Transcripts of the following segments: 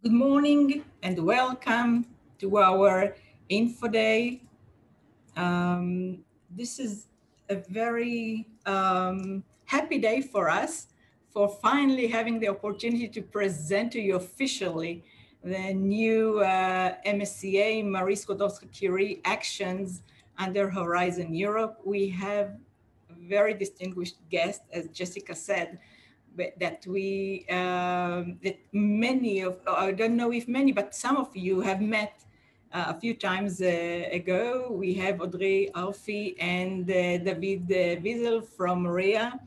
Good morning and welcome to our Info Day. This is a very happy day for us for finally having the opportunity to present to you officially the new MSCA Marie Skłodowska-Curie actions under Horizon Europe. We have a very distinguished guest, as Jessica said, that that many of, I don't know if many, but some of you have met a few times ago. We have Audrey, Arfi, and David Wizel from Ora.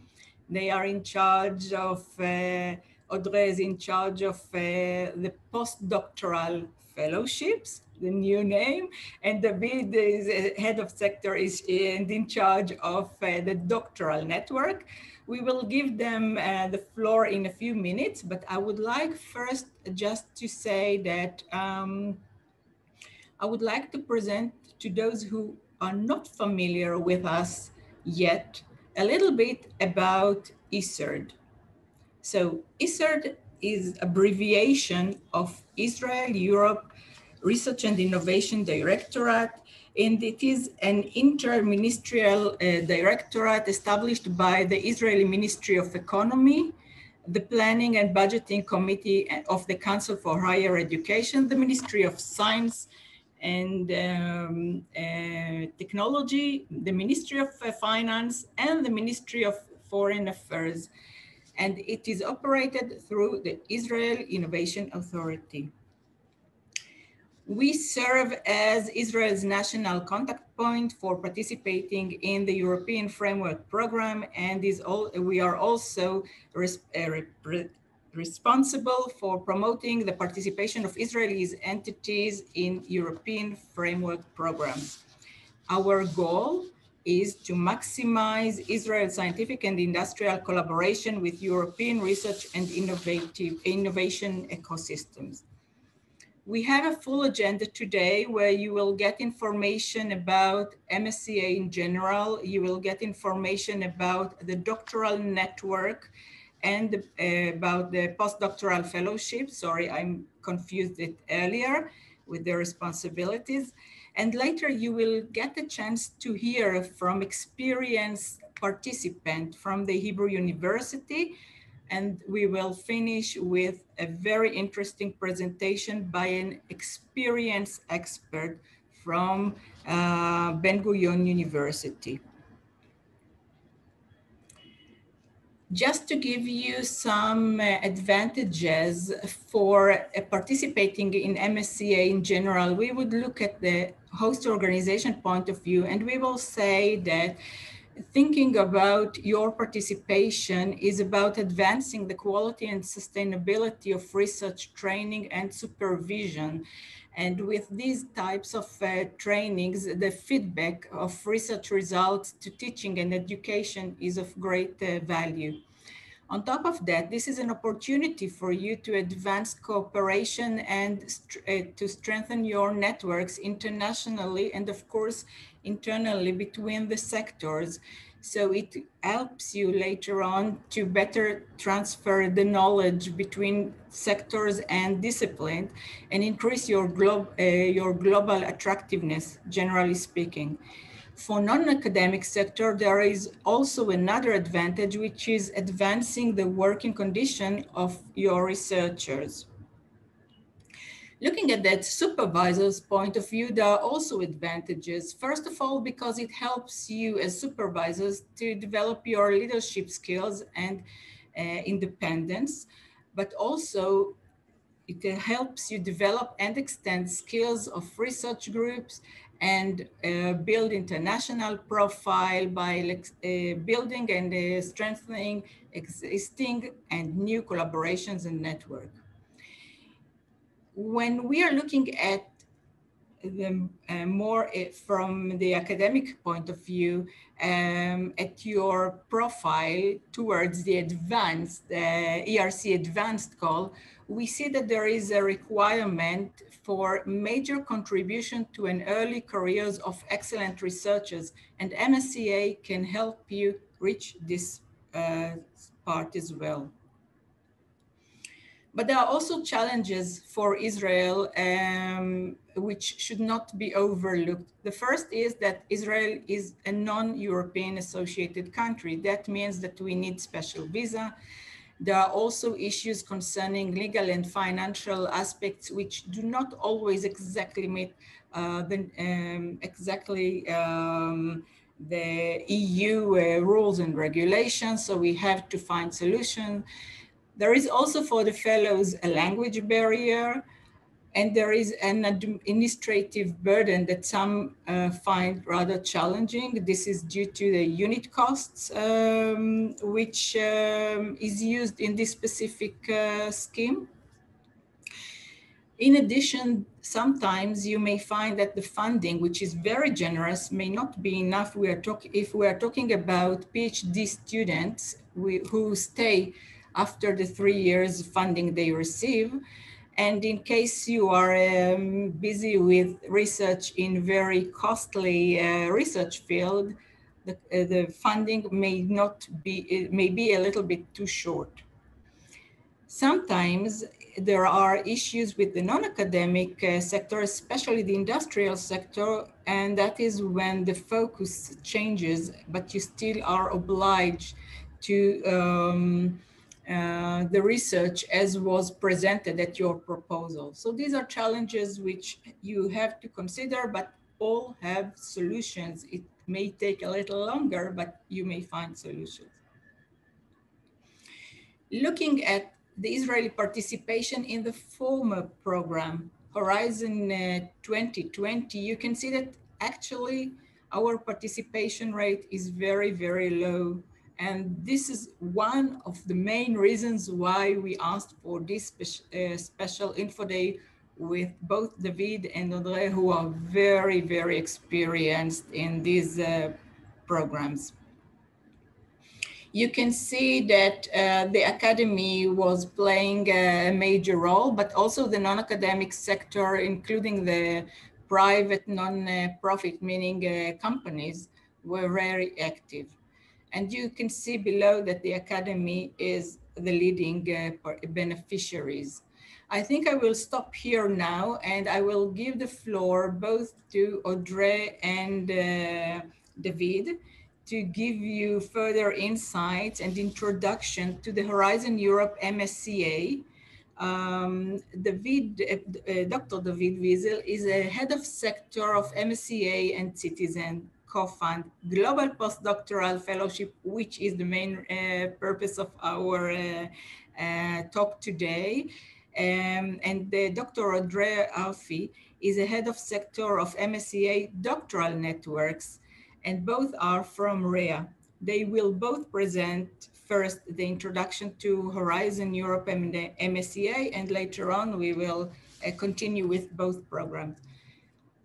They are in charge of, Audrey is in charge of the postdoctoral fellowships, the new name, and David is head of sector is in charge of the doctoral network. We will give them the floor in a few minutes, but I would like first just to say that I would like to present to those who are not familiar with us yet a little bit about ISERD. So ISERD is abbreviation of Israel Europe Research and Innovation Directorate, and it is an interministerial directorate established by the Israeli Ministry of Economy, the Planning and Budgeting Committee of the Council for Higher Education, the Ministry of Science and Technology, the Ministry of Finance, and the Ministry of Foreign Affairs. And it is operated through the Israel Innovation Authority. We serve as Israel's national contact point for participating in the European Framework Program, and we are also responsible for promoting the participation of Israeli entities in European Framework Programs. Our goal is to maximize Israel's scientific and industrial collaboration with European research and innovation ecosystems. We have a full agenda today where you will get information about MSCA in general. You will get information about the doctoral network and about the postdoctoral fellowship. Sorry, I'm confused it earlier with the responsibilities. And later you will get a chance to hear from experienced participant from the Hebrew University. And we will finish with a very interesting presentation by an experienced expert from Ben-Gurion University. Just to give you some advantages for participating in MSCA in general, we would look at the host organization point of view, and we will say that thinking about your participation is about advancing the quality and sustainability of research training and supervision. And with these types of trainings, the feedback of research results to teaching and education is of great value. On top of that, this is an opportunity for you to advance cooperation and to strengthen your networks internationally and of course, internally between the sectors. So it helps you later on to better transfer the knowledge between sectors and disciplines and increase your global attractiveness, generally speaking. For non-academic sector, there is also another advantage, which is advancing the working condition of your researchers. Looking at that supervisor's point of view, there are also advantages. First of all, because it helps you as supervisors to develop your leadership skills and independence, but also it helps you develop and extend skills of research groups and build international profile by building and strengthening existing and new collaborations and network. When we are looking at the more from the academic point of view, at your profile towards the advanced, ERC advanced call, we see that there is a requirement for major contribution to an early careers of excellent researchers, and MSCA can help you reach this part as well. But there are also challenges for Israel, which should not be overlooked. The first is that Israel is a non-European associated country. That means that we need special visa. There are also issues concerning legal and financial aspects, which do not always exactly meet the EU rules and regulations. So we have to find solutions. There is also for the fellows a language barrier, and there is an administrative burden that some find rather challenging. This is due to the unit costs, which is used in this specific scheme. In addition, sometimes you may find that the funding, which is very generous, may not be enough. If we are talking about PhD students who stay after the 3 years funding they receive. And in case you are busy with research in very costly research field, the funding may be a little bit too short. Sometimes there are issues with the non-academic sector, especially the industrial sector, and that is when the focus changes, but you still are obliged to the research as was presented at your proposal. So these are challenges which you have to consider, but all have solutions. It may take a little longer, but you may find solutions. Looking at the Israeli participation in the former program, Horizon 2020, you can see that actually our participation rate is very, very low. And this is one of the main reasons why we asked for this special info day with both David and Audrey, who are very, very experienced in these programs. You can see that the academy was playing a major role, but also the non-academic sector, including the private non-profit, meaning companies, were very active. And you can see below that the academy is the leading beneficiaries. I think I will stop here now, and I will give the floor both to Audrey and David to give you further insights and introduction to the Horizon Europe MSCA. Dr. David Wizel is a head of sector of MSCA and Citizen COFUND Global Postdoctoral Fellowship, which is the main purpose of our talk today. And Dr. Audrey Arfi is a head of sector of MSCA Doctoral Networks, and both are from REA. They will both present first the introduction to Horizon Europe and the MSCA, and later on we will continue with both programs.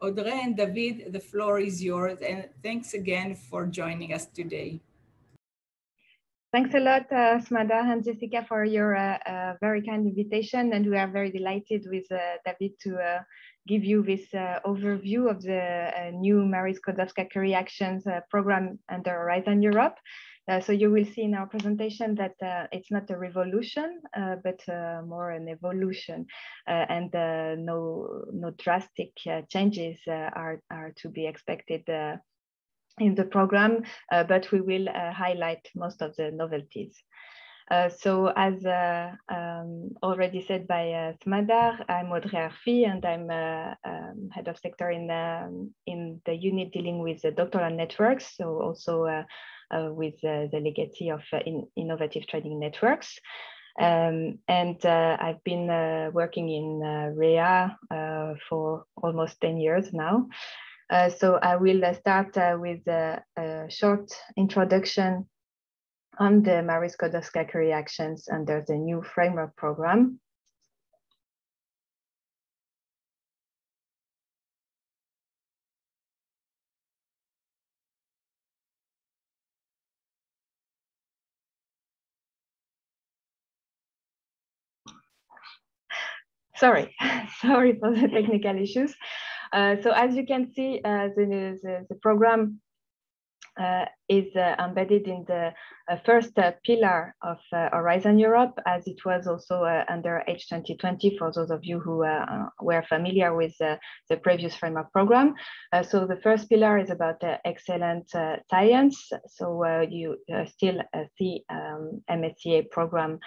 Audrey and David, the floor is yours, and thanks again for joining us today. Thanks a lot, Smadar and Jessica, for your very kind invitation, and we are very delighted with David to give you this overview of the new Skłodowska-Curie Actions program under Horizon Europe. So you will see in our presentation that it's not a revolution, but more an evolution, and no drastic changes are to be expected in the program, but we will highlight most of the novelties. So as already said by Smadar, I'm Audrey Arfi, and I'm head of sector in the unit dealing with the doctoral networks, so also with the legacy of innovative training networks. And I've been working in REA for almost 10 years now. So I will start with a short introduction on the Skłodowska-Curie Actions under the new framework program. Sorry for the technical issues. So as you can see, the program is embedded in the first pillar of Horizon Europe, as it was also under H2020 for those of you who were familiar with the previous framework program. So the first pillar is about excellent science. So you still see MSCA program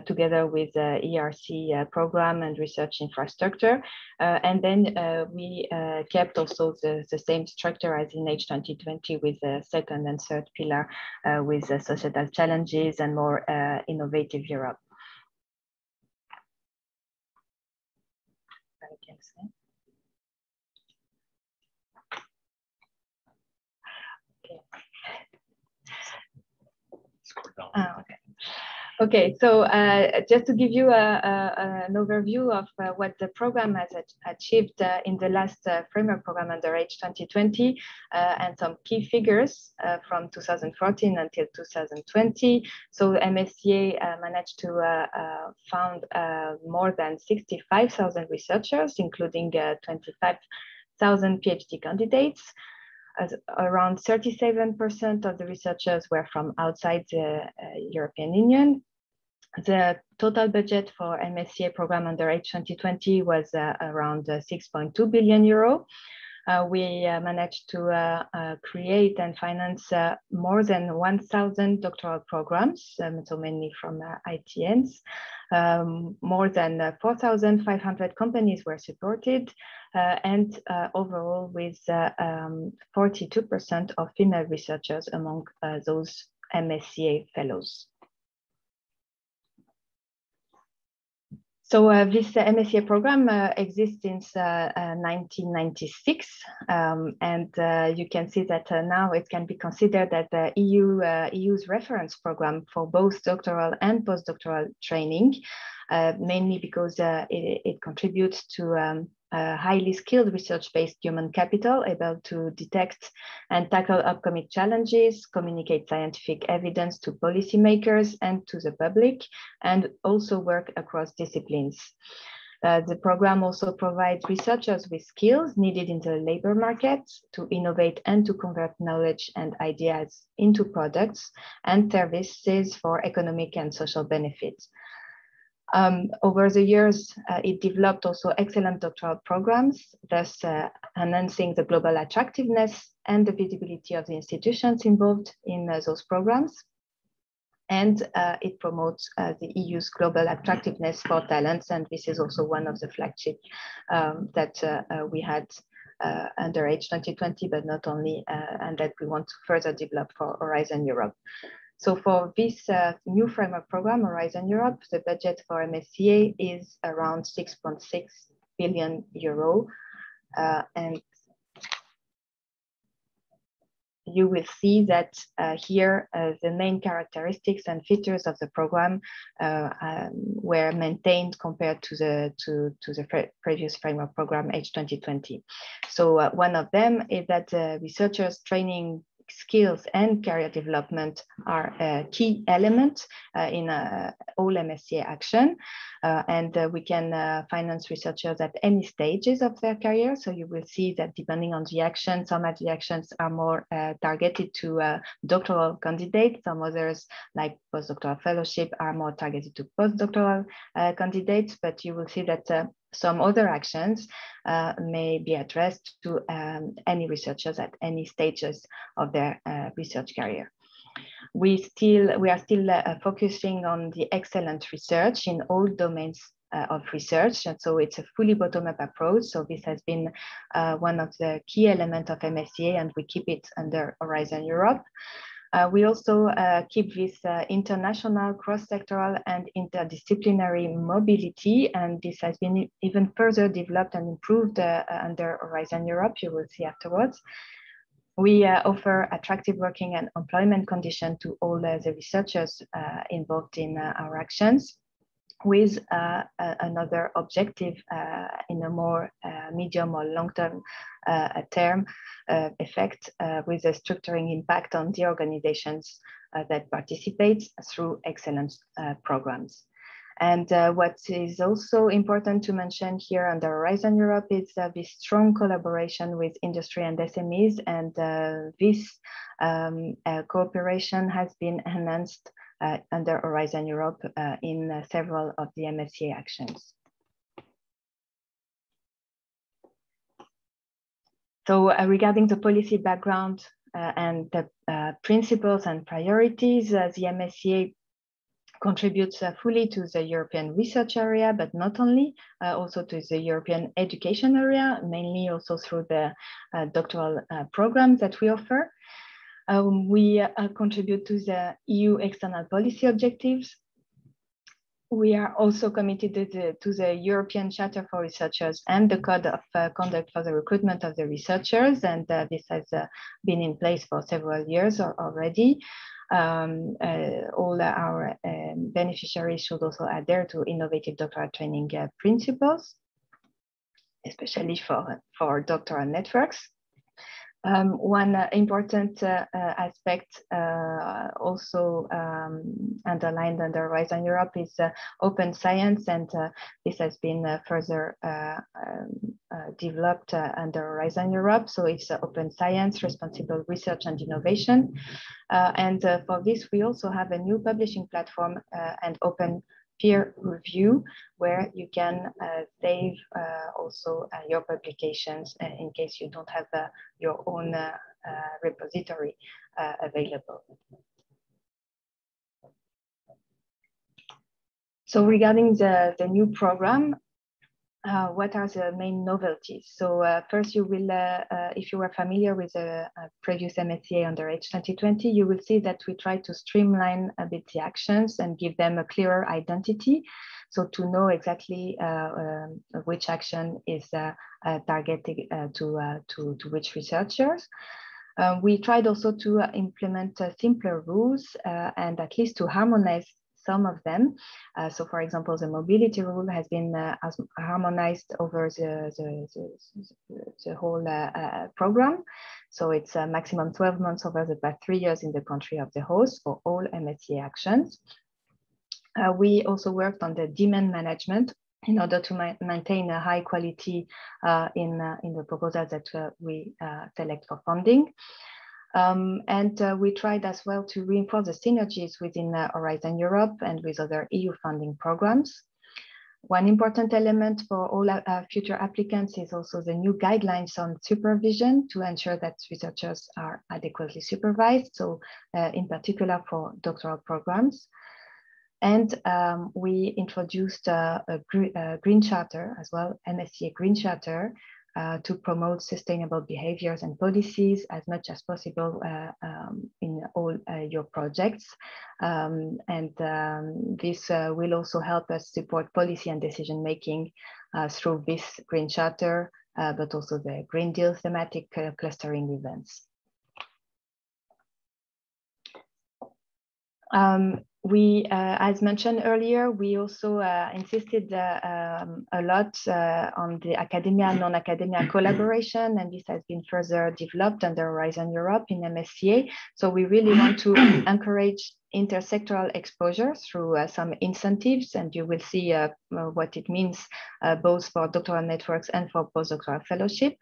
together with ERC program and research infrastructure. And then we kept also the same structure as in H2020 with the second and third pillar with societal challenges and more innovative Europe. Okay. Okay, so just to give you an overview of what the program has achieved in the last framework program under H2020 and some key figures from 2014 until 2020. So MSCA managed to found more than 65,000 researchers, including 25,000 PhD candidates. As around 37% of the researchers were from outside the European Union. The total budget for MSCA program under H2020 was around 6.2 billion euro. We managed to create and finance more than 1,000 doctoral programs, so mainly from ITNs. More than 4,500 companies were supported, and overall with 42% of female researchers among those MSCA fellows. So this MSCA program exists since 1996, and you can see that now it can be considered as the EU's reference program for both doctoral and postdoctoral training, mainly because it contributes to highly skilled research-based human capital able to detect and tackle upcoming challenges, communicate scientific evidence to policymakers and to the public, and also work across disciplines. The program also provides researchers with skills needed in the labor market to innovate and to convert knowledge and ideas into products and services for economic and social benefits. Over the years, it developed also excellent doctoral programs, thus enhancing the global attractiveness and the visibility of the institutions involved in those programs. And it promotes the EU's global attractiveness for talents. And this is also one of the flagship that we had under H2020, but not only, and that we want to further develop for Horizon Europe. So for this new framework program, Horizon Europe, the budget for MSCA is around 6.6 billion euro. And you will see that here the main characteristics and features of the program were maintained compared to the previous framework program H2020. So one of them is that researchers training skills and career development are a key element in all MSCA action. And we can finance researchers at any stages of their career. So you will see that depending on the action, some of the actions are more targeted to doctoral candidates. Some others, like postdoctoral fellowship, are more targeted to postdoctoral candidates. But you will see that some other actions may be addressed to any researchers at any stages of their research career. We are still focusing on the excellent research in all domains of research, and so it's a fully bottom-up approach. So this has been one of the key elements of MSCA, and we keep it under Horizon Europe. We also keep this international, cross-sectoral and interdisciplinary mobility, and this has been even further developed and improved under Horizon Europe, you will see afterwards. We offer attractive working and employment conditions to all the researchers involved in our actions, with another objective in a more medium or long-term term effect, with a structuring impact on the organizations that participate through excellence programs. And what is also important to mention here under Horizon Europe is this strong collaboration with industry and SMEs, and this cooperation has been enhanced under Horizon Europe in several of the MSCA actions. So regarding the policy background and the principles and priorities, the MSCA contributes fully to the European research area, but not only, also to the European education area, mainly also through the doctoral programs that we offer. We contribute to the EU external policy objectives. We are also committed to the European Charter for Researchers and the Code of Conduct for the recruitment of the researchers, and this has been in place for several years already. All our beneficiaries should also adhere to innovative doctoral training principles, especially for doctoral networks. One important aspect also underlined under Horizon Europe is open science, and this has been further developed under Horizon Europe. So it's open science, responsible research and innovation. And for this, we also have a new publishing platform and open peer review, where you can save also your publications in case you don't have your own repository available. So regarding the new program, what are the main novelties? So first, you will, if you are familiar with the previous MSCA under H2020, you will see that we try to streamline a bit the actions and give them a clearer identity. So to know exactly which action is targeted to which researchers. We tried also to implement simpler rules and at least to harmonize some of them. So for example, the mobility rule has been harmonized over the whole program. So it's a maximum 12 months over the past 3 years in the country of the host for all MSCA actions. We also worked on the demand management in order to maintain a high quality in the proposals that we select for funding. And we tried as well to reinforce the synergies within Horizon Europe and with other EU funding programs. One important element for all future applicants is also the new guidelines on supervision to ensure that researchers are adequately supervised, so in particular for doctoral programs. And we introduced a green charter as well, MSCA Green Charter, to promote sustainable behaviors and policies as much as possible in all your projects. This will also help us support policy and decision making through this Green Charter, but also the Green Deal thematic clustering events. We, as mentioned earlier, we also insisted a lot on the academia and non-academia collaboration, and this has been further developed under Horizon Europe in MSCA. So we really want to encourage intersectoral exposure through some incentives, and you will see what it means both for doctoral networks and for postdoctoral fellowship.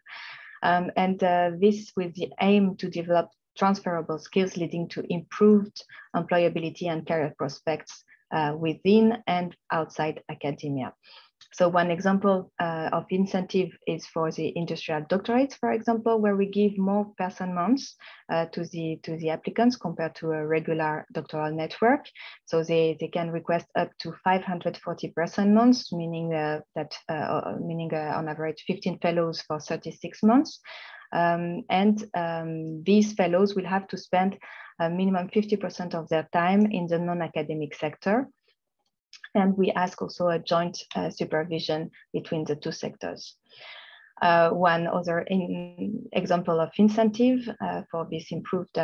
This with the aim to develop transferable skills leading to improved employability and career prospects within and outside academia. So one example of incentive is for the industrial doctorates, for example, where we give more person months to the applicants compared to a regular doctoral network. So they can request up to 540 person months, meaning on average 15 fellows for 36 months. These fellows will have to spend a minimum 50% of their time in the non-academic sector. And we ask also a joint supervision between the two sectors. One other example of incentive for this improved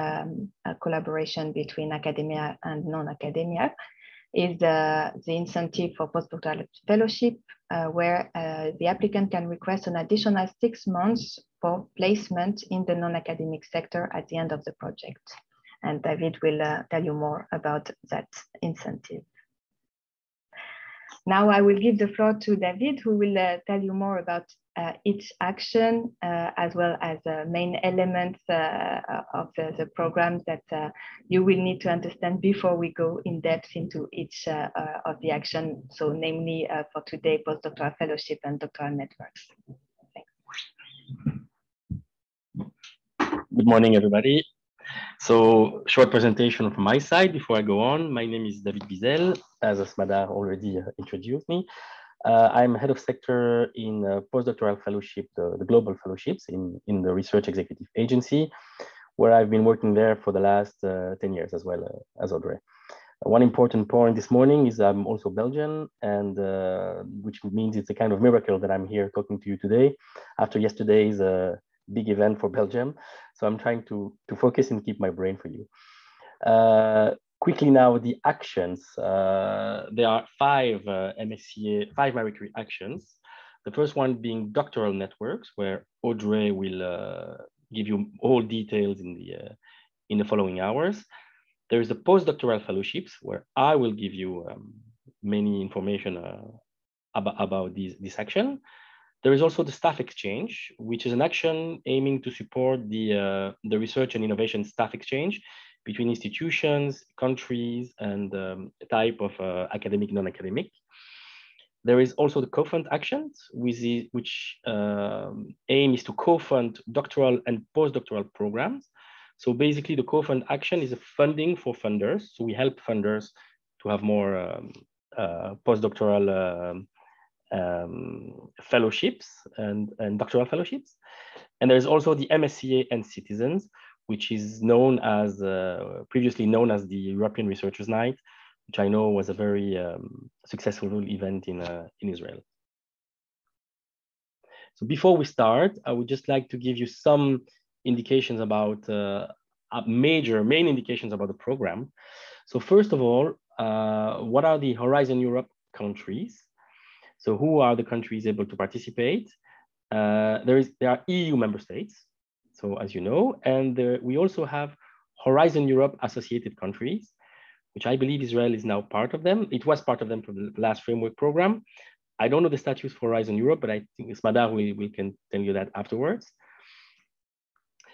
collaboration between academia and non-academia is the incentive for postdoctoral fellowship, where the applicant can request an additional 6 months for placement in the non-academic sector at the end of the project. And David will tell you more about that incentive. Now I will give the floor to David, who will tell you more about each action, as well as the main elements of the program that you will need to understand before we go in depth into each of the action. So namely for today, postdoctoral fellowship and doctoral networks. Thanks. Good morning, everybody. So short presentation from my side before I go on. My name is David Wizel, as Smadar already introduced me. I'm head of sector in postdoctoral fellowship, the global fellowships in the Research Executive Agency, where I've been working there for the last 10 years as well as Audrey. One important point this morning is I'm also Belgian, and which means it's a kind of miracle that I'm here talking to you today after yesterday's big event for Belgium. So I'm trying to focus and keep my brain for you. Quickly now, the actions. There are 5 MSCA, 5 Marie Curie actions. The first one being doctoral networks, where Audrey will give you all details in the following hours. There is the postdoctoral fellowships, where I will give you many information about this action. There is also the staff exchange, which is an action aiming to support the research and innovation staff exchange between institutions, countries, and type of academic, non-academic. There is also the COFUND actions, which aim is to co-fund doctoral and postdoctoral programs. So basically, the COFUND action is a funding for funders. So we help funders to have more postdoctoral fellowships and doctoral fellowships. And there's also the MSCA and Citizens, which is known as, previously known as the European Researchers' Night, which I know was a very successful event in Israel. So before we start, I would just like to give you some indications about, main indications about the program. So first of all, what are the Horizon Europe countries? So who are the countries able to participate? There are EU member states, so as you know, and we also have Horizon Europe associated countries, which I believe Israel is now part of them. It was part of them for the last framework program. I don't know the status for Horizon Europe, but I think Smadar we can tell you that afterwards.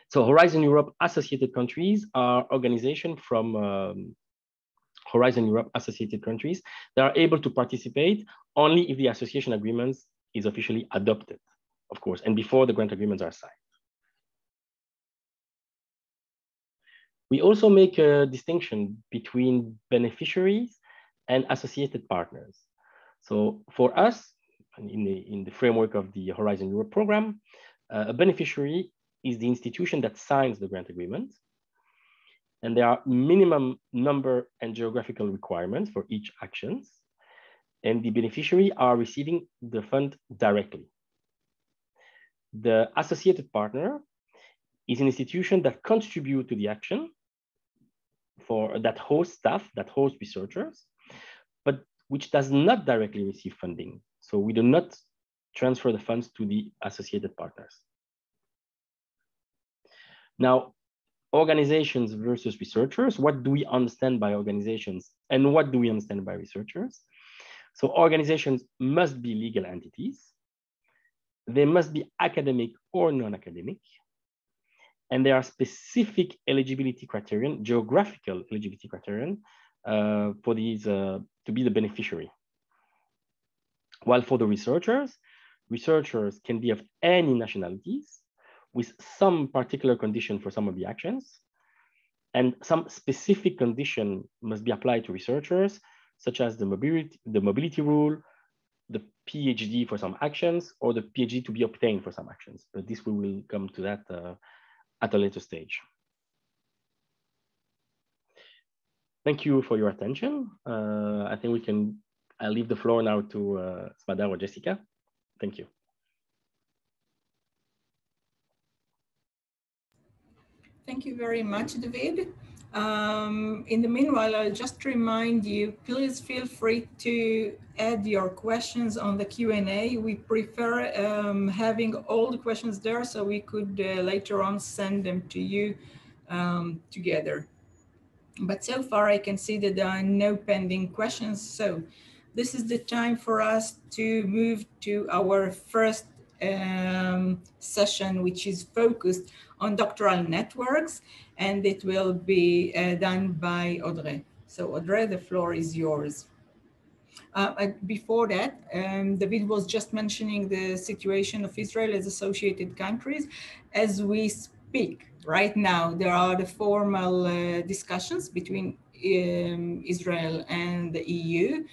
So Horizon Europe associated countries are organizations from Horizon Europe associated countries that are able to participate only if the association agreements is officially adopted, of course, and before the grant agreements are signed. We also make a distinction between beneficiaries and associated partners. So for us, in the framework of the Horizon Europe program, a beneficiary is the institution that signs the grant agreement. And there are minimum number and geographical requirements for each actions. And the beneficiary are receiving the fund directly. The associated partner is an institution that contributes to the action for that host staff, that host researchers, but which does not directly receive funding. So we do not transfer the funds to the associated partners. Now, organizations versus researchers. What do we understand by organizations and what do we understand by researchers? So organizations must be legal entities. They must be academic or non-academic. And there are specific eligibility criterion, geographical eligibility criterion for these to be the beneficiary. While for the researchers can be of any nationalities, with some particular condition for some of the actions, and some specific condition must be applied to researchers, such as the mobility rule, the PhD for some actions, or the PhD to be obtained for some actions. But this we will come to that at a later stage. Thank you for your attention. I think I'll leave the floor now to Smadar or Jessica. Thank you. Thank you very much, David. In the meanwhile, I'll just remind you, please feel free to add your questions on the Q&A. We prefer having all the questions there so we could later on send them to you together. But so far I can see that there are no pending questions. So this is the time for us to move to our first session, which is focused on doctoral networks, and it will be done by Audrey. So Audrey, the floor is yours. Before that, David was just mentioning the situation of Israel as associated countries. As we speak right now, there are the formal discussions between Israel and the EU.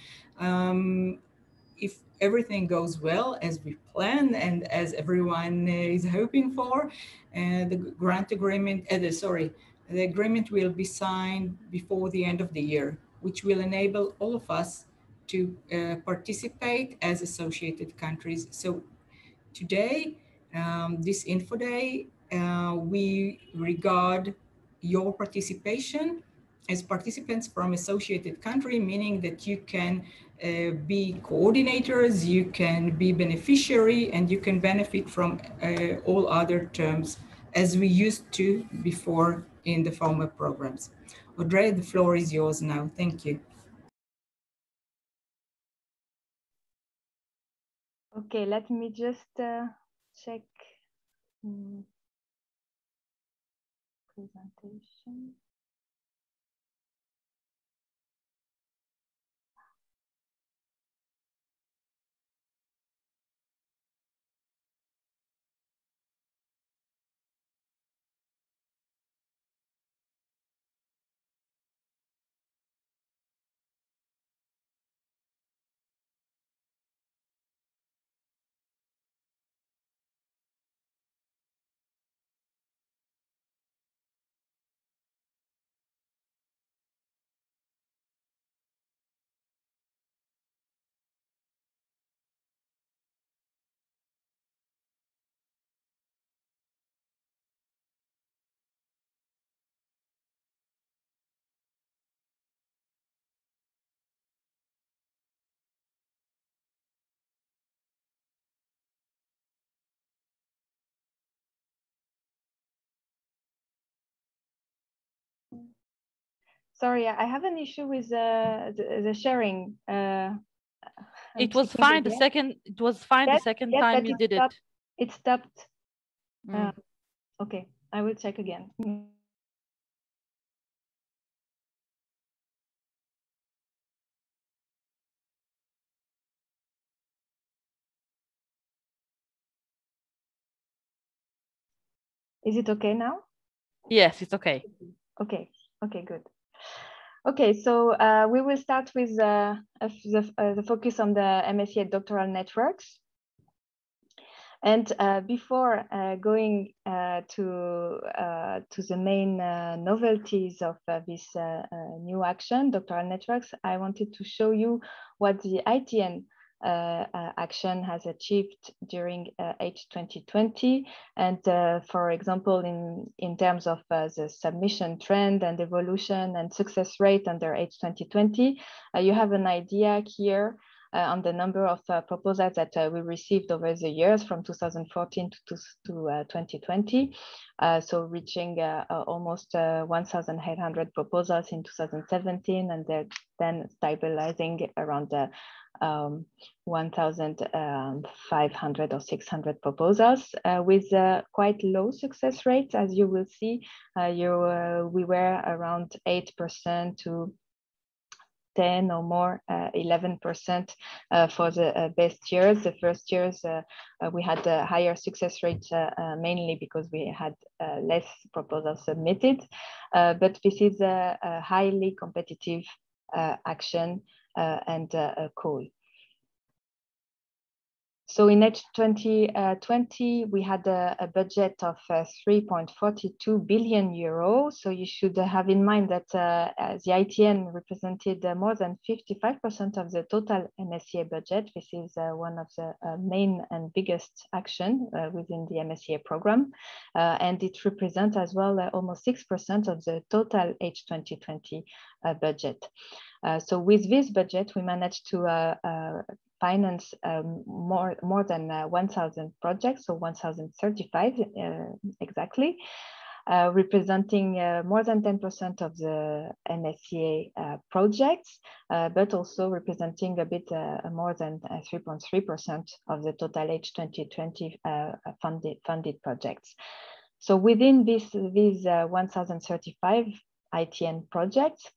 If everything goes well as we plan and as everyone is hoping for, the grant agreement, the agreement will be signed before the end of the year, which will enable all of us to participate as associated countries. So today, this Info Day, we regard your participation as participants from associated country, meaning that you can be coordinators, you can be beneficiary, and you can benefit from all other terms as we used to before in the former programs. Audrey, the floor is yours now. Thank you. Okay, let me just check presentation. Sorry, I have an issue with the sharing. It was fine the second. It was fine the second time you did it. It stopped. Okay, I will check again. Is it okay now? Yes, it's okay. Okay. Okay, good. Okay, so we will start with the focus on the MSCA doctoral networks. And before going to the main novelties of this new action, doctoral networks, I wanted to show you what the ITN action has achieved during H2020. And for example, in terms of the submission trend and evolution and success rate under H2020, you have an idea here on the number of proposals that we received over the years from 2014 to 2020. So reaching almost 1,800 proposals in 2017, and then stabilizing around 1,500 or 600 proposals with quite low success rates. As you will see, we were around 8% to 10 or more, 11% for the best years. The first years, we had a higher success rate, mainly because we had less proposals submitted. But this is a highly competitive action and a call. So in H2020, we had a budget of 3.42 billion euros. So you should have in mind that the ITN represented more than 55% of the total MSCA budget. This is one of the main and biggest action within the MSCA program. And it represents as well almost 6% of the total H2020 budget. So with this budget, we managed to finance more than 1,000 projects, so 1,035 exactly. representing more than 10% of the MSCA projects, but also representing a bit more than 3.3% of the total H2020 funded projects. So within these 1,035 ITN projects,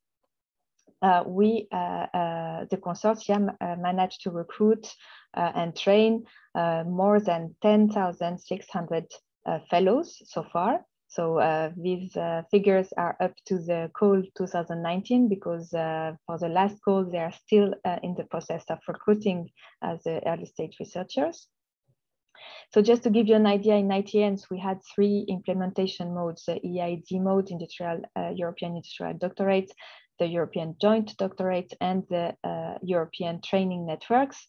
the consortium managed to recruit and train more than 10,600 fellows so far. So these figures are up to the call 2019 because for the last call, they are still in the process of recruiting the early stage researchers. So just to give you an idea, in ITNs, we had 3 implementation modes: the EID mode, European Industrial Doctorate, the European Joint Doctorate, and the European Training Networks,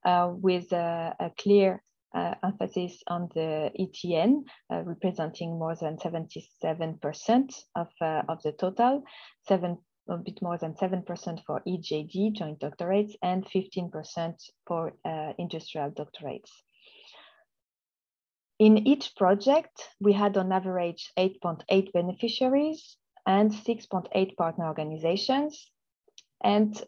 with a clear emphasis on the ETN, representing more than 77% of the total, a bit more than 7% for EJD, Joint Doctorates, and 15% for Industrial Doctorates. In each project, we had on average 8.8 beneficiaries and 6.8 partner organizations. And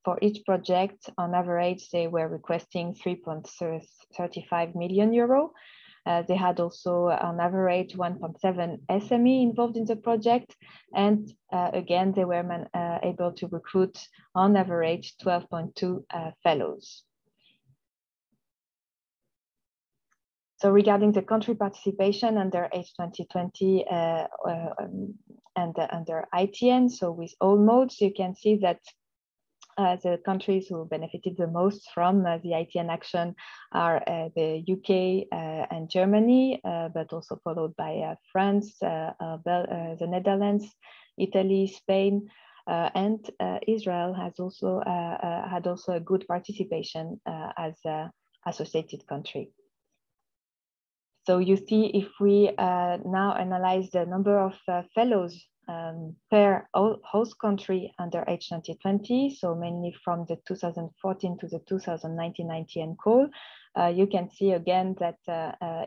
for each project, on average, they were requesting 3.35 million euro. They had also, on average, 1.7 SME involved in the project. And again, they were able to recruit, on average, 12.2 fellows. So regarding the country participation under H2020 and under ITN, so with all modes, you can see that the countries who benefited the most from the ITN action are the UK and Germany, but also followed by France, the Netherlands, Italy, Spain, and Israel has also had also a good participation as an associated country. So you see, if we now analyze the number of fellows per host country under H2020, so mainly from the 2014 to the 2019 ITN call, you can see again that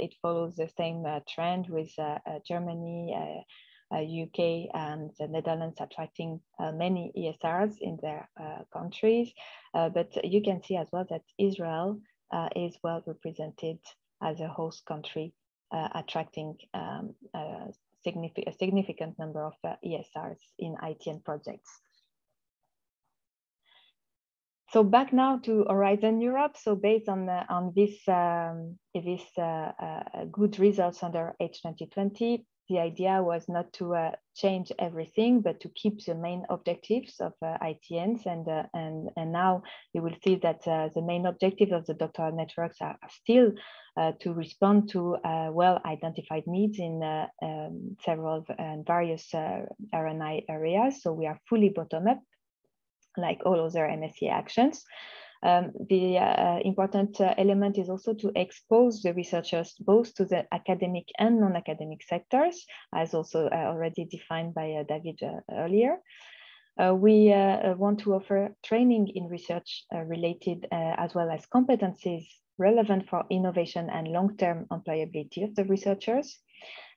it follows the same trend with Germany, UK, and the Netherlands attracting many ESRs in their countries. But you can see as well that Israel is well represented as a host country, attracting a significant number of ESRs in ITN projects. So back now to Horizon Europe. So based on this good results under H2020, the idea was not to change everything, but to keep the main objectives of ITNs. And now you will see that the main objectives of the doctoral networks are still to respond to well-identified needs in several and various R&I areas. So we are fully bottom-up, like all other MSCA actions. The important element is also to expose the researchers both to the academic and non-academic sectors, as also already defined by David earlier. We want to offer training in research related as well as competencies relevant for innovation and long-term employability of the researchers.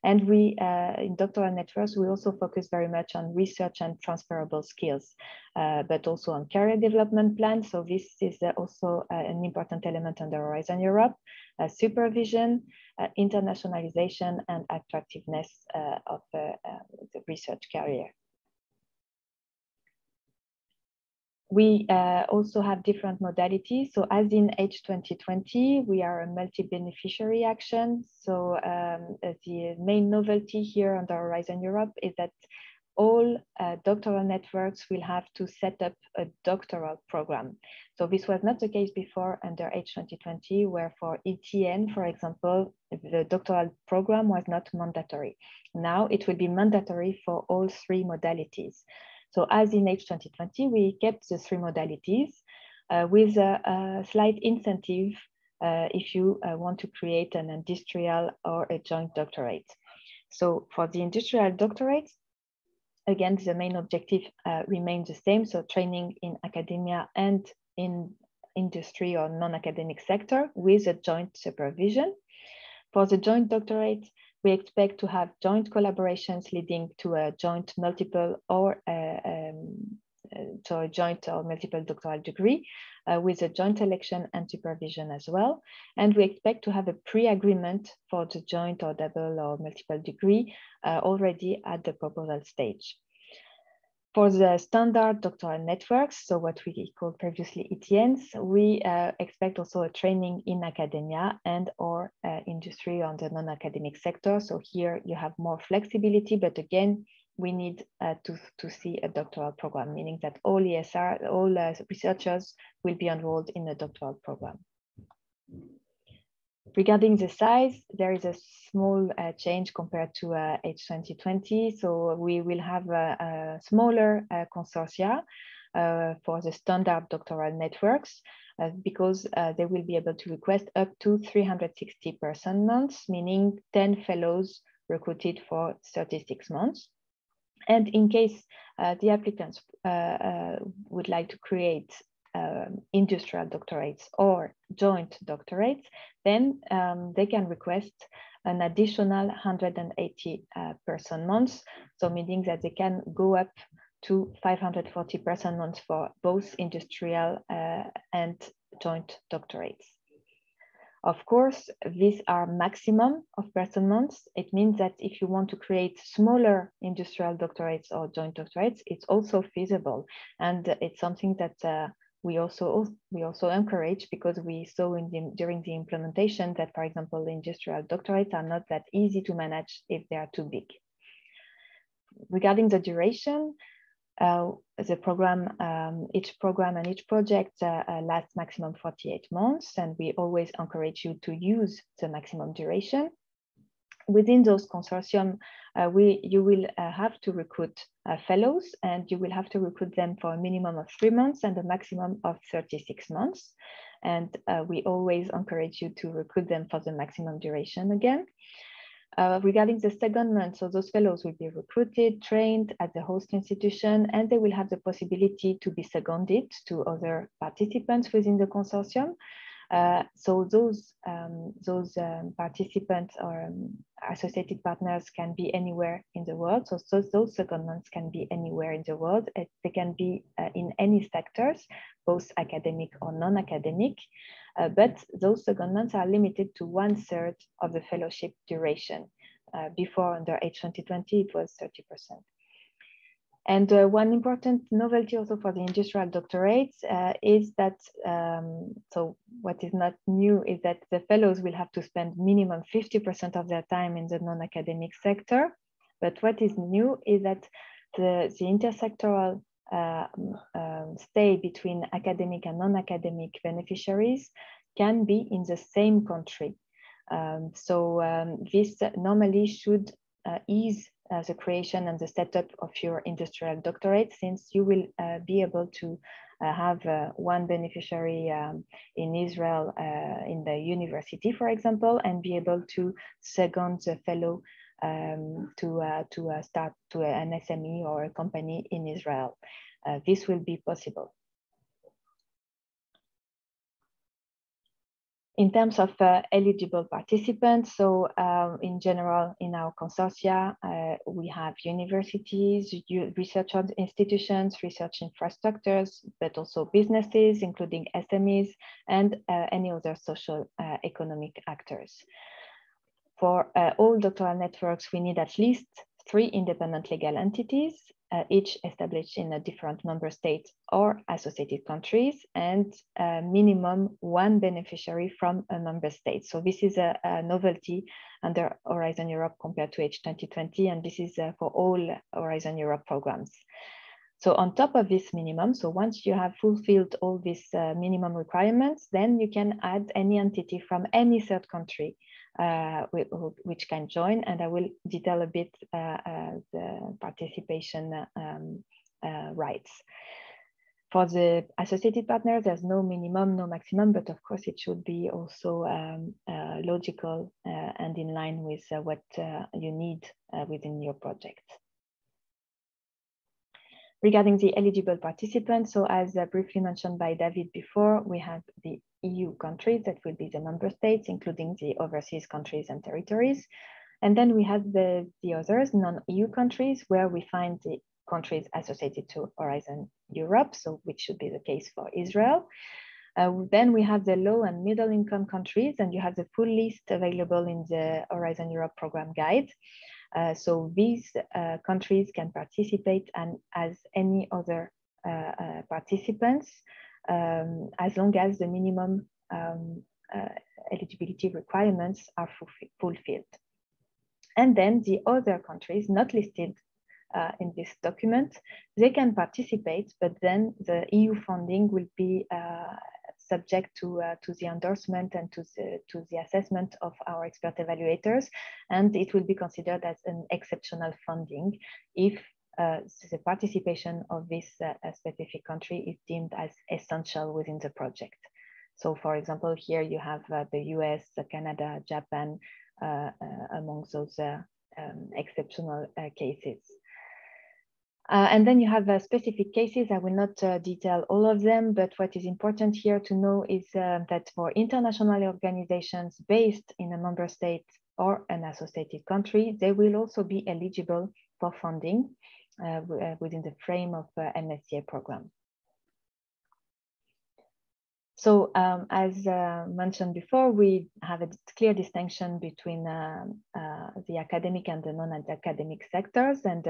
And we, in doctoral networks, we also focus very much on research and transferable skills, but also on career development plans. So this is also an important element under Horizon Europe, supervision, internationalization, and attractiveness of the research career. We also have different modalities. So as in H2020, we are a multi-beneficiary action. So the main novelty here under Horizon Europe is that all doctoral networks will have to set up a doctoral program. So this was not the case before under H2020, where for ETN, for example, the doctoral program was not mandatory. Now it will be mandatory for all 3 modalities. So as in H2020, we kept the 3 modalities with a slight incentive if you want to create an industrial or a joint doctorate. So for the industrial doctorate, again, the main objective remains the same. So training in academia and in industry or non-academic sector with a joint supervision. For the joint doctorate, We expect to have joint collaborations leading to a joint multiple or so a joint or multiple doctoral degree with a joint election and supervision as well. And we expect to have a pre-agreement for the joint or double or multiple degree already at the proposal stage. For the standard doctoral networks, so what we called previously ETNs, we expect also a training in academia and or industry on the non-academic sector. So here you have more flexibility, but again, we need to see a doctoral program, meaning that all ESR, all researchers will be enrolled in a doctoral program. Regarding the size, there is a small change compared to H2020. So we will have a smaller consortia for the standard doctoral networks because they will be able to request up to 360 person months, meaning 10 fellows recruited for 36 months. And in case the applicants would like to create industrial doctorates or joint doctorates, then they can request an additional 180 person months. So meaning that they can go up to 540 person months for both industrial and joint doctorates. Of course, these are maximum of person months. It means that if you want to create smaller industrial doctorates or joint doctorates, it's also feasible. And it's something that we also encourage, because we saw during the implementation that, for example, industrial doctorates are not that easy to manage if they are too big. Regarding the duration, the program, each program and each project lasts maximum 48 months, and we always encourage you to use the maximum duration. Within those consortium, you will have to recruit fellows, and you will have to recruit them for a minimum of 3 months and a maximum of 36 months. And we always encourage you to recruit them for the maximum duration again. Regarding the secondment, so those fellows will be recruited, trained at the host institution, and they will have the possibility to be seconded to other participants within the consortium. So those participants or associated partners can be anywhere in the world. So those secondments can be anywhere in the world. They can be in any sectors, both academic or non-academic. But those secondments are limited to 1/3 of the fellowship duration. Before, under H2020, it was 30%. And one important novelty also for the industrial doctorates is that, so what is not new is that the fellows will have to spend minimum 50% of their time in the non-academic sector. But what is new is that the intersectoral stay between academic and non-academic beneficiaries can be in the same country. This normally should ease the creation and the setup of your industrial doctorate, since you will be able to have one beneficiary in Israel in the university, for example, and be able to second the fellow to start to an SME or a company in Israel. This will be possible. In terms of eligible participants, so in general, in our consortia, we have universities, research institutions, research infrastructures, but also businesses, including SMEs, and any other social economic actors. For all doctoral networks, we need at least 3 independent legal entities, each established in a different member state or associated countries, and minimum 1 beneficiary from a member state. So this is a novelty under Horizon Europe compared to H2020, and this is for all Horizon Europe programs. So on top of this minimum, so once you have fulfilled all these minimum requirements, then you can add any entity from any third country which can join, and I will detail a bit the participation rights. For the associated partners, there's no minimum, no maximum, but of course it should be also logical and in line with what you need within your project. Regarding the eligible participants, so as briefly mentioned by David before, we have the EU countries that will be the member states, including the overseas countries and territories. And then we have the others, non-EU countries, where we find the countries associated to Horizon Europe, so which should be the case for Israel. Then we have the low and middle income countries, and you have the full list available in the Horizon Europe program guide. So these countries can participate and as any other participants, as long as the minimum eligibility requirements are fulfilled. And then the other countries not listed in this document, they can participate, but then the EU funding will be subject to the endorsement and to the assessment of our expert evaluators, and it will be considered as an exceptional funding if the participation of this specific country is deemed as essential within the project. So for example, here you have the US, Canada, Japan, among those exceptional cases. And then you have specific cases. I will not detail all of them, but what is important here to know is that for international organizations based in a member state or an associated country, they will also be eligible for funding within the frame of MSCA program. So as mentioned before, we have a clear distinction between the academic and the non-academic sectors, and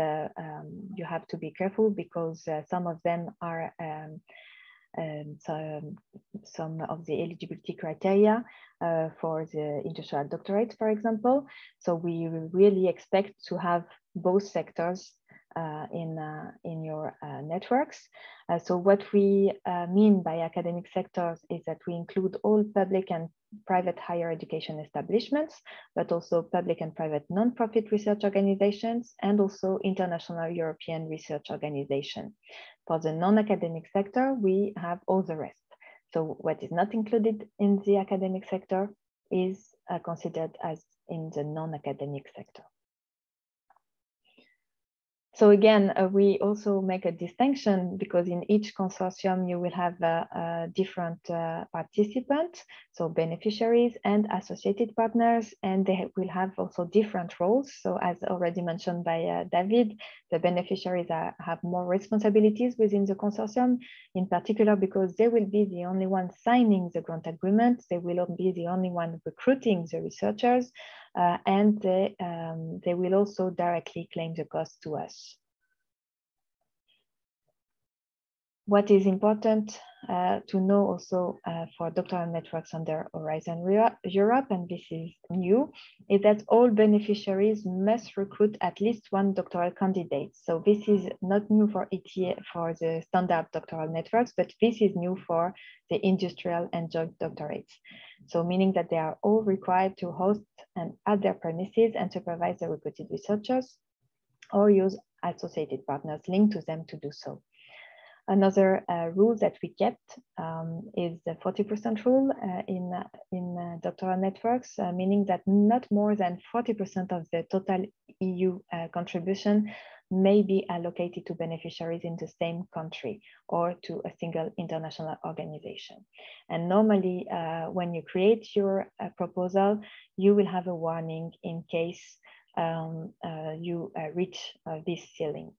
you have to be careful because some of them are some of the eligibility criteria for the industrial doctorate, for example. So we really expect to have both sectors in your networks. So what we mean by academic sectors is that we include all public and private higher education establishments, but also public and private non-profit research organizations, and also international European research organizations. For the non-academic sector, we have all the rest. So what is not included in the academic sector is considered as in the non-academic sector. So again, we also make a distinction because in each consortium, you will have different participants, so beneficiaries and associated partners, and they will have also different roles. So as already mentioned by David, the beneficiaries have more responsibilities within the consortium, in particular because they will be the only one signing the grant agreement, they will be the only one recruiting the researchers, and they will also directly claim the cost to us. What is important to know also for doctoral networks under Horizon Europe, and this is new, is that all beneficiaries must recruit at least one doctoral candidate. So this is not new for ETA, for the standard doctoral networks, but this is new for the industrial and joint doctorates. So meaning that they are all required to host and at their premises and supervise the recruited researchers or use associated partners linked to them to do so. Another rule that we kept is the 40% rule in doctoral networks, meaning that not more than 40% of the total EU contribution may be allocated to beneficiaries in the same country or to a single international organization. And normally, when you create your proposal, you will have a warning in case you reach this ceiling.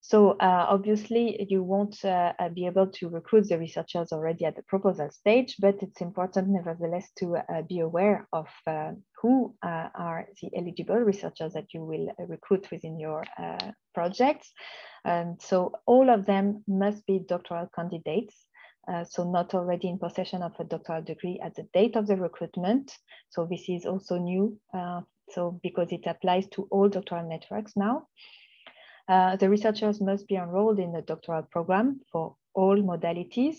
So obviously you won't be able to recruit the researchers already at the proposal stage, but it's important nevertheless to be aware of who are the eligible researchers that you will recruit within your projects. So all of them must be doctoral candidates, so not already in possession of a doctoral degree at the date of the recruitment. So this is also new, so because it applies to all doctoral networks now. The researchers must be enrolled in the doctoral program for all modalities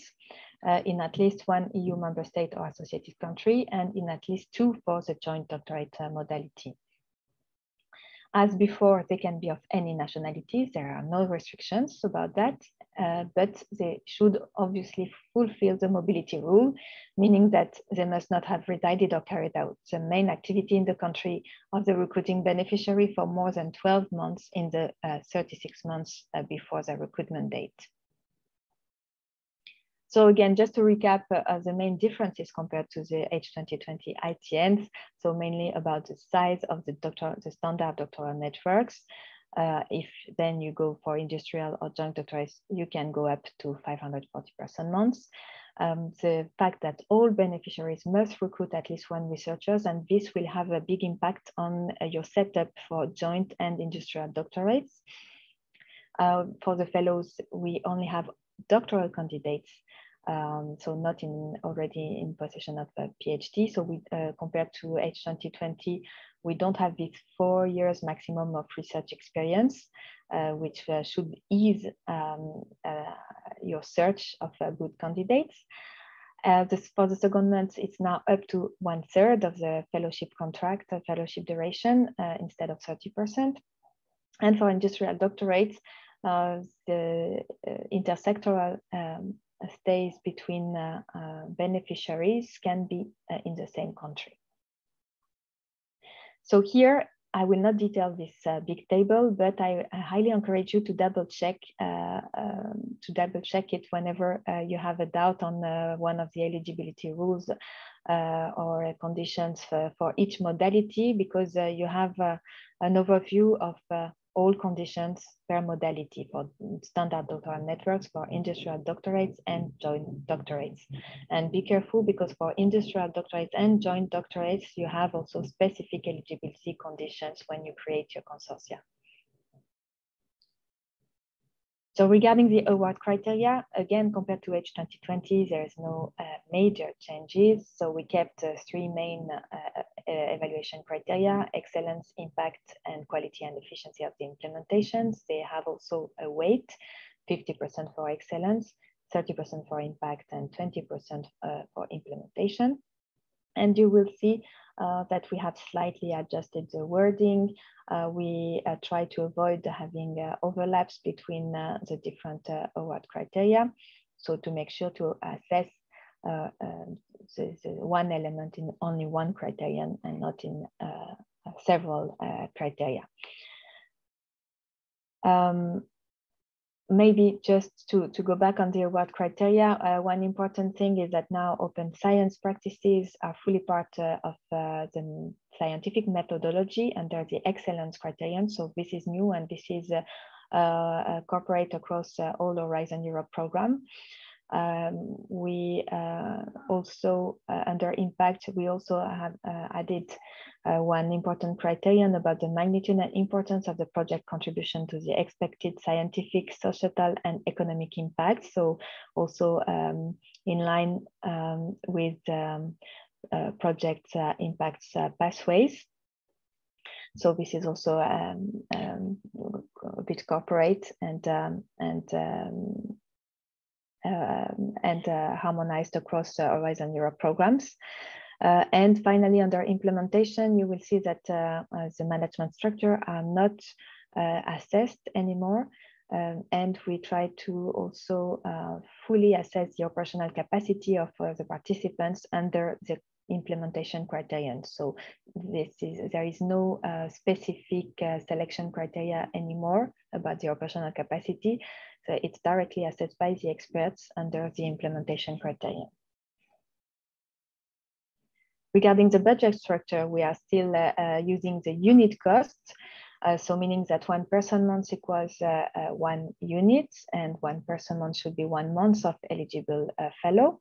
in at least one EU member state or associated country, and in at least 2 for the joint doctorate modality. As before, they can be of any nationalities. There are no restrictions about that, but they should obviously fulfill the mobility rule, meaning that they must not have resided or carried out the main activity in the country of the recruiting beneficiary for more than 12 months in the 36 months before the recruitment date. So again, just to recap the main differences compared to the H2020 ITNs, so mainly about the size of the standard doctoral networks. If then you go for industrial or joint doctorates, you can go up to 540 person months. The fact that all beneficiaries must recruit at least one researcher, and this will have a big impact on your setup for joint and industrial doctorates. For the fellows, we only have doctoral candidates, so not already in possession of a PhD. So we compared to H2020, we don't have this 4 years maximum of research experience, which should ease your search of good candidates. For the secondment, it's now up to 1/3 of the fellowship contract, fellowship duration, instead of 30%. And for industrial doctorates, the intersectoral stays between beneficiaries can be in the same country. So here, I will not detail this big table, but I highly encourage you to double check it whenever you have a doubt on one of the eligibility rules or conditions for each modality, because you have an overview of all conditions per modality for standard doctoral networks, for industrial doctorates and joint doctorates. And be careful, because for industrial doctorates and joint doctorates, you have also specific eligibility conditions when you create your consortia. So regarding the award criteria, again, compared to H2020, there is no major changes. So we kept 3 main evaluation criteria: excellence, impact, and quality and efficiency of the implementations. They have also a weight, 50% for excellence, 30% for impact, and 20% for implementation. And you will see that we have slightly adjusted the wording. We try to avoid having overlaps between the different award criteria. So to make sure to assess the one element in only one criterion and not in several criteria. Maybe just to go back on the award criteria, one important thing is that now open science practices are fully part of the scientific methodology under the excellence criterion. So this is new, and this is corporate across all Horizon Europe program. We also, under impact, we also have added one important criterion about the magnitude and importance of the project contribution to the expected scientific, societal, and economic impact. So also in line with project impacts pathways. So this is also a bit corporate and harmonized across Horizon Europe programs. And finally, under implementation, you will see that the management structure are not assessed anymore. And we try to also fully assess the operational capacity of the participants under the implementation criterion. So there is no specific selection criteria anymore about the operational capacity. So it's directly assessed by the experts under the implementation criterion. Regarding the budget structure, we are still using the unit cost. So meaning that 1 person month equals 1 unit, and 1 person month should be 1 month of eligible fellow.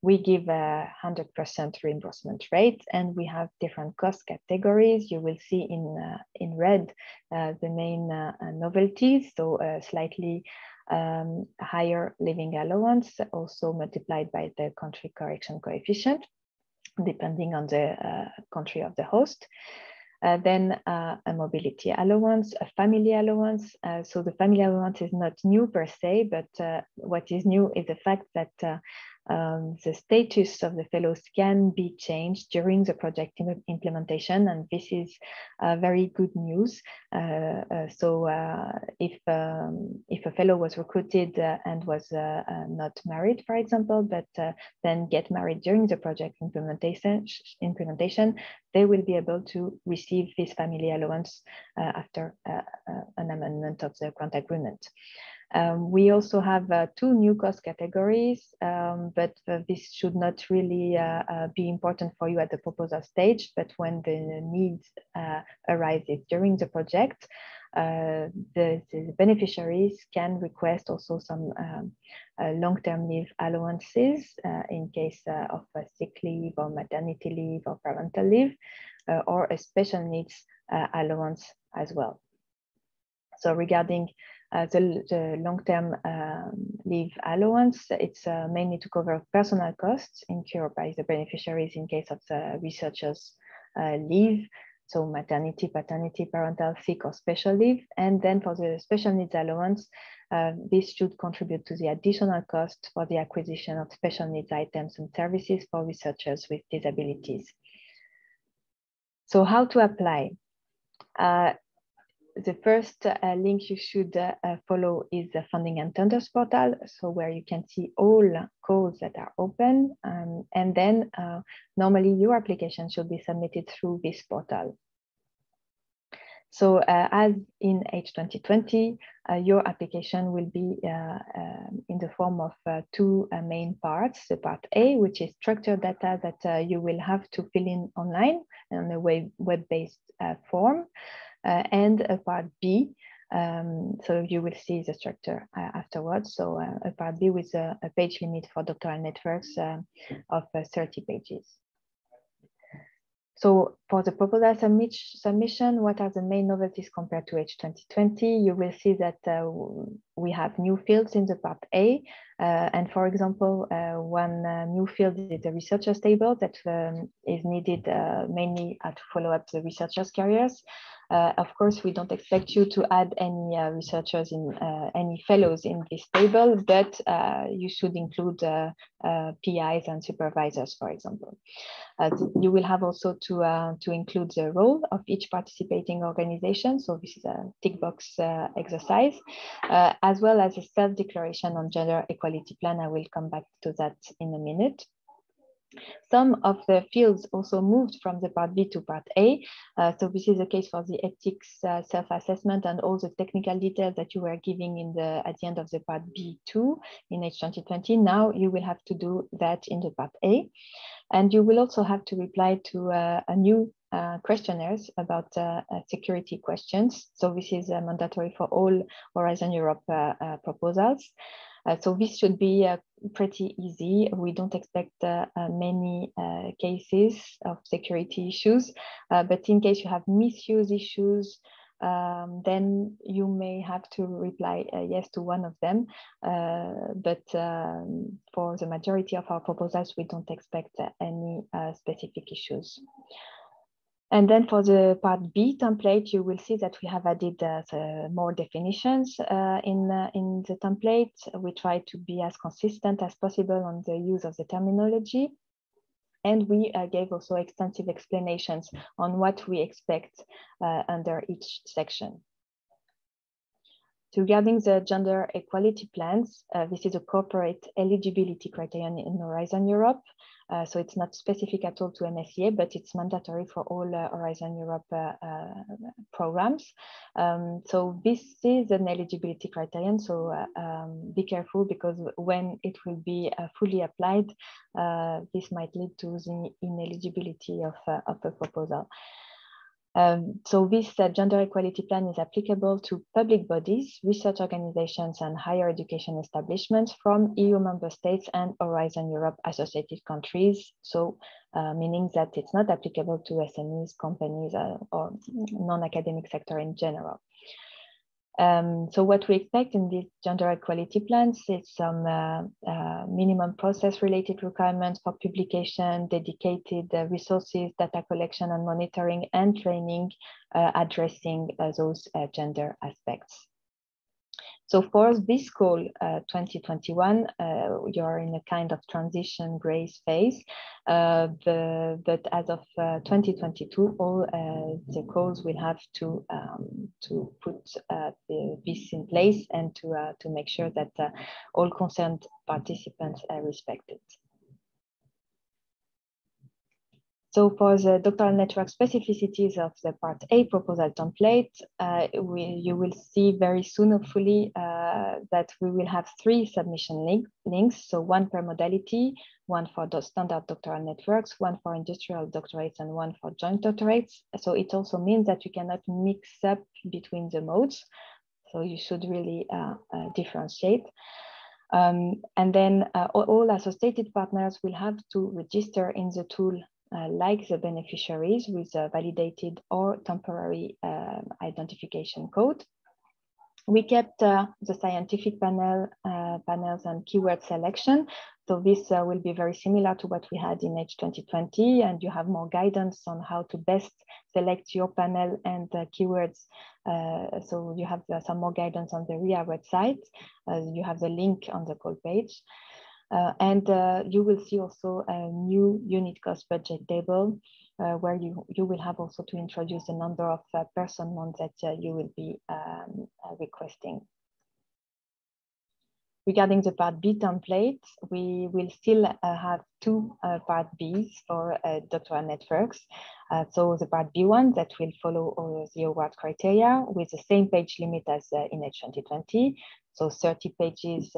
We give a 100% reimbursement rate, and we have different cost categories. You will see in red the main novelties. So slightly higher living allowance, also multiplied by the country correction coefficient, depending on the country of the host. Then a mobility allowance, a family allowance. So the family allowance is not new per se, but what is new is the fact that the status of the fellows can be changed during the project implementation, and this is very good news. So if a fellow was recruited and was not married, for example, but then get married during the project implementation, they will be able to receive this family allowance after an amendment of the grant agreement. We also have 2 new cost categories, but this should not really be important for you at the proposal stage, but when the need arises during the project, the beneficiaries can request also some long-term leave allowances in case of sick leave or maternity leave or parental leave, or a special needs allowance as well. So regarding the long-term leave allowance, it's mainly to cover personal costs incurred by the beneficiaries in case of the researchers' leave, so maternity, paternity, parental, sick, or special leave. And then for the special needs allowance, this should contribute to the additional cost for the acquisition of special needs items and services for researchers with disabilities. So how to apply? The first link you should follow is the Funding and Tenders portal, so where you can see all calls that are open, and then normally your application should be submitted through this portal. So as in H2020, your application will be in the form of 2 main parts. The part A, which is structured data that you will have to fill in online on a web-based form, and a part B. So you will see the structure afterwards. So a part B with a page limit for doctoral networks of 30 pages. So for the proposal submission, what are the main novelties compared to H2020? You will see that we have new fields in the part A. And for example, one new field is the researchers table that is needed mainly to follow up the researchers' careers. Of course, we don't expect you to add any researchers in any fellows in this table, but you should include PIs and supervisors, for example. You will have also to include the role of each participating organization. So this is a tick box exercise, as well as a self-declaration on gender equality plan. I will come back to that in a minute. Some of the fields also moved from the part B to part A. So this is the case for the ethics self-assessment and all the technical details that you were giving at the end of the part B2 in H2020. Now you will have to do that in the part A. And you will also have to reply to a new questionnaires about security questions. So this is mandatory for all Horizon Europe proposals. So this should be pretty easy. We don't expect many cases of security issues, but in case you have misuse issues, then you may have to reply yes to one of them. But for the majority of our proposals, we don't expect any specific issues. And then for the part B template, you will see that we have added more definitions in the template. We try to be as consistent as possible on the use of the terminology. And we gave also extensive explanations on what we expect under each section. So regarding the gender equality plans, this is a corporate eligibility criterion in Horizon Europe. So it's not specific at all to MSCA, but it's mandatory for all Horizon Europe programs. So this is an eligibility criterion, so be careful, because when it will be fully applied, this might lead to the ineligibility of a proposal. So this gender equality plan is applicable to public bodies, research organizations, and higher education establishments from EU member states and Horizon Europe associated countries. So meaning that it's not applicable to SMEs, companies, or non-academic sector in general. So what we expect in these gender equality plans is some minimum process related requirements for publication, dedicated resources, data collection and monitoring, and training addressing those gender aspects. So for this call 2021, you're in a kind of transition grace phase, but as of 2022, all the calls will have to put this in place and to make sure that all concerned participants are respected. So for the doctoral network specificities of the part A proposal template, you will see very soon, hopefully, that we will have 3 submission links. So 1 per modality, 1 for the standard doctoral networks, 1 for industrial doctorates, and 1 for joint doctorates. So it also means that you cannot mix up between the modes. So you should really differentiate. And then all associated partners will have to register in the tool like the beneficiaries with a validated or temporary identification code. We kept the scientific panels and keyword selection. So this will be very similar to what we had in H2020, and you have more guidance on how to best select your panel and keywords. So you have some more guidance on the RIA website. You have the link on the call page. And you will see also a new unit cost budget table where you will have also to introduce the number of person months that you will be requesting. Regarding the Part B template, we will still have 2 Part Bs for doctoral networks. So the Part B1 that will follow the award criteria with the same page limit as in H2020. So 30 pages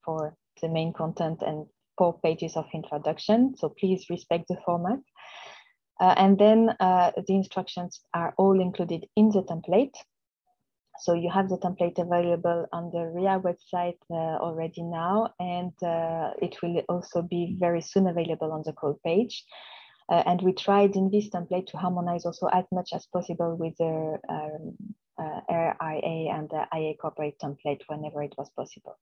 for the main content and 4 pages of introduction. So please respect the format. And then the instructions are all included in the template. So you have the template available on the RIA website already now, and it will also be very soon available on the call page. And we tried in this template to harmonize also as much as possible with the RIA and the IA corporate template whenever it was possible.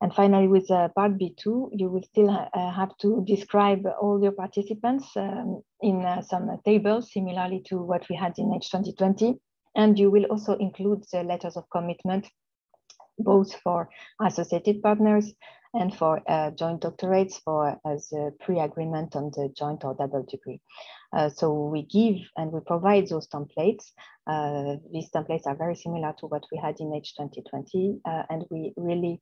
And finally, with Part B2, you will still have to describe all your participants in some tables, similarly to what we had in H2020. And you will also include the letters of commitment, both for associated partners and for joint doctorates for as a pre-agreement on the joint or double degree. So we give and we provide those templates. These templates are very similar to what we had in H2020, and we really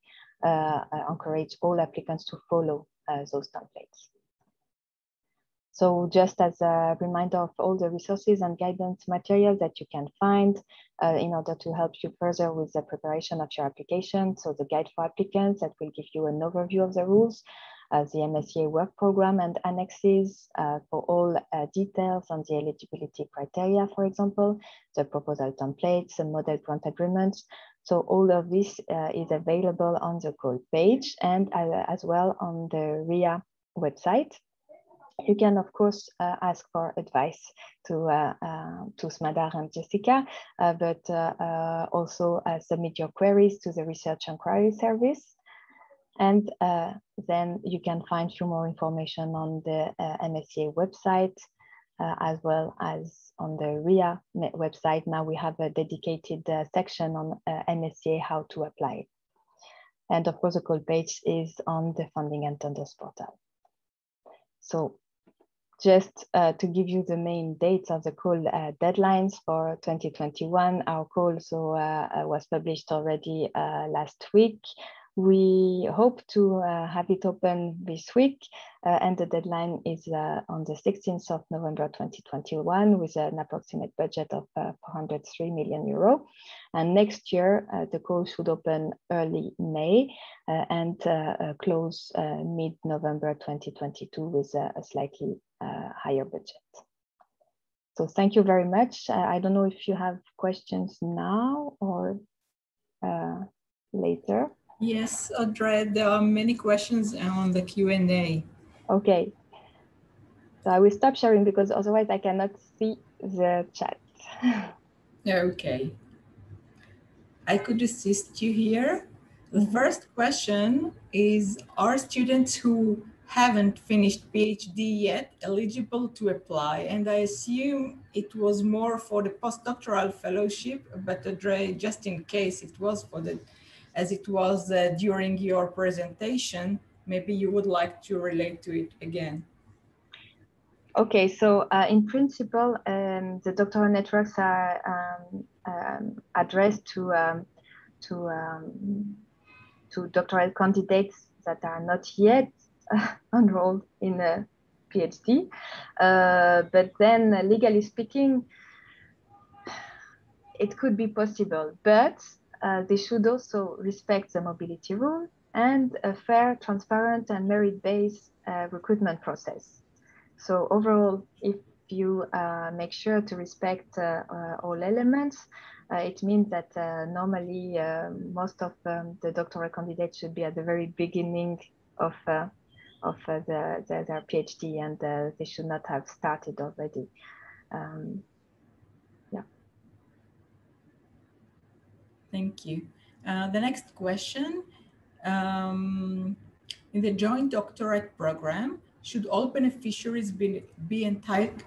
encourage all applicants to follow those templates. So just as a reminder of all the resources and guidance materials that you can find in order to help you further with the preparation of your application. So the guide for applicants that will give you an overview of the rules, the MSCA work program and annexes for all details on the eligibility criteria, for example, the proposal templates, the model grant agreements. So all of this is available on the call page and as well on the RIA website. You can, of course, ask for advice to Smadar and Jessica, but also submit your queries to the Research Inquiry Service. And then you can find a few more information on the MSCA website, as well as on the RIA website. Now we have a dedicated section on MSCA, how to apply. And of course, the call page is on the Funding and Tenders portal. So just to give you the main dates of the call deadlines for 2021, our call was published already last week. We hope to have it open this week, and the deadline is on the 16th of November 2021 with an approximate budget of 403 million euro. And next year, the call should open early May and close mid-November 2022 with a slightly higher budget. So thank you very much. I don't know if you have questions now or later. Yes, Audrey, there are many questions on the Q&A. Okay. So I will stop sharing because otherwise I cannot see the chat. Okay. I could assist you here. The first question is, are students who haven't finished PhD yet eligible to apply? And I assume it was more for the postdoctoral fellowship, but Audrey, just in case it was for the, as it was during your presentation, maybe you would like to relate to it again. Okay, so in principle, the doctoral networks are addressed to doctoral candidates that are not yet enrolled in a PhD. But then legally speaking, it could be possible, but they should also respect the mobility rule and a fair, transparent, and merit-based recruitment process. So overall, if you make sure to respect all elements, it means that normally most of the doctoral candidates should be at the very beginning of their PhD, and they should not have started already. Yeah. Thank you. The next question. In the joint doctorate program, should all beneficiaries be entailed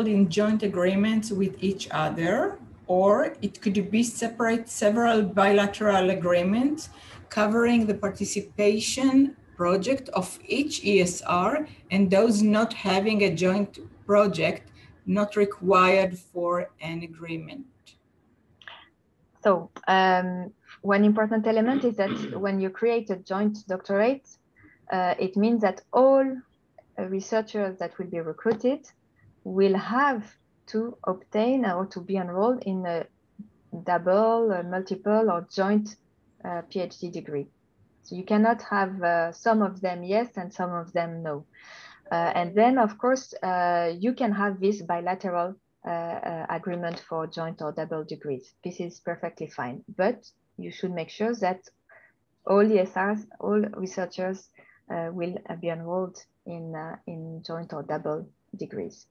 in joint agreements with each other, or it could be several bilateral agreements covering the participation project of each ESR, and those not having a joint project not required for an agreement? So one important element is that when you create a joint doctorate, it means that all researchers that will be recruited will have to obtain or to be enrolled in a double, multiple, or joint PhD degree. So you cannot have some of them yes and some of them no. And then, of course, you can have this bilateral agreement for joint or double degrees. This is perfectly fine, but you should make sure that all ESRs, all researchers will be enrolled in joint or double degrees.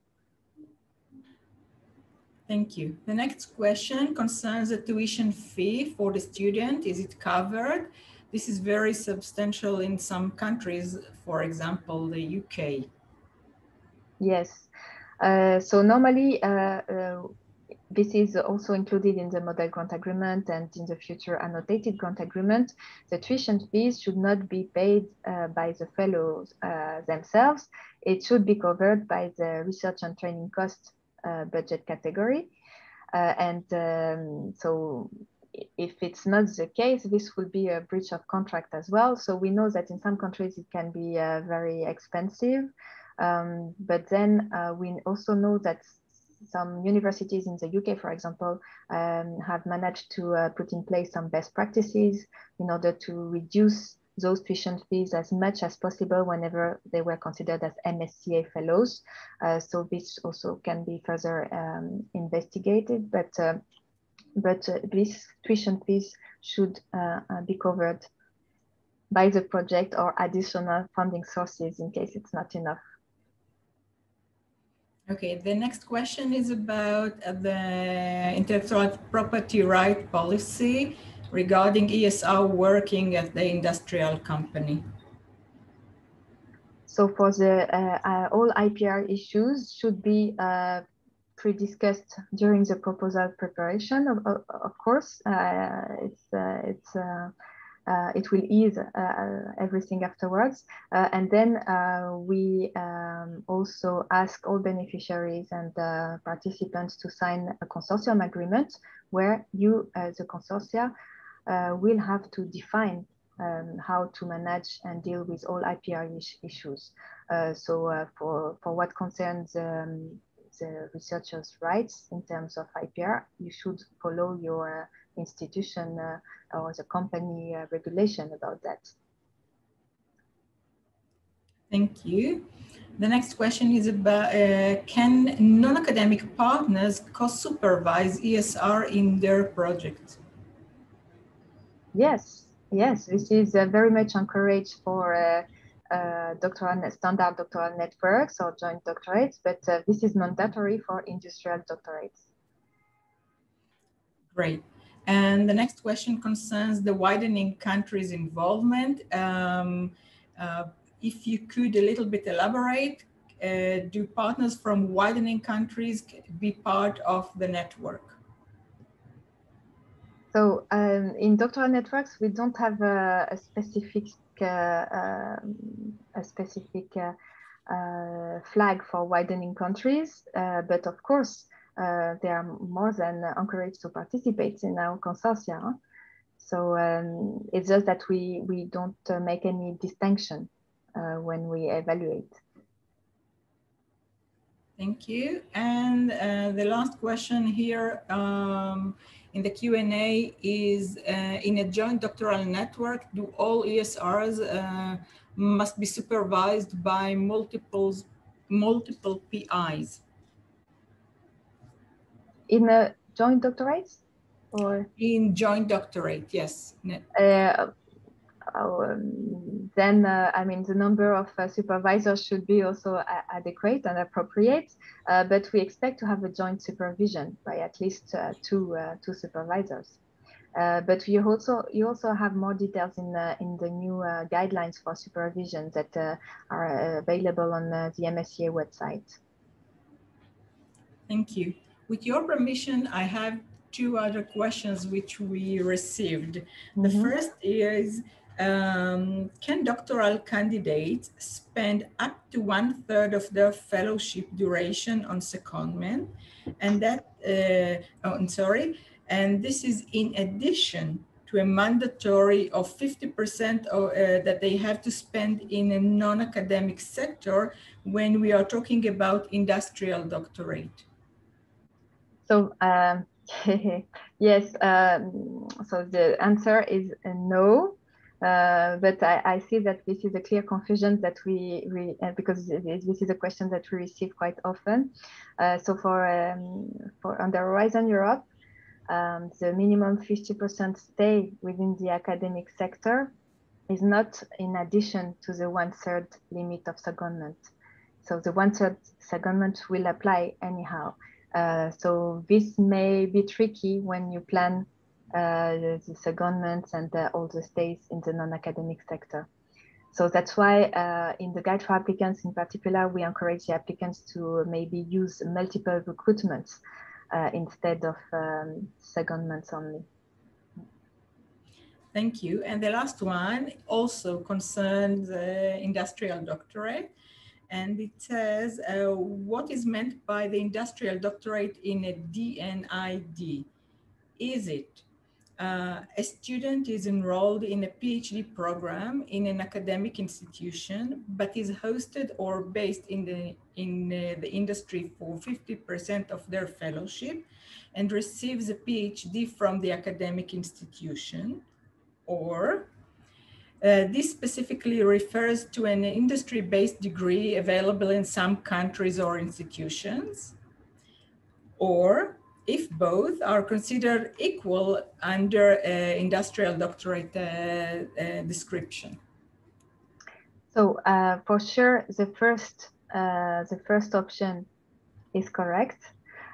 Thank you. The next question concerns the tuition fee for the student. Is it covered? This is very substantial in some countries, for example, the UK. Yes. So normally, this is also included in the model grant agreement and in the future annotated grant agreement. The tuition fees should not be paid by the fellows themselves. It should be covered by the research and training cost budget category. So if it's not the case, this will be a breach of contract as well. So we know that in some countries it can be very expensive. But then we also know that some universities in the UK, for example, have managed to put in place some best practices in order to reduce those tuition fees as much as possible whenever they were considered as MSCA fellows. So this also can be further investigated, but these tuition fees should be covered by the project or additional funding sources in case it's not enough. Okay, the next question is about the intellectual property right policy regarding ESR working at the industrial company. So for the all IPR issues should be pre-discussed during the proposal preparation. Of course, it will ease everything afterwards. And then we also ask all beneficiaries and participants to sign a consortium agreement where you, as a consortia, will have to define how to manage and deal with all IPR issues. So for what concerns the researchers' rights in terms of IPR, you should follow your institution or the company regulation about that. Thank you. The next question is about, can non-academic partners co-supervise ESR in their project? Yes, yes, this is very much encouraged for standard doctoral networks or joint doctorates, but this is mandatory for industrial doctorates. Great. And the next question concerns the widening countries' involvement. If you could a little bit elaborate, do partners from widening countries be part of the network? So in doctoral networks, we don't have a specific flag for widening countries, but of course, they are more than encouraged to participate in our consortia. So it's just that we don't make any distinction when we evaluate. Thank you. And the last question here in the Q&A is, in a joint doctoral network, do all ESRs must be supervised by multiple PIs? In a joint doctorate? Or? In joint doctorate, yes. Then, I mean, the number of supervisors should be also adequate and appropriate, but we expect to have a joint supervision by at least two supervisors. But you also have more details in the new guidelines for supervision that are available on the MSCA website. Thank you. With your permission, I have two other questions which we received. The first is, can doctoral candidates spend up to 1/3 of their fellowship duration on secondment? And that, and this is in addition to a mandatory of 50% that they have to spend in a non-academic sector when we are talking about industrial doctorate. So yes, so the answer is no. But I see that this is a clear confusion that because this is a question that we receive quite often. So for under Horizon Europe, the minimum 50% stay within the academic sector is not in addition to the 1/3 limit of secondment. So the 1/3 secondment will apply anyhow. So this may be tricky when you plan the secondments and all the stays in the non-academic sector. So that's why in the guide for applicants in particular, we encourage the applicants to maybe use multiple recruitments instead of secondments only. Thank you. And the last one also concerns industrial doctorate. And it says, what is meant by the industrial doctorate in a DNID? Is it a student is enrolled in a PhD program in an academic institution, but is hosted or based in the industry for 50% of their fellowship and receives a PhD from the academic institution? Or this specifically refers to an industry-based degree available in some countries or institutions? Or if both are considered equal under industrial doctorate description? So for sure, the first option is correct.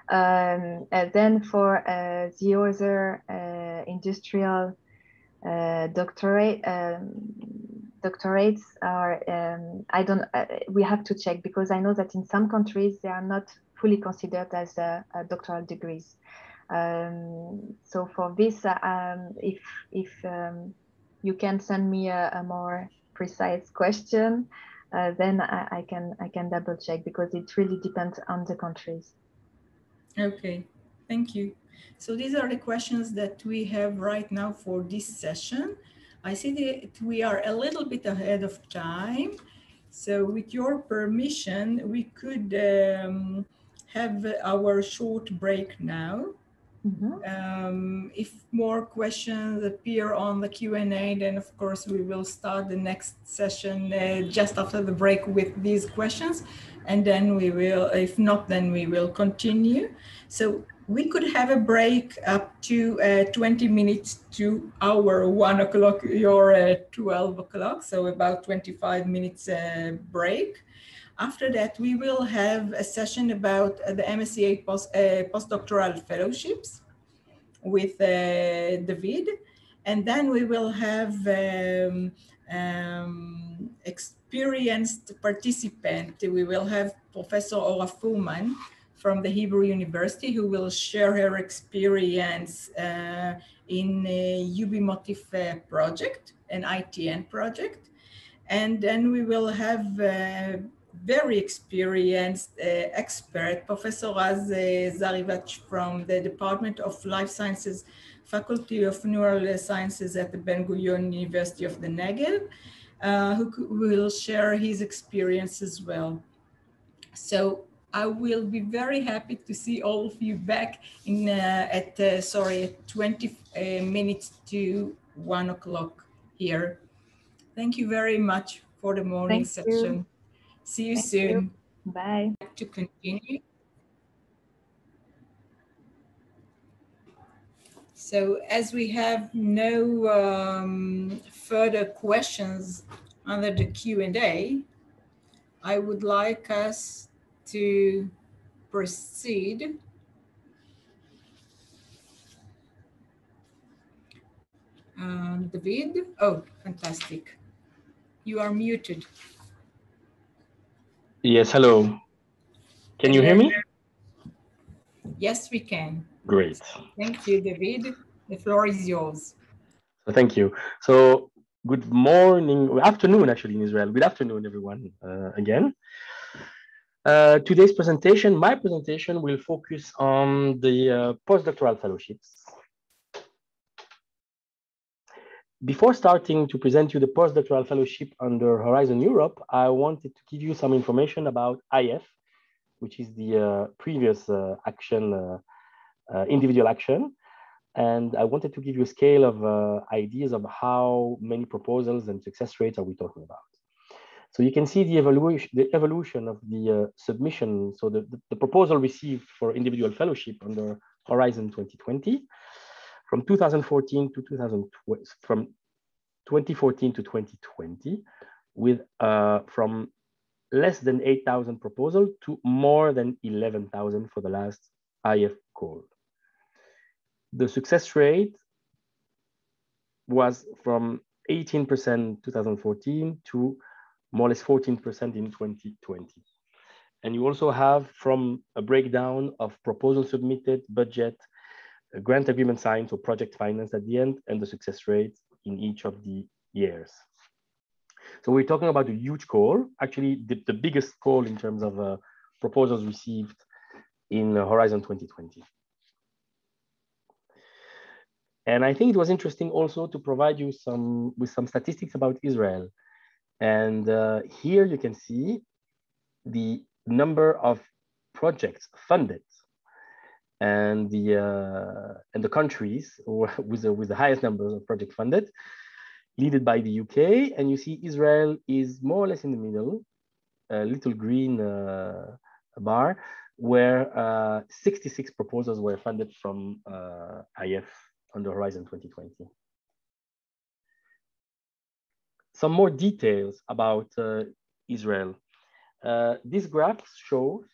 And then for the other industrial doctorates are we have to check, because I know that in some countries they are not fully considered as doctoral degrees. So for this, if you can send me a more precise question, then I can double check, because it really depends on the countries. Okay, thank you. So these are the questions that we have right now for this session. I see that we are a little bit ahead of time. So with your permission, we could have our short break now. If more questions appear on the Q&A, then of course we will start the next session just after the break with these questions. And then we will, if not, then we will continue. So we could have a break up to 20 minutes to our 1 o'clock, your 12 o'clock, so about 25 minutes break. After that, we will have a session about the MSCA postdoctoral fellowships with David. And then we will have experienced participant. We will have Professor Ora Furman from the Hebrew University, who will share her experience in a UBIMOTIF project, an ITN project. And then we will have very experienced expert, Professor Zarivach from the Department of Life Sciences, Faculty of Neural Sciences at the Gurion University of the Negev, who will share his experience as well. So I will be very happy to see all of you back in at 20 minutes to 1 o'clock here. Thank you very much for the morning session. See you soon. Bye. To continue. So as we have no further questions under the Q&A, I would like us to proceed. David, oh, fantastic. You are muted. Yes, hello. Can you hear me? Yes, we can. Great. Thank you, David. The floor is yours. Thank you. So good morning, afternoon actually in Israel. Good afternoon, everyone, again. Today's presentation, my presentation will focus on the postdoctoral fellowships. Before starting to present you the postdoctoral fellowship under Horizon Europe, I wanted to give you some information about IF, which is the previous action, individual action. And I wanted to give you a scale of ideas of how many proposals and success rates are we talking about. So you can see the evolution of the submission. So the proposal received for individual fellowship under Horizon 2020, from 2014 to 2020, from 2014 to 2020, with from less than 8,000 proposals to more than 11,000 for the last IF call. The success rate was from 18% 2014 to more or less 14% in 2020. And you also have from a breakdown of proposals submitted, budget, grant agreement signed, so project finance at the end, and the success rate in each of the years. So we're talking about a huge call, actually the biggest call in terms of proposals received in Horizon 2020. And I think it was interesting also to provide you with some statistics about Israel. And here you can see the number of projects funded and the countries with the highest numbers of projects funded, led by the UK. And you see Israel is more or less in the middle, a little green bar, where 66 proposals were funded from IF under Horizon 2020. Some more details about Israel. This graph shows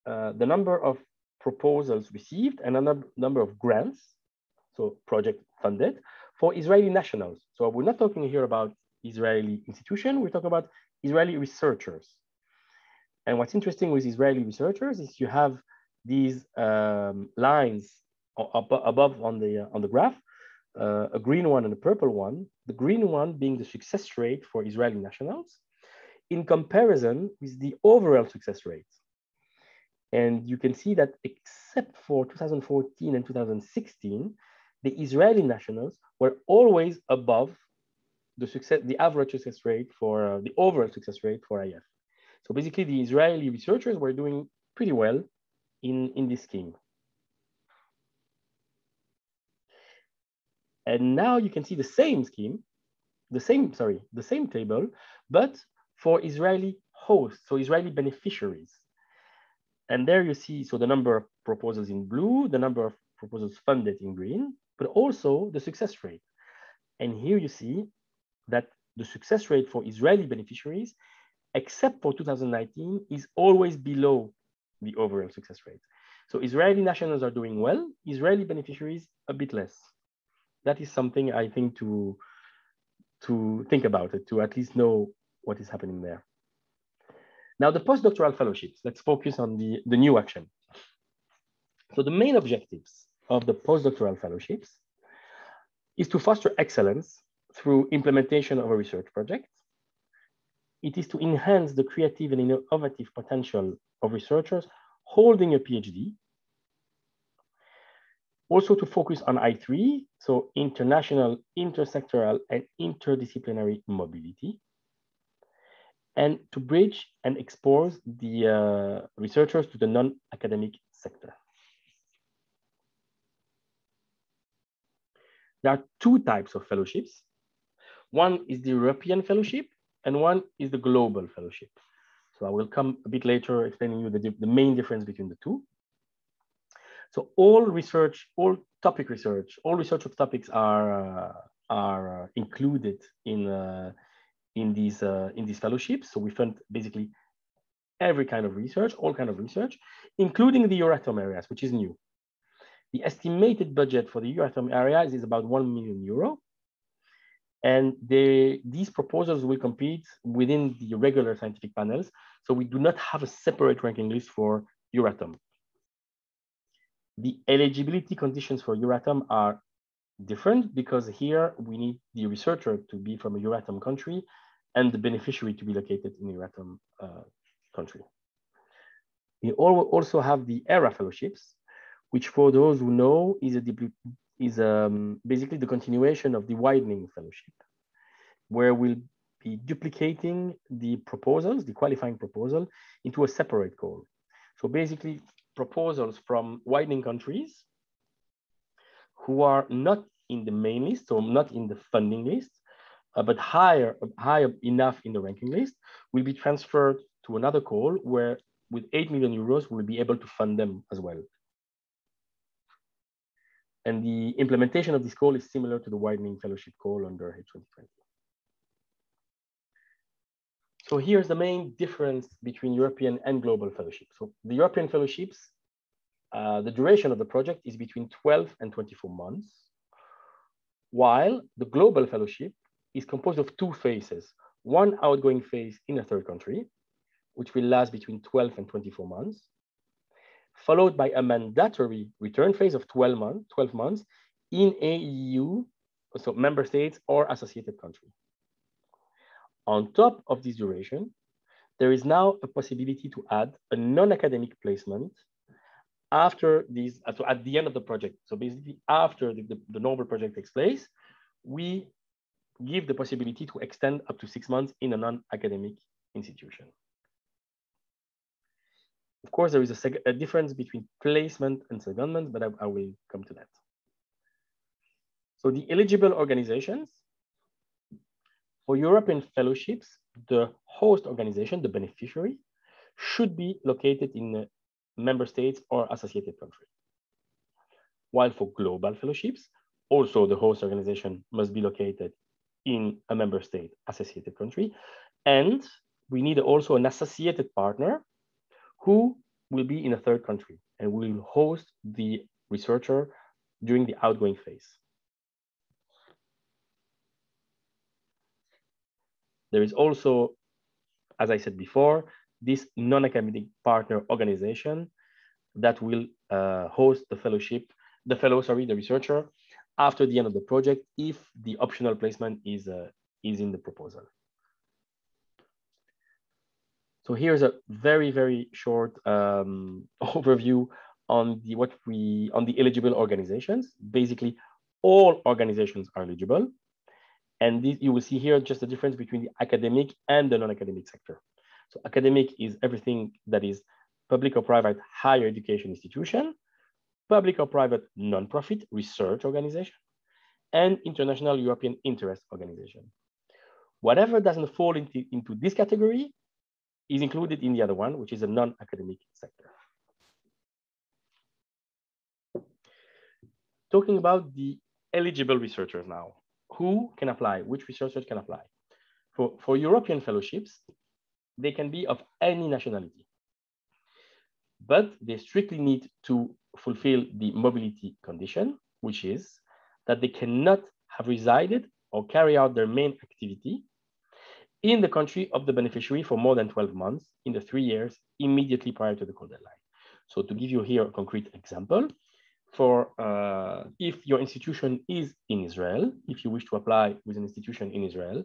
the number of proposals received and a number of grants, so project funded, for Israeli nationals. So we're not talking here about Israeli institution, we're talking about Israeli researchers. And what's interesting with Israeli researchers is you have these lines above on the graph, a green one and a purple one, the green one being the success rate for Israeli nationals in comparison with the overall success rate. And you can see that except for 2014 and 2016, the Israeli nationals were always above the average success rate for the overall success rate for IF. So basically the Israeli researchers were doing pretty well in this scheme. And now you can see the same scheme, the same table, but for Israeli hosts, so Israeli beneficiaries. And there you see, so the number of proposals in blue, the number of proposals funded in green, but also the success rate. And here you see that the success rate for Israeli beneficiaries, except for 2019, is always below the overall success rate. So Israeli nationals are doing well, Israeli beneficiaries a bit less. That is something I think to think about it, to at least know what is happening there. Now the postdoctoral fellowships, let's focus on the new action. So the main objectives of the postdoctoral fellowships is to foster excellence through implementation of a research project. It is to enhance the creative and innovative potential of researchers holding a PhD. Also to focus on I3, so international, intersectoral, and interdisciplinary mobility. and to bridge and expose the researchers to the non-academic sector. There are two types of fellowships. One is the European fellowship, and one is the global fellowship. So I will come a bit later explaining you the main difference between the two. So all research, all research of topics are included in these fellowships. So we fund basically every kind of research, all kind of research, including the Euratom areas, which is new. The estimated budget for the Euratom areas is about €1 million. And these proposals will compete within the regular scientific panels. So we do not have a separate ranking list for Euratom. The eligibility conditions for Euratom are different because here we need the researcher to be from a Euratom country and the beneficiary to be located in a Euratom country. We also have the ERA fellowships, which for those who know is basically the continuation of the widening fellowship, where we'll be duplicating the proposals, the qualifying proposal, into a separate call. So basically proposals from widening countries who are not in the main list, so not in the funding list, but higher enough in the ranking list, will be transferred to another call where with €8 million, we'll be able to fund them as well. And the implementation of this call is similar to the widening fellowship call under H2020. So here's the main difference between European and global fellowships. So the European fellowships, the duration of the project is between 12 and 24 months, while the global fellowship is composed of two phases. One outgoing phase in a third country, which will last between 12 and 24 months, followed by a mandatory return phase of 12 months in a EU, so member states or associated country. On top of this duration, there is now a possibility to add a non-academic placement after these, so at the end of the project. So basically after the normal project takes place, we give the possibility to extend up to 6 months in a non-academic institution. Of course, there is a difference between placement and secondment, but I will come to that. So the eligible organizations, for European fellowships, the host organization, the beneficiary, should be located in a member states or associated country. While for global fellowships, also the host organization must be located in a member state associated country. And we need also an associated partner who will be in a third country and will host the researcher during the outgoing phase. There is also, as I said before, this non-academic partner organization that will host the the researcher after the end of the project if the optional placement is in the proposal. So here's a very, very short overview on the eligible organizations. Basically, all organizations are eligible. And this, you will see here just the difference between the academic and the non-academic sector. So academic is everything that is public or private higher education institution, public or private non-profit research organization, and international European interest organization. Whatever doesn't fall into this category is included in the other one, which is a non-academic sector. Talking about the eligible researchers now. Who can apply? Which researchers can apply? For European fellowships, they can be of any nationality, but they strictly need to fulfill the mobility condition, which is that they cannot have resided or carry out their main activity in the country of the beneficiary for more than 12 months in the 3 years immediately prior to the call deadline. So to give you here a concrete example, if your institution is in Israel, if you wish to apply with an institution in Israel,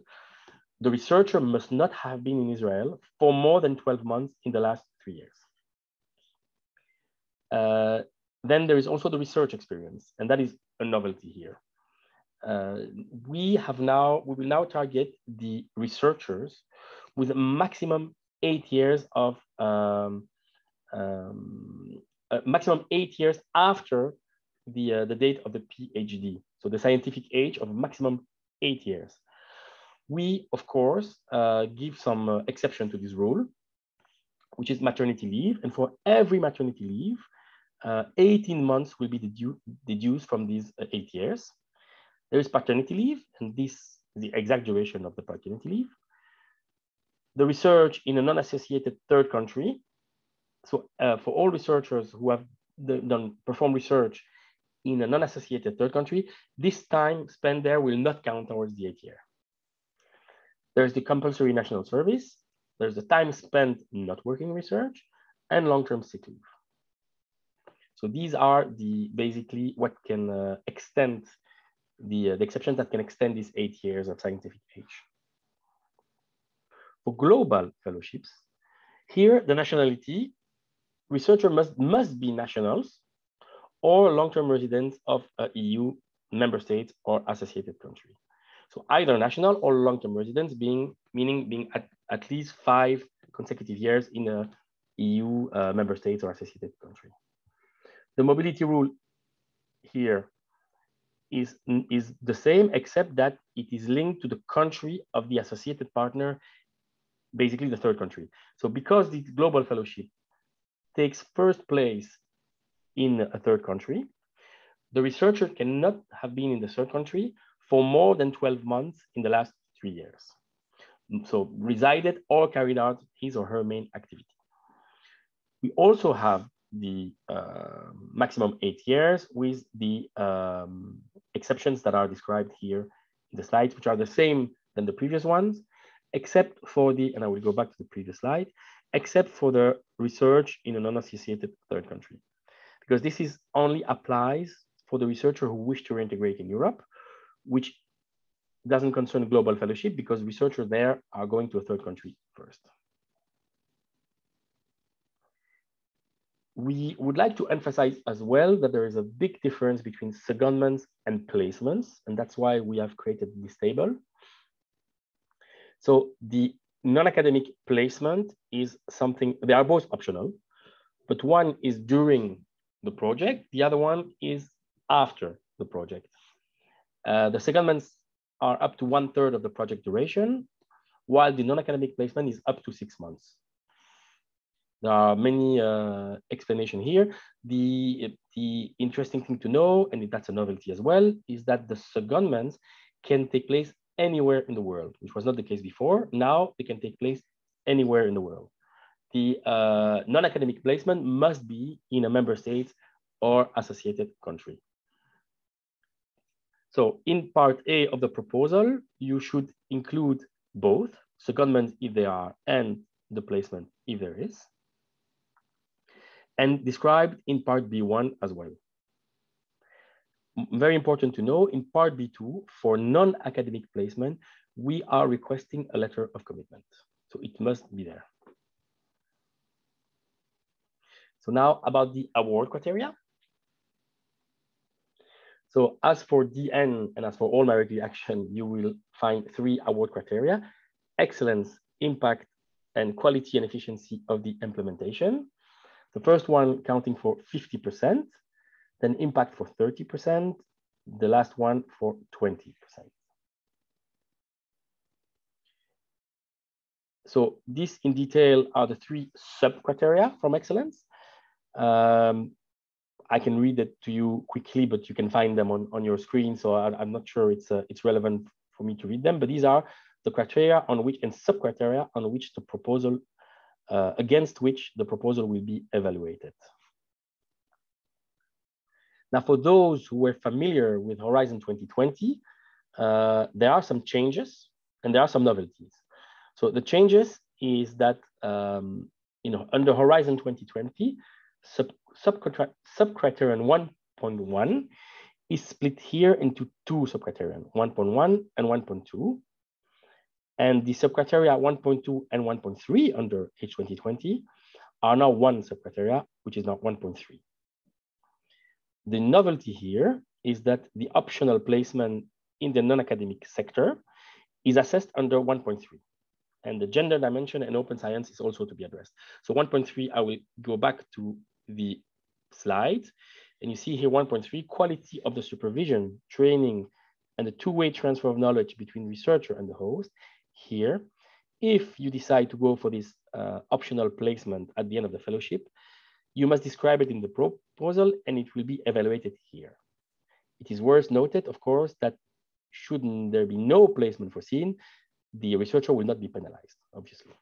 the researcher must not have been in Israel for more than 12 months in the last 3 years. Then there is also the research experience, and that is a novelty here. We will now target the researchers with a maximum 8 years of maximum 8 years after the date of the PhD. So the scientific age of maximum 8 years. We, of course, give some exception to this rule, which is maternity leave. And for every maternity leave, 18 months will be deduced from these 8 years. There is paternity leave, and this is the exact duration of the paternity leave. The research in a non-associated third country. So for all researchers who have performed research in a non-associated third country, this time spent there will not count towards the 8 year. There's the compulsory national service. There's the time spent not working research and long-term sick leave. So these are basically what can extend the exceptions that can extend these 8 years of scientific age. For global fellowships, here the nationality, researcher must be nationals or long-term residents of EU member states or associated country. So either national or long-term residents meaning being at least 5 consecutive years in a EU member states or associated country. The mobility rule here is the same, except that it is linked to the country of the associated partner, basically the third country. So because the global fellowship takes first place in a third country, the researcher cannot have been in the third country for more than 12 months in the last 3 years. So resided or carried out his or her main activity. We also have the maximum 8 years with the exceptions that are described here in the slides, which are the same than the previous ones, except for the, and I will go back to the previous slide, except for the research in a non-associated third country. Because this is only applies for the researcher who wish to reintegrate in Europe, which doesn't concern global fellowship because researchers there are going to a third country first. We would like to emphasize as well that there is a big difference between secondments and placements, and that's why we have created this table. So the non-academic placement is something, they are both optional, but one is during the project, the other one is after the project. The secondments are up to 1/3 of the project duration, while the non-academic placement is up to 6 months. There are many explanations here. The interesting thing to know, and that's a novelty as well, is that the secondments can take place anywhere in the world, which was not the case before. Now they can take place anywhere in the world. The non-academic placement must be in a member state or associated country. So in part A of the proposal, you should include both secondments if they are and the placement if there is, and described in part B1 as well. Very important to know, in part B2, for non-academic placement, we are requesting a letter of commitment. So it must be there. So now about the award criteria. So as for DN and as for all merit action, you will find 3 award criteria: excellence, impact, and quality and efficiency of the implementation. The first one counting for 50%, then impact for 30%, the last one for 20%. So this in detail are the 3 sub-criteria from excellence. I can read it to you quickly, but you can find them on your screen. So I'm not sure it's relevant for me to read them, but these are the criteria on which and sub-criteria on which the proposal, against which the proposal will be evaluated. Now, for those who were familiar with Horizon 2020, there are some changes and there are some novelties. So the changes is that under Horizon 2020, subcriterion 1.1 is split here into 2 subcriterion, 1.1 and 1.2. And the subcriteria 1.2 and 1.3 under H2020 are now 1 subcriteria, which is now 1.3. The novelty here is that the optional placement in the non-academic sector is assessed under 1.3. And the gender dimension and open science is also to be addressed. So 1.3, I will go back to the slide. And you see here 1.3, quality of the supervision, training, and the two-way transfer of knowledge between researcher and the host. Here, if you decide to go for this optional placement at the end of the fellowship, you must describe it in the proposal and it will be evaluated here. It is worth noted, of course, that shouldn't there be no placement foreseen, the researcher will not be penalized, obviously.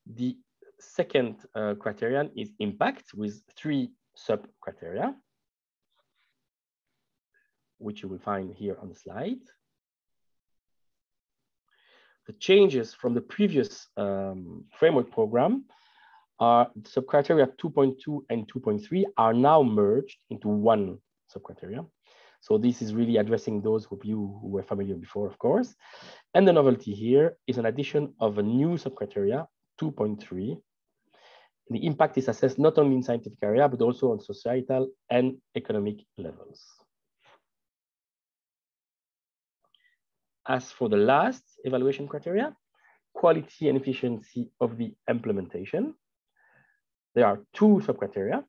The second criterion is impact with 3 sub-criteria, which you will find here on the slide. The changes from the previous framework program are sub-criteria 2.2 and 2.3 are now merged into one sub-criteria. So this is really addressing those of you who were familiar before, of course. And the novelty here is an addition of a new sub-criteria 2.3. The impact is assessed not only in scientific area, but also on societal and economic levels. As for the last evaluation criteria, quality and efficiency of the implementation, there are 2 sub-criteria.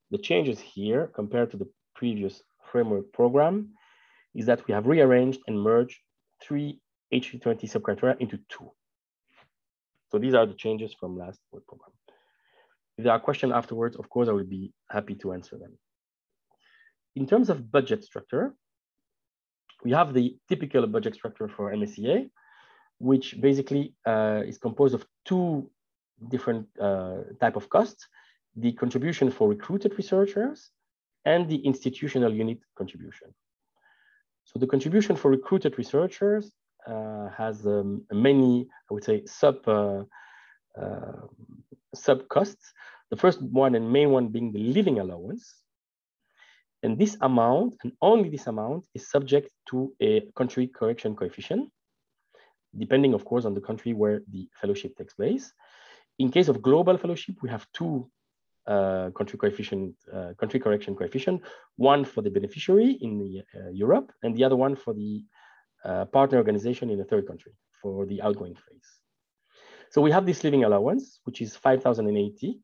The changes here compared to the previous framework program is that we have rearranged and merged 3 H20 sub-criteria into 2. So these are the changes from last work program. If there are questions afterwards, of course, I will be happy to answer them. In terms of budget structure, we have the typical budget structure for MSCA, which basically is composed of 2 different type of costs: the contribution for recruited researchers and the institutional unit contribution. So the contribution for recruited researchers has many, I would say, sub costs. The first one and main one being the living allowance. And this amount, and only this amount, is subject to a country correction coefficient, depending, of course, on the country where the fellowship takes place. In case of global fellowship, we have 2 country correction coefficient, one for the beneficiary in the, Europe, and the other one for the partner organization in a third country for the outgoing phase. So we have this living allowance, which is 5,080.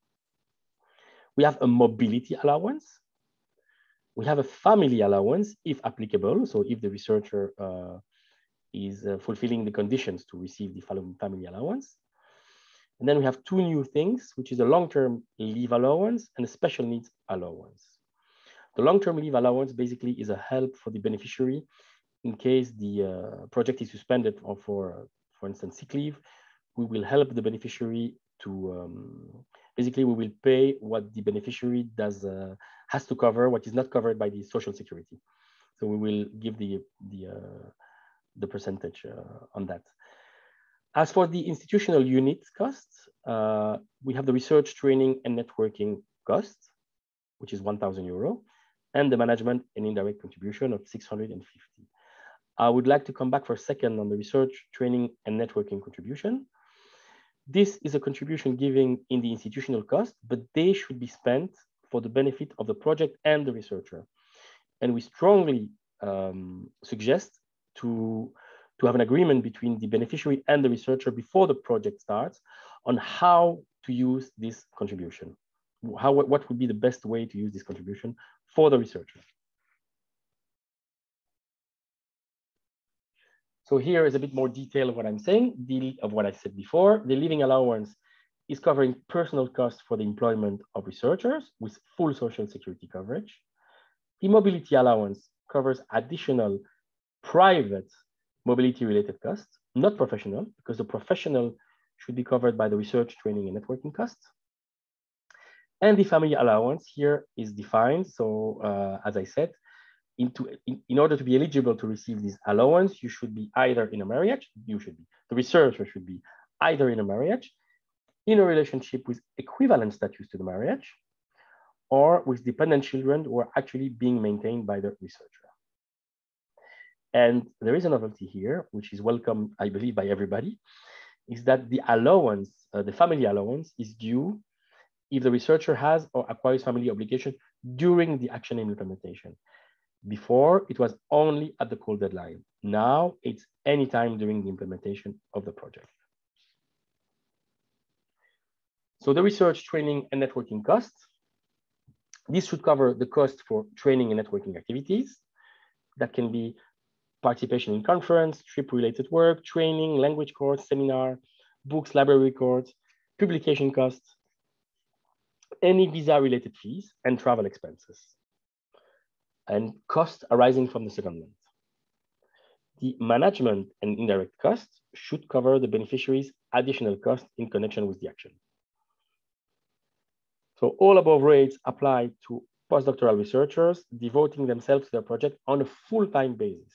We have a mobility allowance. We have a family allowance, if applicable. So if the researcher is fulfilling the conditions to receive the family allowance. And then we have 2 new things, which is a long-term leave allowance and a special needs allowance. The long-term leave allowance basically is a help for the beneficiary in case the project is suspended or for instance, sick leave. We will help the beneficiary to, basically we will pay what the beneficiary has to cover, what is not covered by the social security. So we will give the percentage on that. As for the institutional unit costs, we have the research, training, and networking costs, which is 1,000 euro, and the management and indirect contribution of 650. I would like to come back for a second on the research, training, and networking contribution. This is a contribution given in the institutional cost, but they should be spent for the benefit of the project and the researcher. And we strongly suggest to have an agreement between the beneficiary and the researcher before the project starts on how to use this contribution. What would be the best way to use this contribution for the researcher? So here is a bit more detail of what I'm saying, of what I said before. The living allowance is covering personal costs for the employment of researchers with full social security coverage. The mobility allowance covers additional private mobility-related costs, not professional, because the professional should be covered by the research, training, and networking costs. And the family allowance here is defined. So as I said, in order to be eligible to receive this allowance, you should be either in a marriage, the researcher should be either in a marriage, in a relationship with equivalent status to the marriage, or with dependent children who are actually being maintained by the researcher. And there is a novelty here, which is welcome, I believe, by everybody, is that the allowance, the family allowance is due if the researcher has or acquires family obligation during the action aim implementation. Before, it was only at the call deadline. Now, it's anytime during the implementation of the project. So the research, training, and networking costs. This should cover the cost for training and networking activities. That can be participation in conference, trip-related work, training, language course, seminar, books, library records, publication costs, any visa-related fees, and travel expenses, and costs arising from the secondment. The management and indirect costs should cover the beneficiary's additional costs in connection with the action. So all above rates apply to postdoctoral researchers devoting themselves to their project on a full-time basis.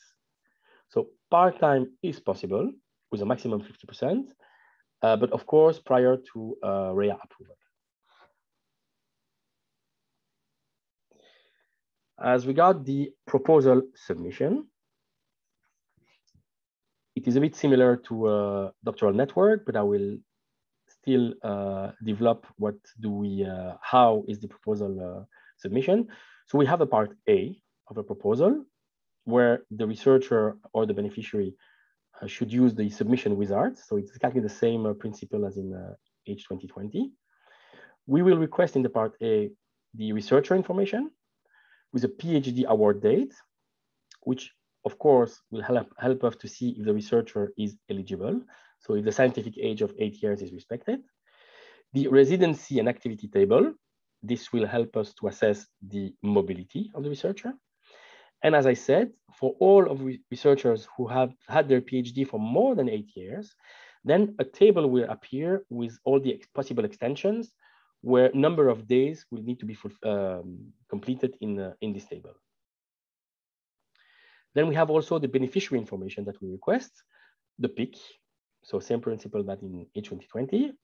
So part-time is possible with a maximum 50%, but of course, prior to REA approval. As regard the proposal submission, it is a bit similar to a doctoral network, but I will still develop how is the proposal submission. So we have a part A of a proposal where the researcher or the beneficiary should use the submission wizard. So it's exactly the same principle as in H2020. We will request in the part A the researcher information with a PhD award date, which of course will help us to see if the researcher is eligible. So if the scientific age of 8 years is respected. The residency and activity table, this will help us to assess the mobility of the researcher. And as I said, for all of researchers who have had their PhD for more than 8 years, then a table will appear with all the possible extensions where number of days will need to be completed in this table. Then we have also the beneficiary information that we request, the PIC, so same principle that in H2020,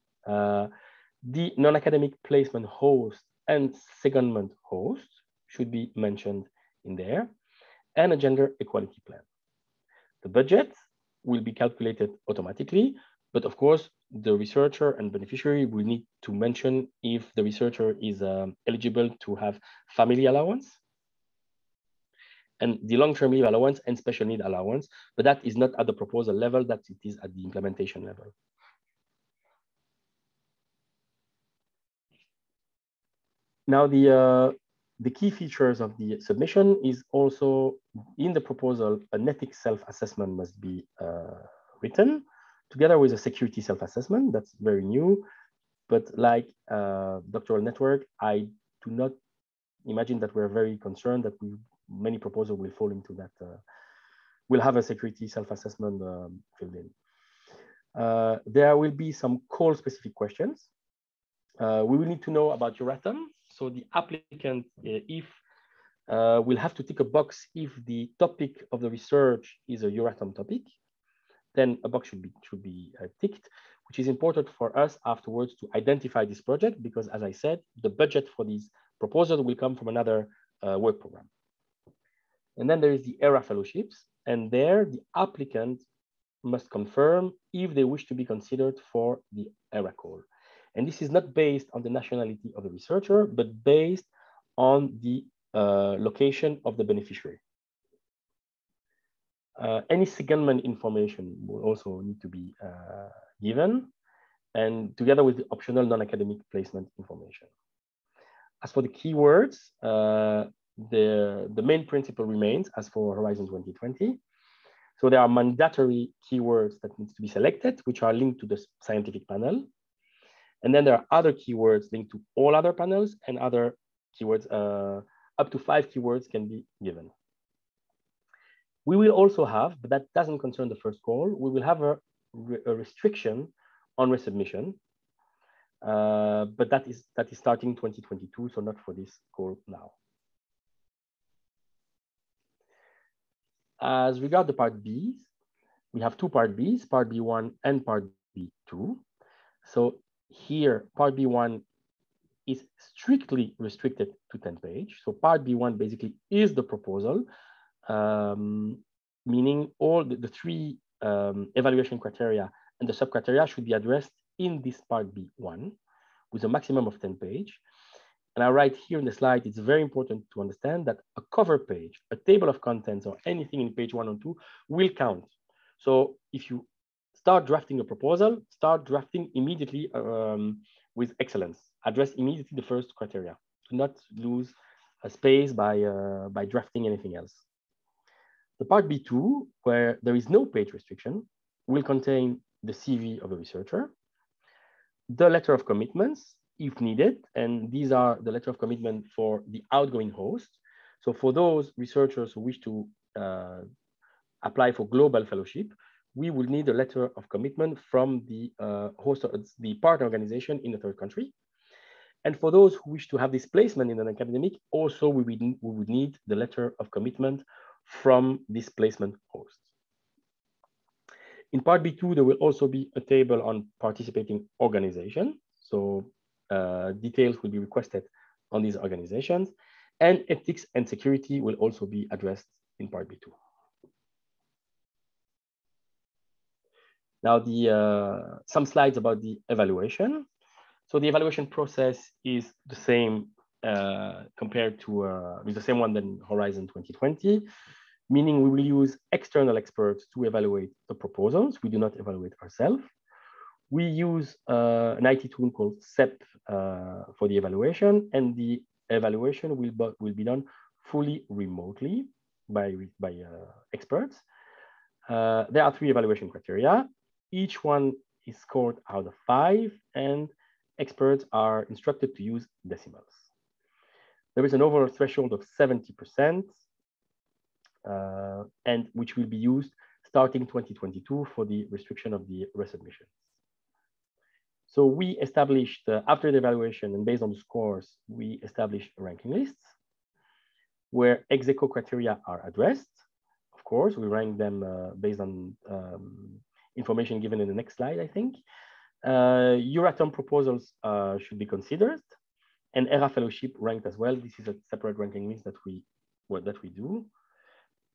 the non-academic placement host and secondment host should be mentioned in there, and a gender equality plan. The budget will be calculated automatically, but of course, the researcher and beneficiary will need to mention if the researcher is eligible to have family allowance and the long-term leave allowance and special need allowance, but that is not at the proposal level, that it is at the implementation level. Now, the key features of the submission is also in the proposal, an ethics self-assessment must be written together with a security self-assessment. That's very new, but like doctoral network, I do not imagine that we're very concerned that many proposals will fall into that. We'll have a security self-assessment filled in. There will be some call-specific questions. We will need to know about Euratom. So the applicant, will have to tick a box if the topic of the research is a Euratom topic, then a box should be ticked, which is important for us afterwards to identify this project, because as I said, the budget for these proposals will come from another work program. And then there is the ERA fellowships, and there the applicant must confirm if they wish to be considered for the ERA call. And this is not based on the nationality of the researcher, but based on the location of the beneficiary. Any secondment information will also need to be given, and together with the optional non-academic placement information. As for the keywords, the main principle remains as for Horizon 2020. So there are mandatory keywords that need to be selected, which are linked to the scientific panel. And then there are other keywords linked to all other panels, and other keywords, up to 5 keywords can be given. We will also have, but that doesn't concern the first call, we will have a restriction on resubmission, but that is starting 2022, so not for this call now. As regard the part Bs, we have 2 part Bs, part B1 and part B2. So here, part B1 is strictly restricted to 10 pages. So part B1 basically is the proposal, meaning all the 3 evaluation criteria and the sub-criteria should be addressed in this part B1, with a maximum of 10 pages. And I write here in the slide, it's very important to understand that a cover page, a table of contents, or anything in page 1 or 2 will count. So if you start drafting a proposal, start drafting immediately with excellence. Address immediately the first criteria. Do not lose a space by drafting anything else. The part B2, where there is no page restriction, will contain the CV of the researcher, the letter of commitments, if needed, and these are the letter of commitment for the outgoing host. So for those researchers who wish to apply for global fellowship, we will need a letter of commitment from the host, the partner organization in a third country. And for those who wish to have this placement in an academic, also we would need the letter of commitment from this placement host. In part B2, there will also be a table on participating organization. So details will be requested on these organizations, and ethics and security will also be addressed in part B2. Now, some slides about the evaluation. So the evaluation process is the same compared to with the same one than Horizon 2020, meaning we will use external experts to evaluate the proposals. We do not evaluate ourselves. We use an IT tool called CEP for the evaluation, and the evaluation will be done fully remotely by experts. There are 3 evaluation criteria. Each one is scored out of 5, and experts are instructed to use decimals. There is an overall threshold of 70%, and which will be used starting 2022 for the restriction of the resubmissions. So we established, after the evaluation and based on the scores, we established ranking lists where ex aequo criteria are addressed. Of course, we rank them based on information given in the next slide, I think. Euratom proposals should be considered, and ERA fellowship ranked as well. This is a separate ranking list that we do.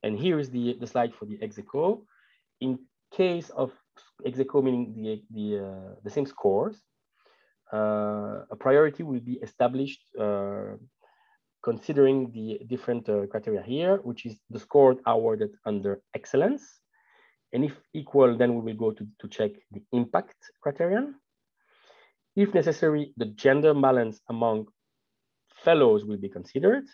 And here is the slide for the ex aequo. In case of ex aequo, meaning the same scores, a priority will be established considering the different criteria here, which is the score awarded under excellence. And if equal, then we will go to check the impact criterion. If necessary, the gender balance among fellows will be considered.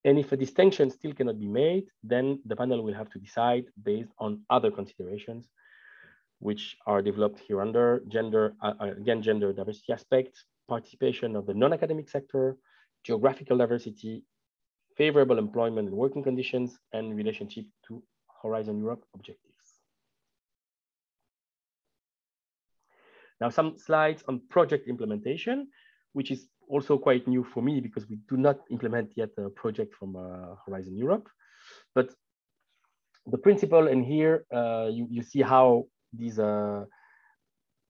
And if a distinction still cannot be made, then the panel will have to decide based on other considerations, which are developed here under gender, again, gender diversity aspects, participation of the non-academic sector, geographical diversity, favorable employment and working conditions, and relationship to Horizon Europe objectives. Now, some slides on project implementation, which is also quite new for me because we do not implement yet a project from Horizon Europe. But the principle, and here you see how these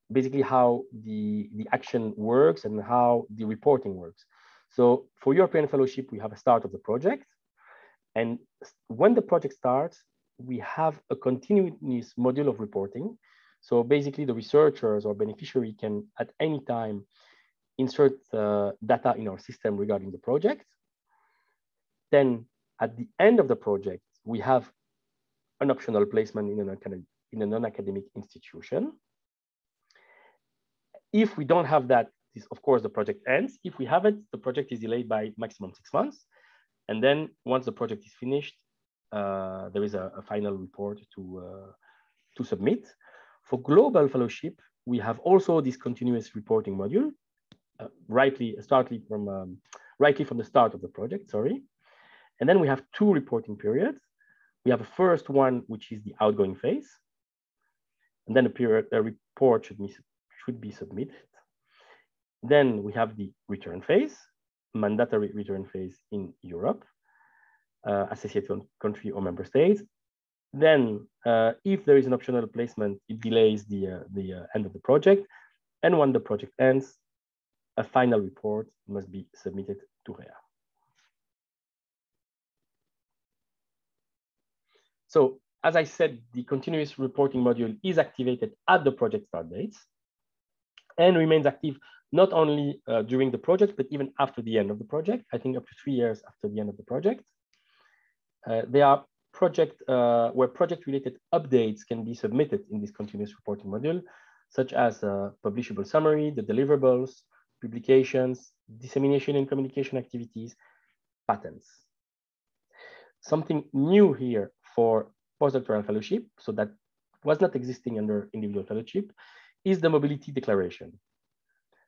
basically how the action works and how the reporting works. So for European Fellowship, we have a start of the project. And when the project starts, we have a continuous module of reporting. So basically the researchers or beneficiary can at any time insert data in our system regarding the project. Then at the end of the project, we have an optional placement in a non-academic institution. If we don't have that, of course, the project ends. If we have it, the project is delayed by maximum 6 months. And then once the project is finished, there is a final report to submit. For global fellowship, we have also this continuous reporting module, rightly from the start of the project, sorry. And then we have 2 reporting periods. We have a first one, which is the outgoing phase. And then a report should be submitted. Then we have the return phase, mandatory return phase in Europe, associated country or member states. Then if there is an optional placement, it delays the end of the project. And when the project ends, a final report must be submitted to REA. So as I said, the continuous reporting module is activated at the project start dates. and remains active not only during the project, but even after the end of the project, I think up to 3 years after the end of the project. There are where project-related updates can be submitted in this continuous reporting module, such as publishable summary, the deliverables, publications, dissemination and communication activities, patents. Something new here for postdoctoral fellowship, so that was not existing under individual fellowship, is the mobility declaration.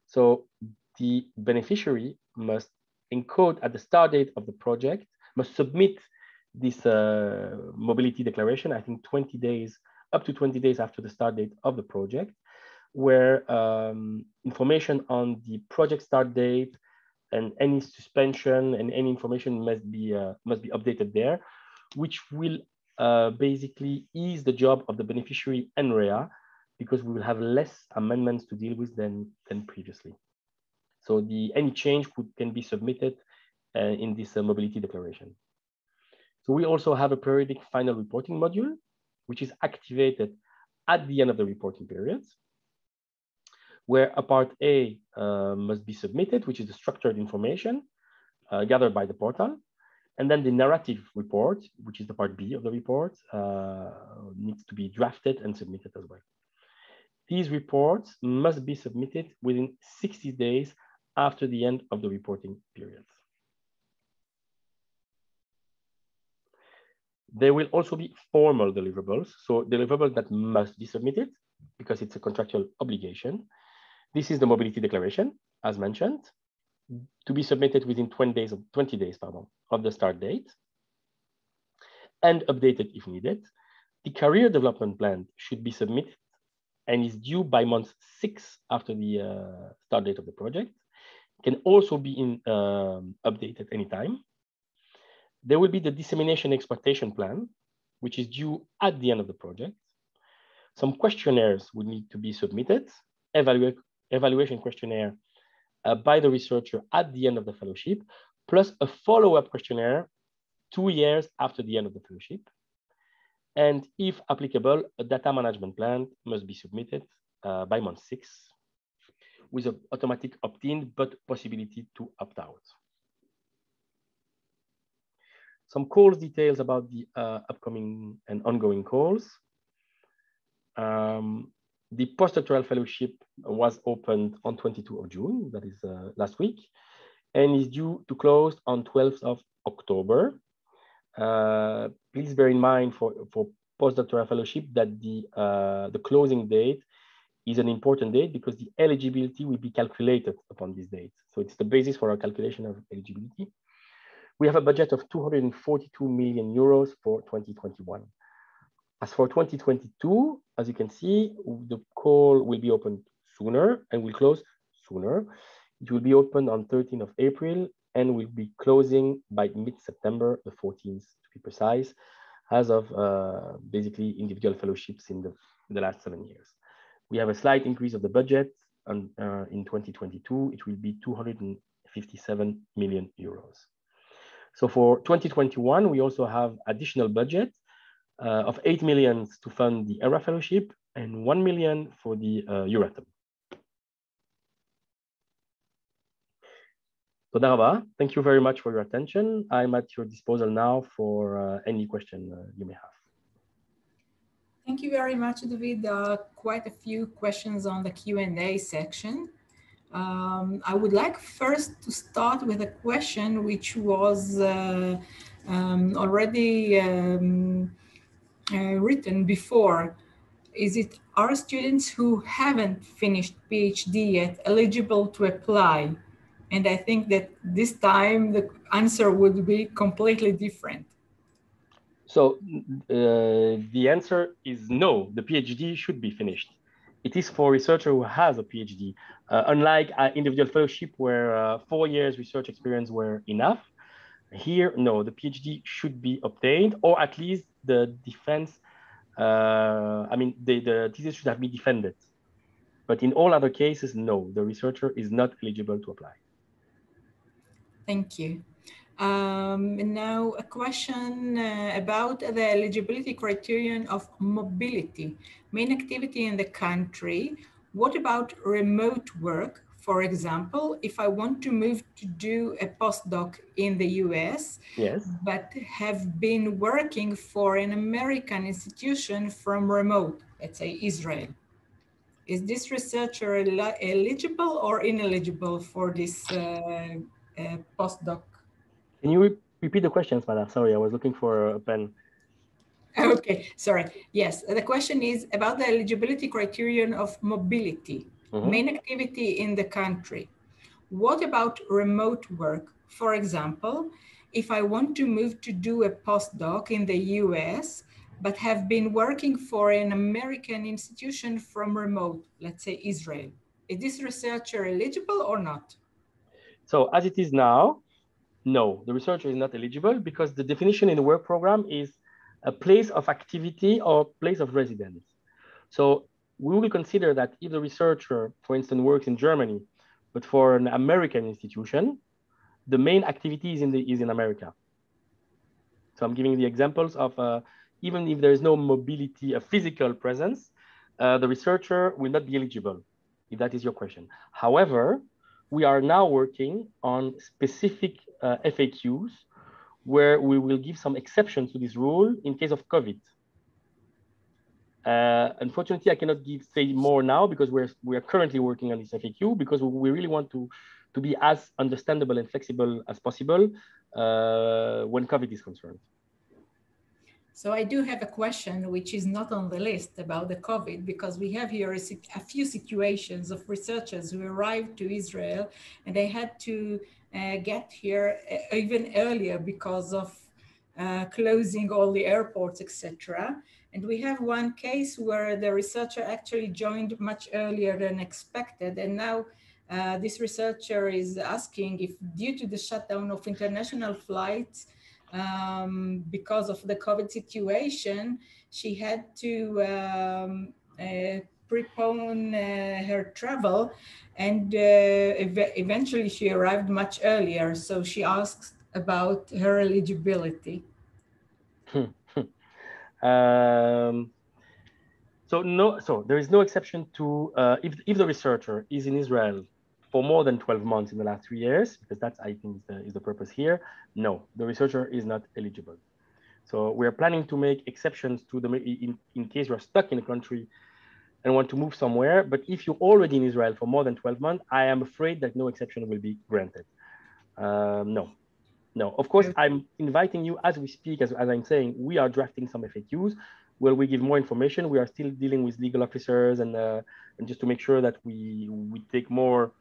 So the beneficiary must encode at the start date of the project, must submit this mobility declaration, I think 20 days, up to 20 days after the start date of the project, where information on the project start date and any suspension and any information must be updated there, which will basically ease the job of the beneficiary and REA, because we will have less amendments to deal with than previously. So any change can be submitted in this mobility declaration. So we also have a periodic final reporting module, which is activated at the end of the reporting periods, where a part A must be submitted, which is the structured information gathered by the portal. And then the narrative report, which is the part B of the report, needs to be drafted and submitted as well. These reports must be submitted within 60 days after the end of the reporting period. There will also be formal deliverables. So deliverables that must be submitted because it's a contractual obligation. This is the mobility declaration, as mentioned, to be submitted within 20 days of the start date and updated if needed. The career development plan should be submitted and is due by month 6 after the start date of the project. It can also be updated anytime. There will be the dissemination exploitation plan, which is due at the end of the project. Some questionnaires will need to be submitted, evaluation questionnaire by the researcher at the end of the fellowship, plus a follow-up questionnaire 2 years after the end of the fellowship. And if applicable, a data management plan must be submitted by month 6 with an automatic opt-in, but possibility to opt out. Some calls details about the upcoming and ongoing calls. The postdoctoral fellowship was opened on 22 of June, that is last week, and is due to close on 12th of October. Please bear in mind for postdoctoral fellowship that the closing date is an important date because the eligibility will be calculated upon this date. So it's the basis for our calculation of eligibility. We have a budget of 242 million euros for 2021. As for 2022, as you can see, the call will be opened sooner and will close sooner. It will be opened on 13th of April and will be closing by mid-September, the 14th to be precise, as of basically individual fellowships in the last 7 years. We have a slight increase of the budget, and in 2022, it will be 257 million euros. So for 2021, we also have additional budget of 8 million to fund the Ora Fellowship and 1 million for the Euratom. So Darva, thank you very much for your attention. I'm at your disposal now for any question you may have. Thank you very much, David. Quite a few questions on the Q&A section. I would like first to start with a question which was already written before. Are students who haven't finished PhD yet eligible to apply? And I think that this time the answer would be completely different. So the answer is no, the PhD should be finished. It is for a researcher who has a PhD. Unlike individual fellowship where 4 years research experience were enough, here, no, the PhD should be obtained, or at least the defense, the thesis should have been defended. But in all other cases, no, the researcher is not eligible to apply. Thank you. Now a question about the eligibility criterion of mobility, main activity in the country, What about remote work? For example, if I want to move to do a postdoc in the US, yes, but have been working for an American institution from remote, let's say Israel. Is this researcher eligible or ineligible for this postdoc? Can you repeat the question, Smadar? Sorry, I was looking for a pen. Okay, sorry. Yes, the question is about the eligibility criterion of mobility, main activity in the country. What about remote work? For example, if I want to move to do a postdoc in the US, but have been working for an American institution from remote, let's say Israel, is this researcher eligible or not? So as it is now, no, the researcher is not eligible because the definition in the work program is a place of activity or place of residence. So we will consider that if the researcher, for instance, works in Germany, but for an American institution, the main activity is in America. So I'm giving the examples of even if there is no mobility, a physical presence, the researcher will not be eligible, if that is your question. However, we are now working on specific FAQs where we will give some exceptions to this rule in case of COVID. Unfortunately, I cannot say more now because we are currently working on this FAQ because we really want to be as understandable and flexible as possible when COVID is concerned. So I do have a question which is not on the list about the COVID, because we have here a few situations of researchers who arrived to Israel and they had to get here even earlier because of closing all the airports, etc. And we have one case where the researcher actually joined much earlier than expected. And now this researcher is asking if due to the shutdown of international flights, because of the COVID situation, she had to prepone her travel, and eventually she arrived much earlier. So she asks about her eligibility. So there is no exception to if the researcher is in Israel for more than 12 months in the last 3 years, because that's, I think, is the purpose here. No, the researcher is not eligible. So we are planning to make exceptions to in case you're stuck in a country and want to move somewhere. But if you're already in Israel for more than 12 months, I am afraid that no exception will be granted. No. Of course, I'm inviting you as we speak, as I'm saying, we are drafting some FAQs where we give more information. We are still dealing with legal officers and just to make sure that we take more,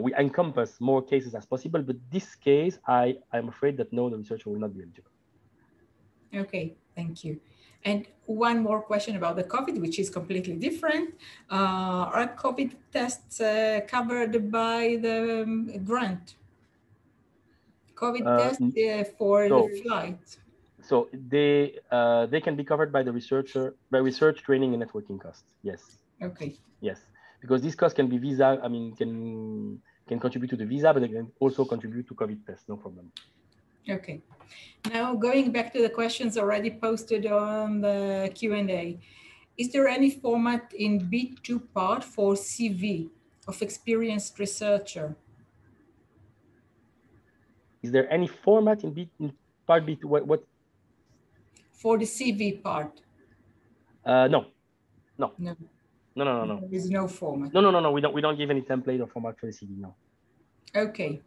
we encompass more cases as possible. But this case, I'm afraid that no, the researcher will not be eligible. Okay, thank you. And one more question about the COVID, which is completely different. Are COVID tests covered by the grant? COVID tests for the flight? So they can be covered by the researcher, by research, training, and networking costs. Yes. Okay. Yes, because these costs can be visa. I mean, can contribute to the visa, but they can also contribute to COVID tests. No problem. Okay. Now going back to the questions already posted on the Q&A, is there any format in B2 part for CV of experienced researcher? Is there any format in part B2? What? For the CV part? No. There is no format. No. We don't give any template or format for the CV. No. Okay.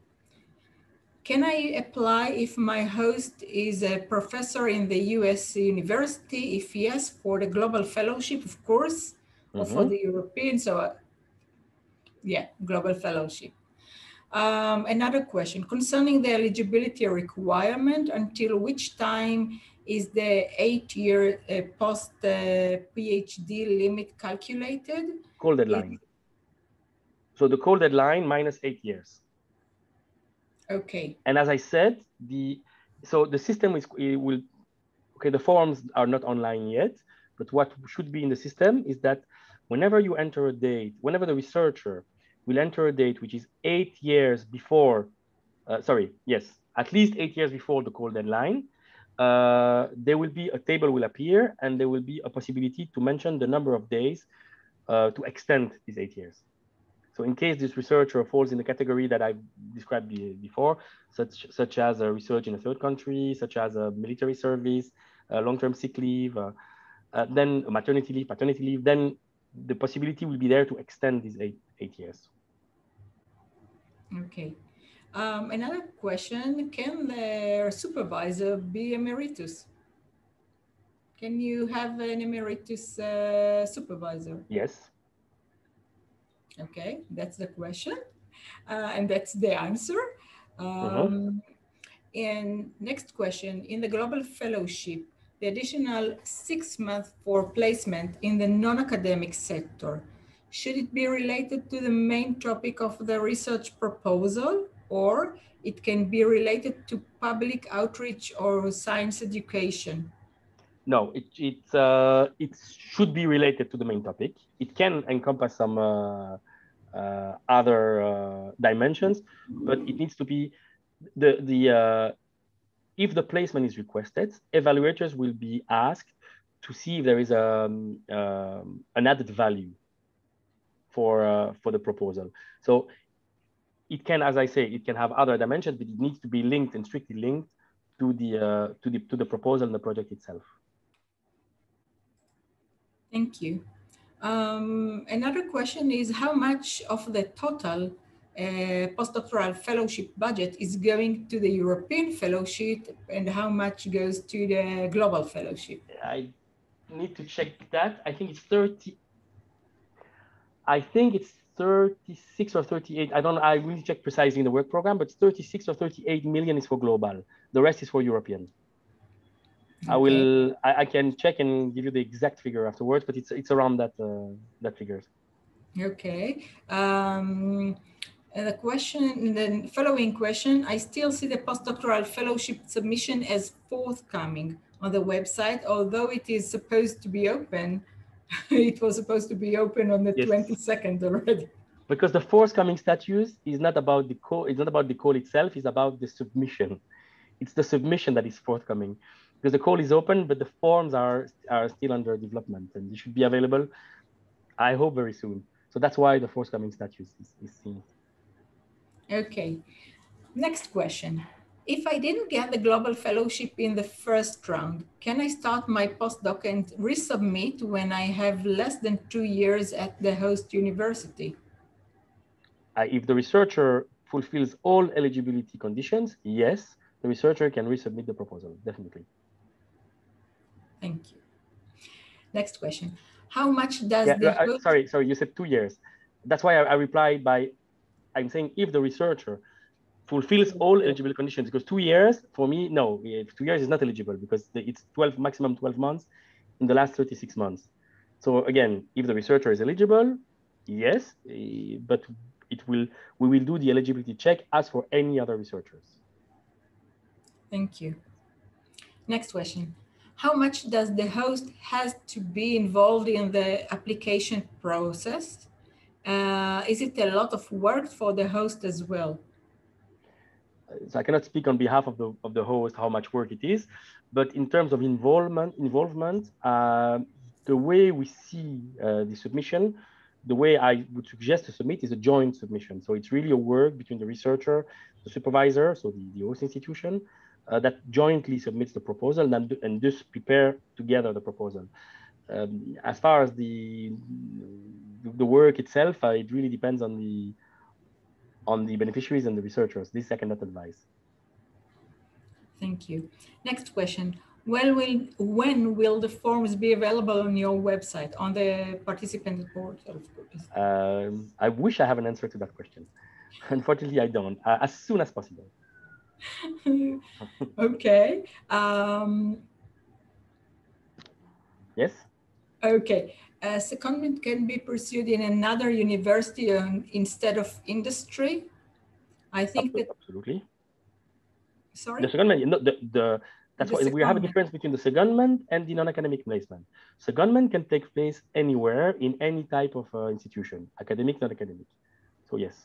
Can I apply if my host is a professor in the US university? If yes, for the global fellowship, of course, or for the European. So yeah, global fellowship. Another question concerning the eligibility requirement, until which time is the 8-year post PhD limit calculated? Call deadline. So the call deadline minus 8 years. Okay. And as I said, so the system the forms are not online yet, but what should be in the system is that whenever you enter a date, whenever the researcher will enter a date which is 8 years before, at least 8 years before the call deadline, there will be a table will appear and there will be a possibility to mention the number of days to extend these 8 years. So in case this researcher falls in the category that I described before, such as a research in a third country, such as a military service, long-term sick leave, then maternity leave, paternity leave, then the possibility will be there to extend these eight years. Okay. Another question, can the supervisor be emeritus? Can you have an emeritus supervisor? Yes. Okay, that's the question. And that's the answer. And next question, in the global fellowship, the additional 6 months for placement in the non-academic sector, should it be related to the main topic of the research proposal, or it can be related to public outreach or science education? No, it should be related to the main topic. It can encompass some other dimensions, but it needs to be if the placement is requested, evaluators will be asked to see if there is an added value for the proposal. So it can, as I say, it can have other dimensions, but it needs to be linked and strictly linked to the proposal and the project itself. Thank you. Another question is how much of the total postdoctoral fellowship budget is going to the European fellowship and how much goes to the global fellowship? I need to check that. I think it's 30. I think it's 36 or 38. I will check precisely in the work program, but it's 36 or 38 million is for global. The rest is for European. Okay. I can check and give you the exact figure afterwards, but it's around that figures. Okay. The following question, I still see the postdoctoral fellowship submission as forthcoming on the website, although it is supposed to be open. It was supposed to be open on the 22nd already. Because the forthcoming status is not about the call. It's not about the call itself. It's about the submission. It's the submission that is forthcoming. Because the call is open, but the forms are still under development, and they should be available, I hope, very soon. So that's why the forthcoming status is seen. Okay. Next question. If I didn't get the global fellowship in the first round, can I start my postdoc and resubmit when I have less than 2 years at the host university? If the researcher fulfills all eligibility conditions, yes, the researcher can resubmit the proposal, definitely. Thank you. Next question. How much does the host... Sorry, you said 2 years. That's why I replied by, I'm saying if the researcher fulfills all eligible conditions, because 2 years, for me, no, 2 years is not eligible because it's maximum 12 months in the last 36 months. So again, if the researcher is eligible, yes, but we will do the eligibility check as for any other researchers. Thank you. Next question. How much does the host has to be involved in the application process? Is it a lot of work for the host as well? So I cannot speak on behalf of the host how much work it is, but in terms of involvement, the way we see the submission, the way I would suggest to submit is a joint submission. So it's really a work between the researcher, the supervisor, so the host institution, that jointly submits the proposal and just prepare together the proposal. As far as the work itself, it really depends on the beneficiaries and the researchers. This I cannot advise. Thank you. Next question. When will the forms be available on your website, on the participant portal? I wish I have an answer to that question. Unfortunately, I don't. As soon as possible. Okay. Yes? Okay. Secondment can be pursued in another university instead of industry. I think that... Absolutely. Sorry? The secondment, that's why we have a difference between the secondment and the non-academic placement. Secondment can take place anywhere in any type of institution, academic, non-academic. So yes.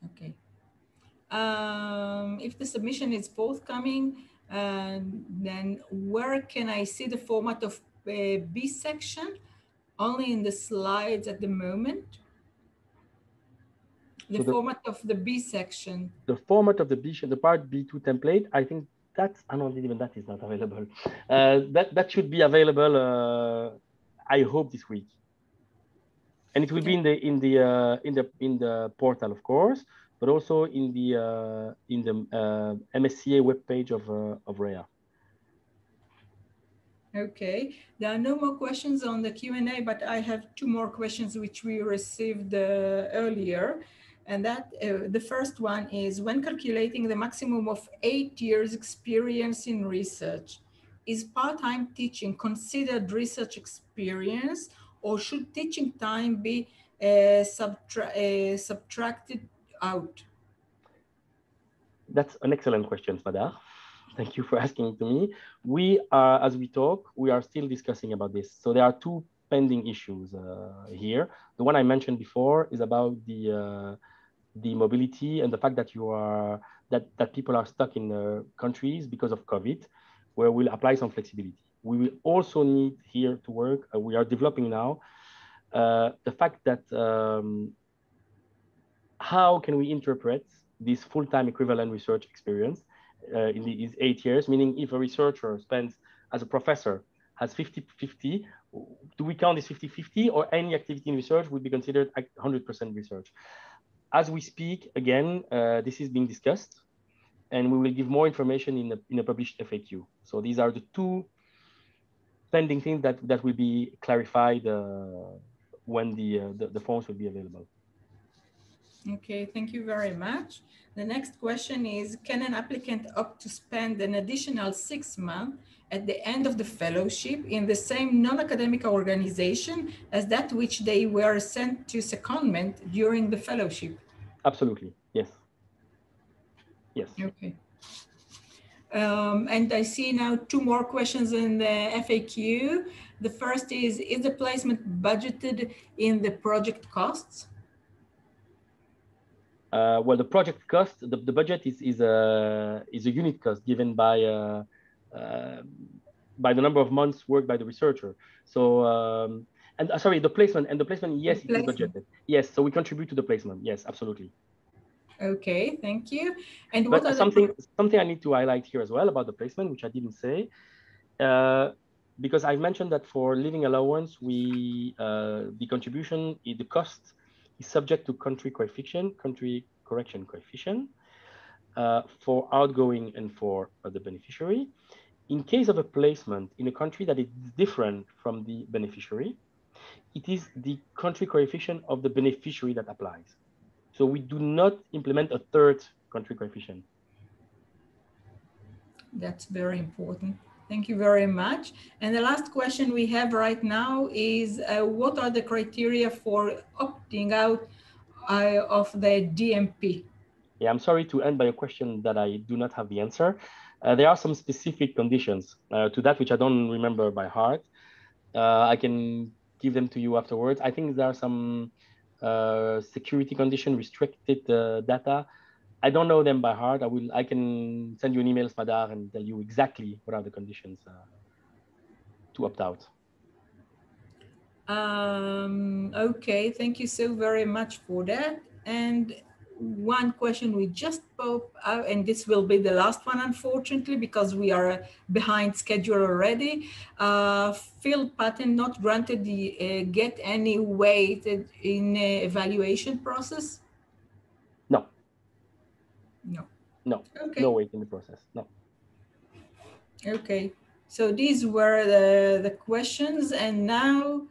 Okay. If the submission is forthcoming, then where can I see the format of B section? only in the slides at the moment. The format of the B section. The format of the B, the part B2 template, I think that's, I don't even that is not available. That should be available, I hope, this week. And it will be in the portal, of course, but also in the MSCA webpage of REA. Okay, there are no more questions on the Q&A, but I have two more questions which we received earlier. And that the first one is, when calculating the maximum of 8 years experience in research, is part-time teaching considered research experience, or should teaching time be subtracted out? That's an excellent question, Smadar. Thank you for asking it to me. We are, as we talk, we are still discussing about this. So there are two pending issues here. The one I mentioned before is about the mobility and the fact that that people are stuck in countries because of COVID, where we'll apply some flexibility. We will also need here to work. We are developing now the fact that how can we interpret this full-time equivalent research experience in these 8 years, meaning if a researcher spends as a professor has 50-50, do we count this 50-50, or any activity in research would be considered 100% research? As we speak, again, this is being discussed, and we will give more information in a published FAQ. So these are the two pending things that will be clarified when the forms will be available. Okay, thank you very much. The next question is, can an applicant opt to spend an additional 6 months at the end of the fellowship in the same non-academic organization as that which they were sent to secondment during the fellowship? Absolutely, yes. Yes. Okay. And I see now two more questions in the FAQ. The first is the placement budgeted in the project costs? Well, the project cost, the budget is a unit cost given by the number of months worked by the researcher. So, sorry, the placement, yes, it is budgeted. Yes, so we contribute to the placement. Yes, absolutely. Okay, thank you. And what something I need to highlight here as well about the placement, which I didn't say, because I mentioned that for living allowance, the contribution, the cost is subject to country correction coefficient for outgoing and for the beneficiary. In case of a placement in a country that is different from the beneficiary, it is the country coefficient of the beneficiary that applies. So we do not implement a third country coefficient. That's very important. Thank you very much. And the last question we have right now is, what are the criteria for opting out of the DMP? Yeah, I'm sorry to end by a question that I do not have the answer. There are some specific conditions to that, which I don't remember by heart. I can give them to you afterwards. I think there are some security condition, restricted data. I don't know them by heart. I can send you an email, Smadar, and tell you exactly what are the conditions to opt out. Okay, thank you so very much for that. And one question we just popped out, and this will be the last one, unfortunately, because we are behind schedule already. Field patent not granted the get any weight in evaluation process? No. No. No. Okay. No weight in the process. No. Okay. So these were the questions, and now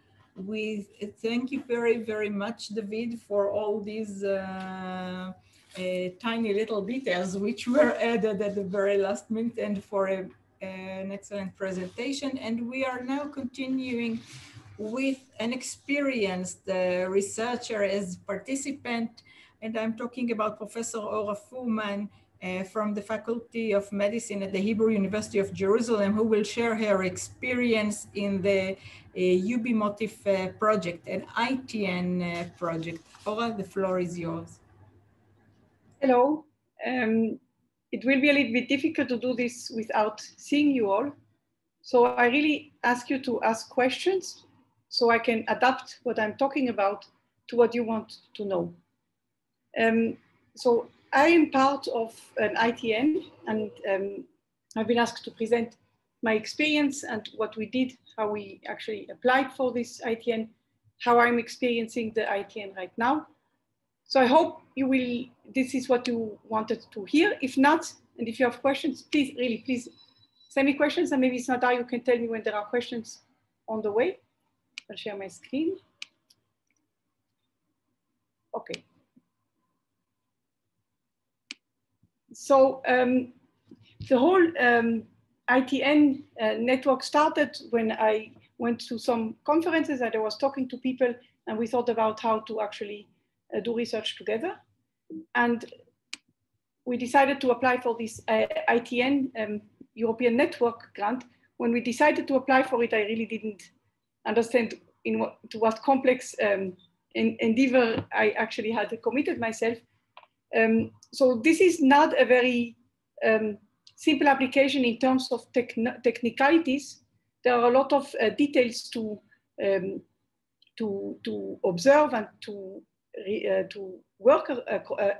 we thank you very, very much, David, for all these tiny little details which were added at the very last minute, and for an excellent presentation. And we are now continuing with an experienced researcher as participant, and I'm talking about Professor Ora Furman, from the Faculty of Medicine at the Hebrew University of Jerusalem, who will share her experience in the UBIMOTIF project, an ITN project. Ora, the floor is yours. Hello. It will be a little bit difficult to do this without seeing you all. So I really ask you to ask questions so I can adapt what I'm talking about to what you want to know. So I am part of an ITN, and I've been asked to present my experience and what we did, how we actually applied for this ITN, how I'm experiencing the ITN right now. So I hope you will, this is what you wanted to hear. If not, and if you have questions, please, really, please send me questions, and maybe Smadar, you can tell me when there are questions on the way. I'll share my screen. Okay. So the whole ITN network started when I went to some conferences and I was talking to people, and we thought about how to actually do research together. And we decided to apply for this ITN European Network grant. When we decided to apply for it, I really didn't understand to what complex endeavor I actually had committed myself. So this is not a very simple application in terms of technicalities. There are a lot of details to observe and to work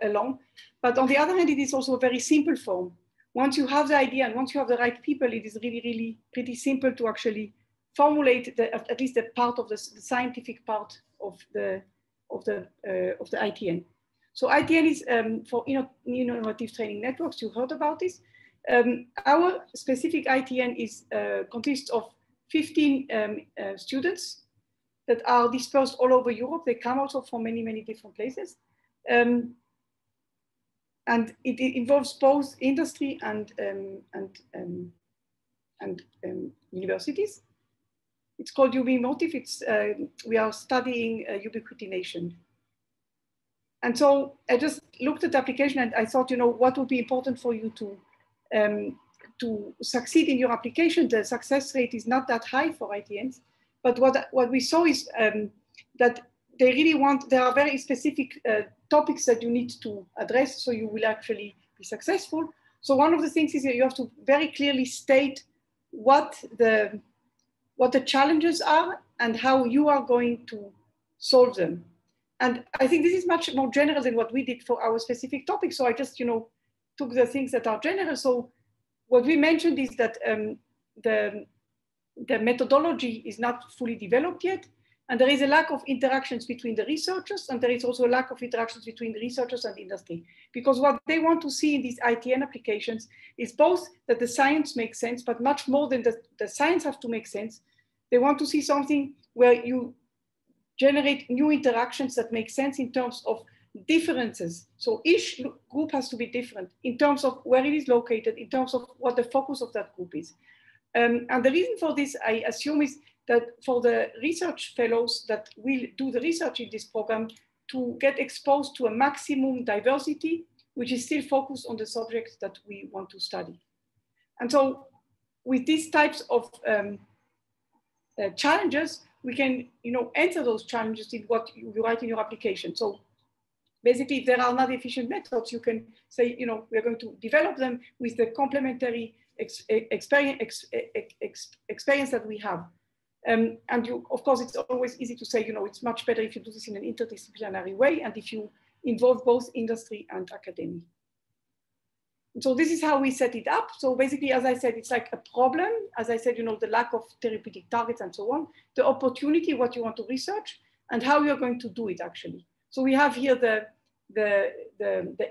along. But on the other hand, it is also a very simple form. Once you have the idea and once you have the right people, it is really, really pretty simple to actually formulate at least a part of the scientific part of the ITN. So ITN is for innovative training networks. You heard about this. Our specific ITN is consists of 15 students that are dispersed all over Europe. They come also from many, many different places. And it involves both industry and universities. It's called UBIMOTIF. We are studying ubiquitination. And so I just looked at the application and I thought, what would be important for you to succeed in your application? The success rate is not that high for ITNs, but what we saw is that they really there are very specific topics that you need to address so you will actually be successful. So one of the things is that you have to very clearly state what the challenges are and how you are going to solve them. And I think this is much more general than what we did for our specific topic. So I just, took the things that are general. So what we mentioned is that the methodology is not fully developed yet. And there is a lack of interactions between the researchers, and there is also a lack of interactions between the researchers and industry. Because what they want to see in these ITN applications is both that the science makes sense, but much more than the science has to make sense. They want to see something where you generate new interactions that make sense in terms of differences. So each group has to be different in terms of where it is located, in terms of what the focus of that group is. And the reason for this, I assume, is that for the research fellows that will do the research in this program to get exposed to a maximum diversity, which is still focused on the subjects that we want to study. And so with these types of challenges, we can answer those challenges in what you write in your application. So basically, if there are not efficient methods, you can say, we're going to develop them with the complementary experience that we have. And of course, it's always easy to say, it's much better if you do this in an interdisciplinary way and if you involve both industry and academia. So this is how we set it up. So basically, as I said, it's like a problem. As I said, the lack of therapeutic targets and so on, the opportunity, what you want to research, and how you're going to do it actually. So we have here the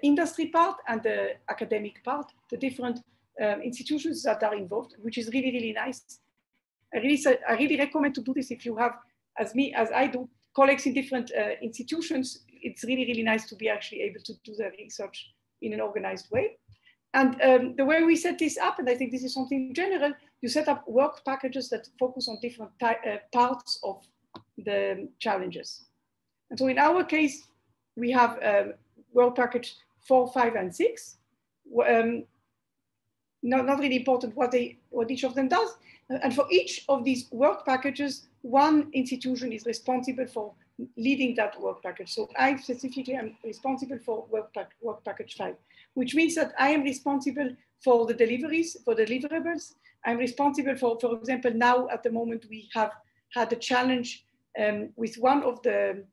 industry part and the academic part, the different institutions that are involved, which is really, really nice. I really recommend to do this if you have, as I do, colleagues in different institutions. It's really, really nice to be actually able to do the research in an organized way. And the way we set this up, and I think this is something general, you set up work packages that focus on different parts of the challenges. And so in our case, we have work package 4, 5, and 6. Not really important what each of them does. And for each of these work packages, one institution is responsible for leading that work package. So I specifically am responsible for work package 5, which means that I am responsible for the deliveries, for deliverables. I'm responsible for example, now at the moment we have had a challenge with one of the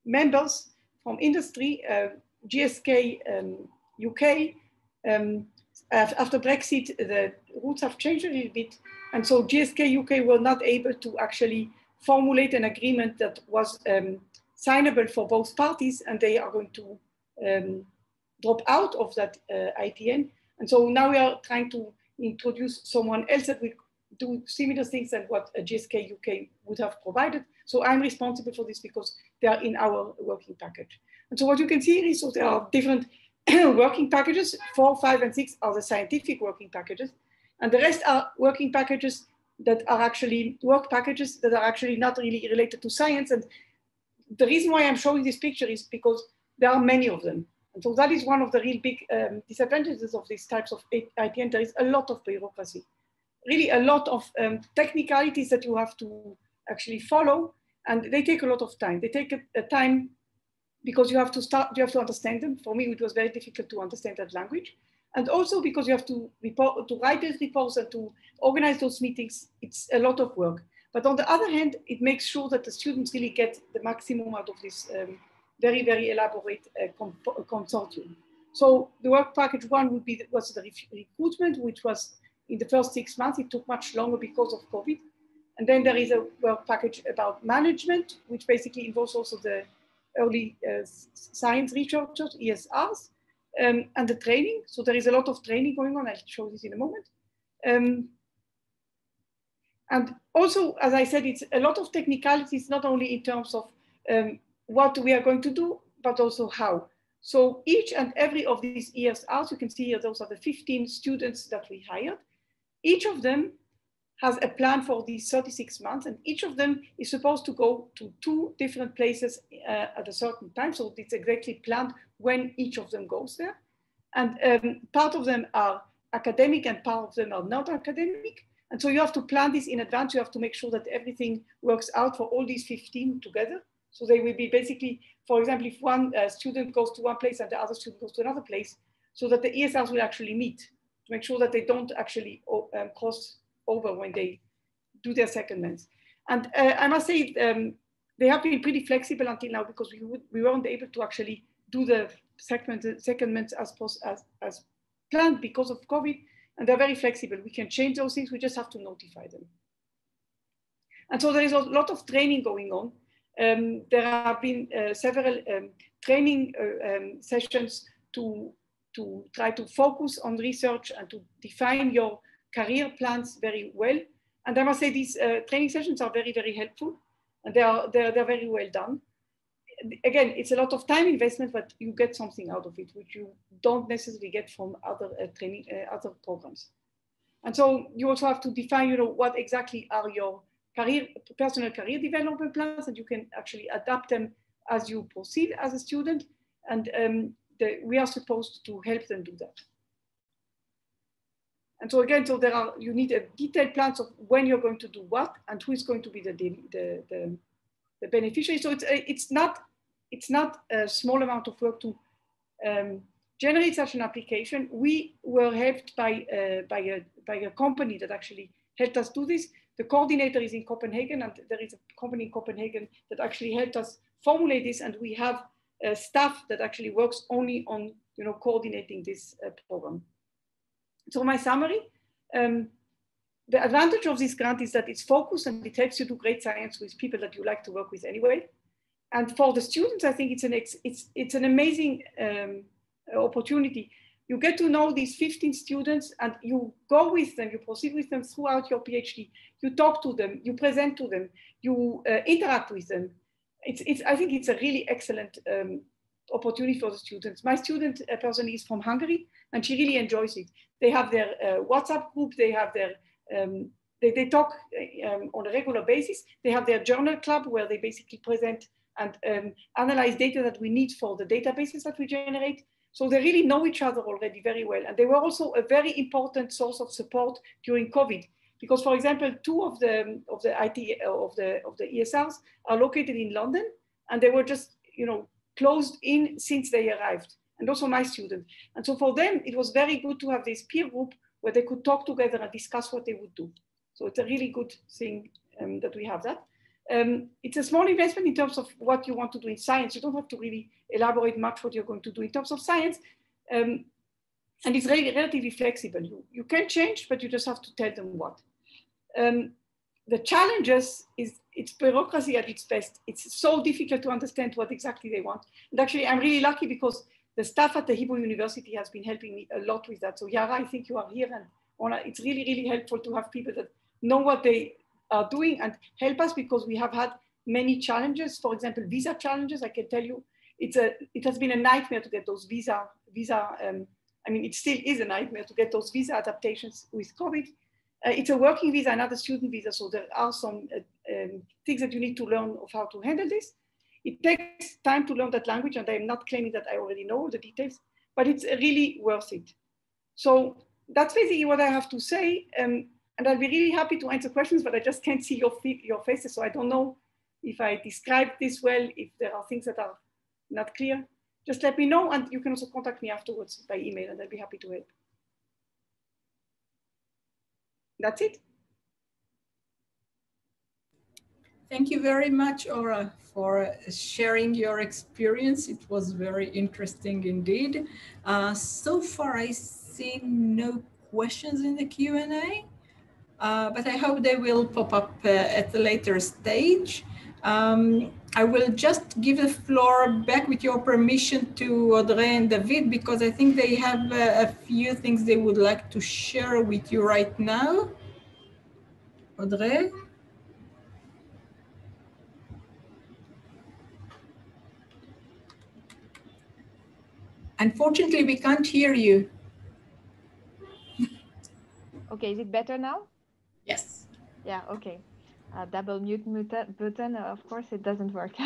members from industry, GSK UK. After Brexit, the rules have changed a little bit. And so GSK UK were not able to actually formulate an agreement that was signable for both parties, and they are going to drop out of that ITN. And so now we are trying to introduce someone else that will do similar things than what GSK UK would have provided. So I'm responsible for this because they are in our working package. And so what you can see is, so there are different working packages. 4, 5, and 6 are the scientific working packages. And the rest are working packages that are actually work packages that are actually not really related to science. And the reason why I'm showing this picture is because there are many of them. And so that is one of the real big disadvantages of these types of ITN. There is a lot of bureaucracy, really a lot of technicalities that you have to actually follow. And they take a lot of time. They take a time because you have to understand them. For me, it was very difficult to understand that language. And also because you have to write these reports and to organize those meetings, it's a lot of work. But on the other hand, it makes sure that the students really get the maximum out of this very, very elaborate consortium. So the work package 1 was the recruitment, which was in the first 6 months. It took much longer because of COVID. And then there is a work package about management, which basically involves also the early science researchers, ESRs, and the training. So there is a lot of training going on. I'll show this in a moment. And also, as I said, it's a lot of technicalities, not only in terms of what we are going to do, but also how. So each and every of these ESRs, you can see here, those are the 15 students that we hired. Each of them has a plan for these 36 months, and each of them is supposed to go to 2 different places at a certain time. So it's exactly planned when each of them goes there. And part of them are academic and part of them are not academic. And so you have to plan this in advance. You have to make sure that everything works out for all these 15 together. So they will be basically, for example, if one student goes to one place and the other student goes to another place, so that the ESRs will actually meet to make sure that they don't actually cross over when they do their secondments. And I must say, they have been pretty flexible until now because we weren't able to actually do the secondments as planned because of COVID. And they're very flexible. We can change those things. We just have to notify them. And so there is a lot of training going on. There have been several training sessions to try to focus on research and to define your career plans very well. And I must say these training sessions are very, very helpful. And they're very well done. Again, it's a lot of time investment, but you get something out of it, which you don't necessarily get from other other programs. And so you also have to define, what exactly are your personal career development plans, and you can actually adapt them as you proceed as a student. And we are supposed to help them do that. And so again, you need a detailed plans of when you're going to do what and who is going to be the beneficiary. So it's not a small amount of work to generate such an application. We were helped by a company that actually helped us do this. The coordinator is in Copenhagen, and there is a company in Copenhagen that actually helped us formulate this. And we have staff that actually works only on coordinating this program. So my summary. The advantage of this grant is that it's focused and it helps you do great science with people that you like to work with anyway. And for the students, I think it's an amazing opportunity. You get to know these 15 students and you go with them, you proceed with them throughout your PhD. You talk to them, you present to them, you interact with them. I think it's a really excellent opportunity for the students. My student person is from Hungary and she really enjoys it. They have their WhatsApp group, they have their they talk on a regular basis. They have their journal club where they basically present and analyze data that we need for the databases that we generate. So they really know each other already very well. And they were also a very important source of support during COVID. Because, for example, 2 of the ESRs are located in London, and they were just closed in since they arrived, and also my student. And so for them, it was very good to have this peer group where they could talk together and discuss what they would do. So it's a really good thing that we have that. It's a small investment in terms of what you want to do in science. You don't have to really elaborate much what you're going to do in terms of science. And it's really relatively flexible. You can change, but you just have to tell them what. The challenges is it's bureaucracy at its best. It's so difficult to understand what exactly they want. And actually, I'm really lucky because the staff at the Hebrew University has been helping me a lot with that. So Yara, I think you are here, and Ona, it's really, really helpful to have people that know what they are doing and help us, because we have had many challenges. For example, visa challenges. I can tell you, it has been a nightmare to get those visa. I mean, it still is a nightmare to get those visa adaptations with COVID. It's a working visa, not a student visa. So there are some things that you need to learn of how to handle this. It takes time to learn that language, and I'm not claiming that I already know the details, but it's really worth it. So that's basically what I have to say. And I'll be really happy to answer questions, but I just can't see your faces. So I don't know if I described this well, if there are things that are not clear. Just let me know, and you can also contact me afterwards by email, and I'll be happy to help. That's it. Thank you very much, Ora, for sharing your experience. It was very interesting indeed. So far, I see no questions in the Q&A, but I hope they will pop up at a later stage. I will just give the floor back with your permission to Audrey and David, because I think they have a few things they would like to share with you right now. Audrey? Unfortunately, we can't hear you. Okay, is it better now? Yes. Yeah, okay. Double mute button, of course, it doesn't work.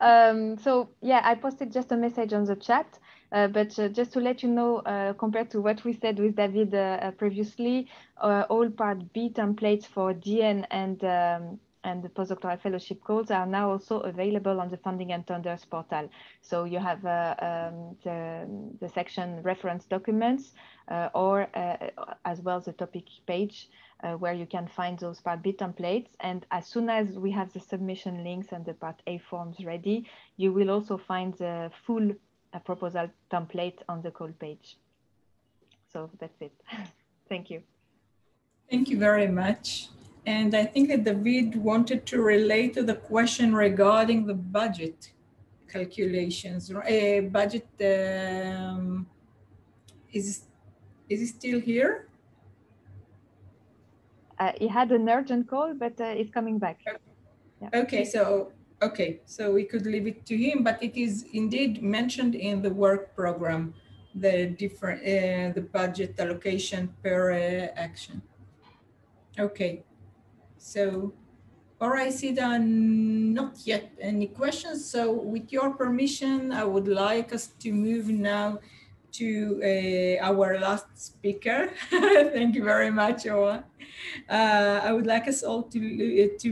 So yeah, I posted just a message on the chat, but just to let you know, compared to what we said with David previously, all Part B templates for DN and the postdoctoral fellowship codes are now also available on the Funding and Tenders portal. So you have the section reference documents, or as well the topic page, where you can find those Part B templates. And as soon as we have the submission links and the Part A forms ready, you will also find the full proposal template on the call page. So that's it. Thank you. Thank you very much. And I think that David wanted to relate to the question regarding the budget calculations. Budget, is he still here? He had an urgent call, but it's coming back. Yeah. Okay, so we could leave it to him, but it is indeed mentioned in the work program, the different the budget allocation per action. Okay, so I see there are not yet any questions. So with your permission, I would like us to move now to our last speaker. Thank you very much, Ora. I would like us all to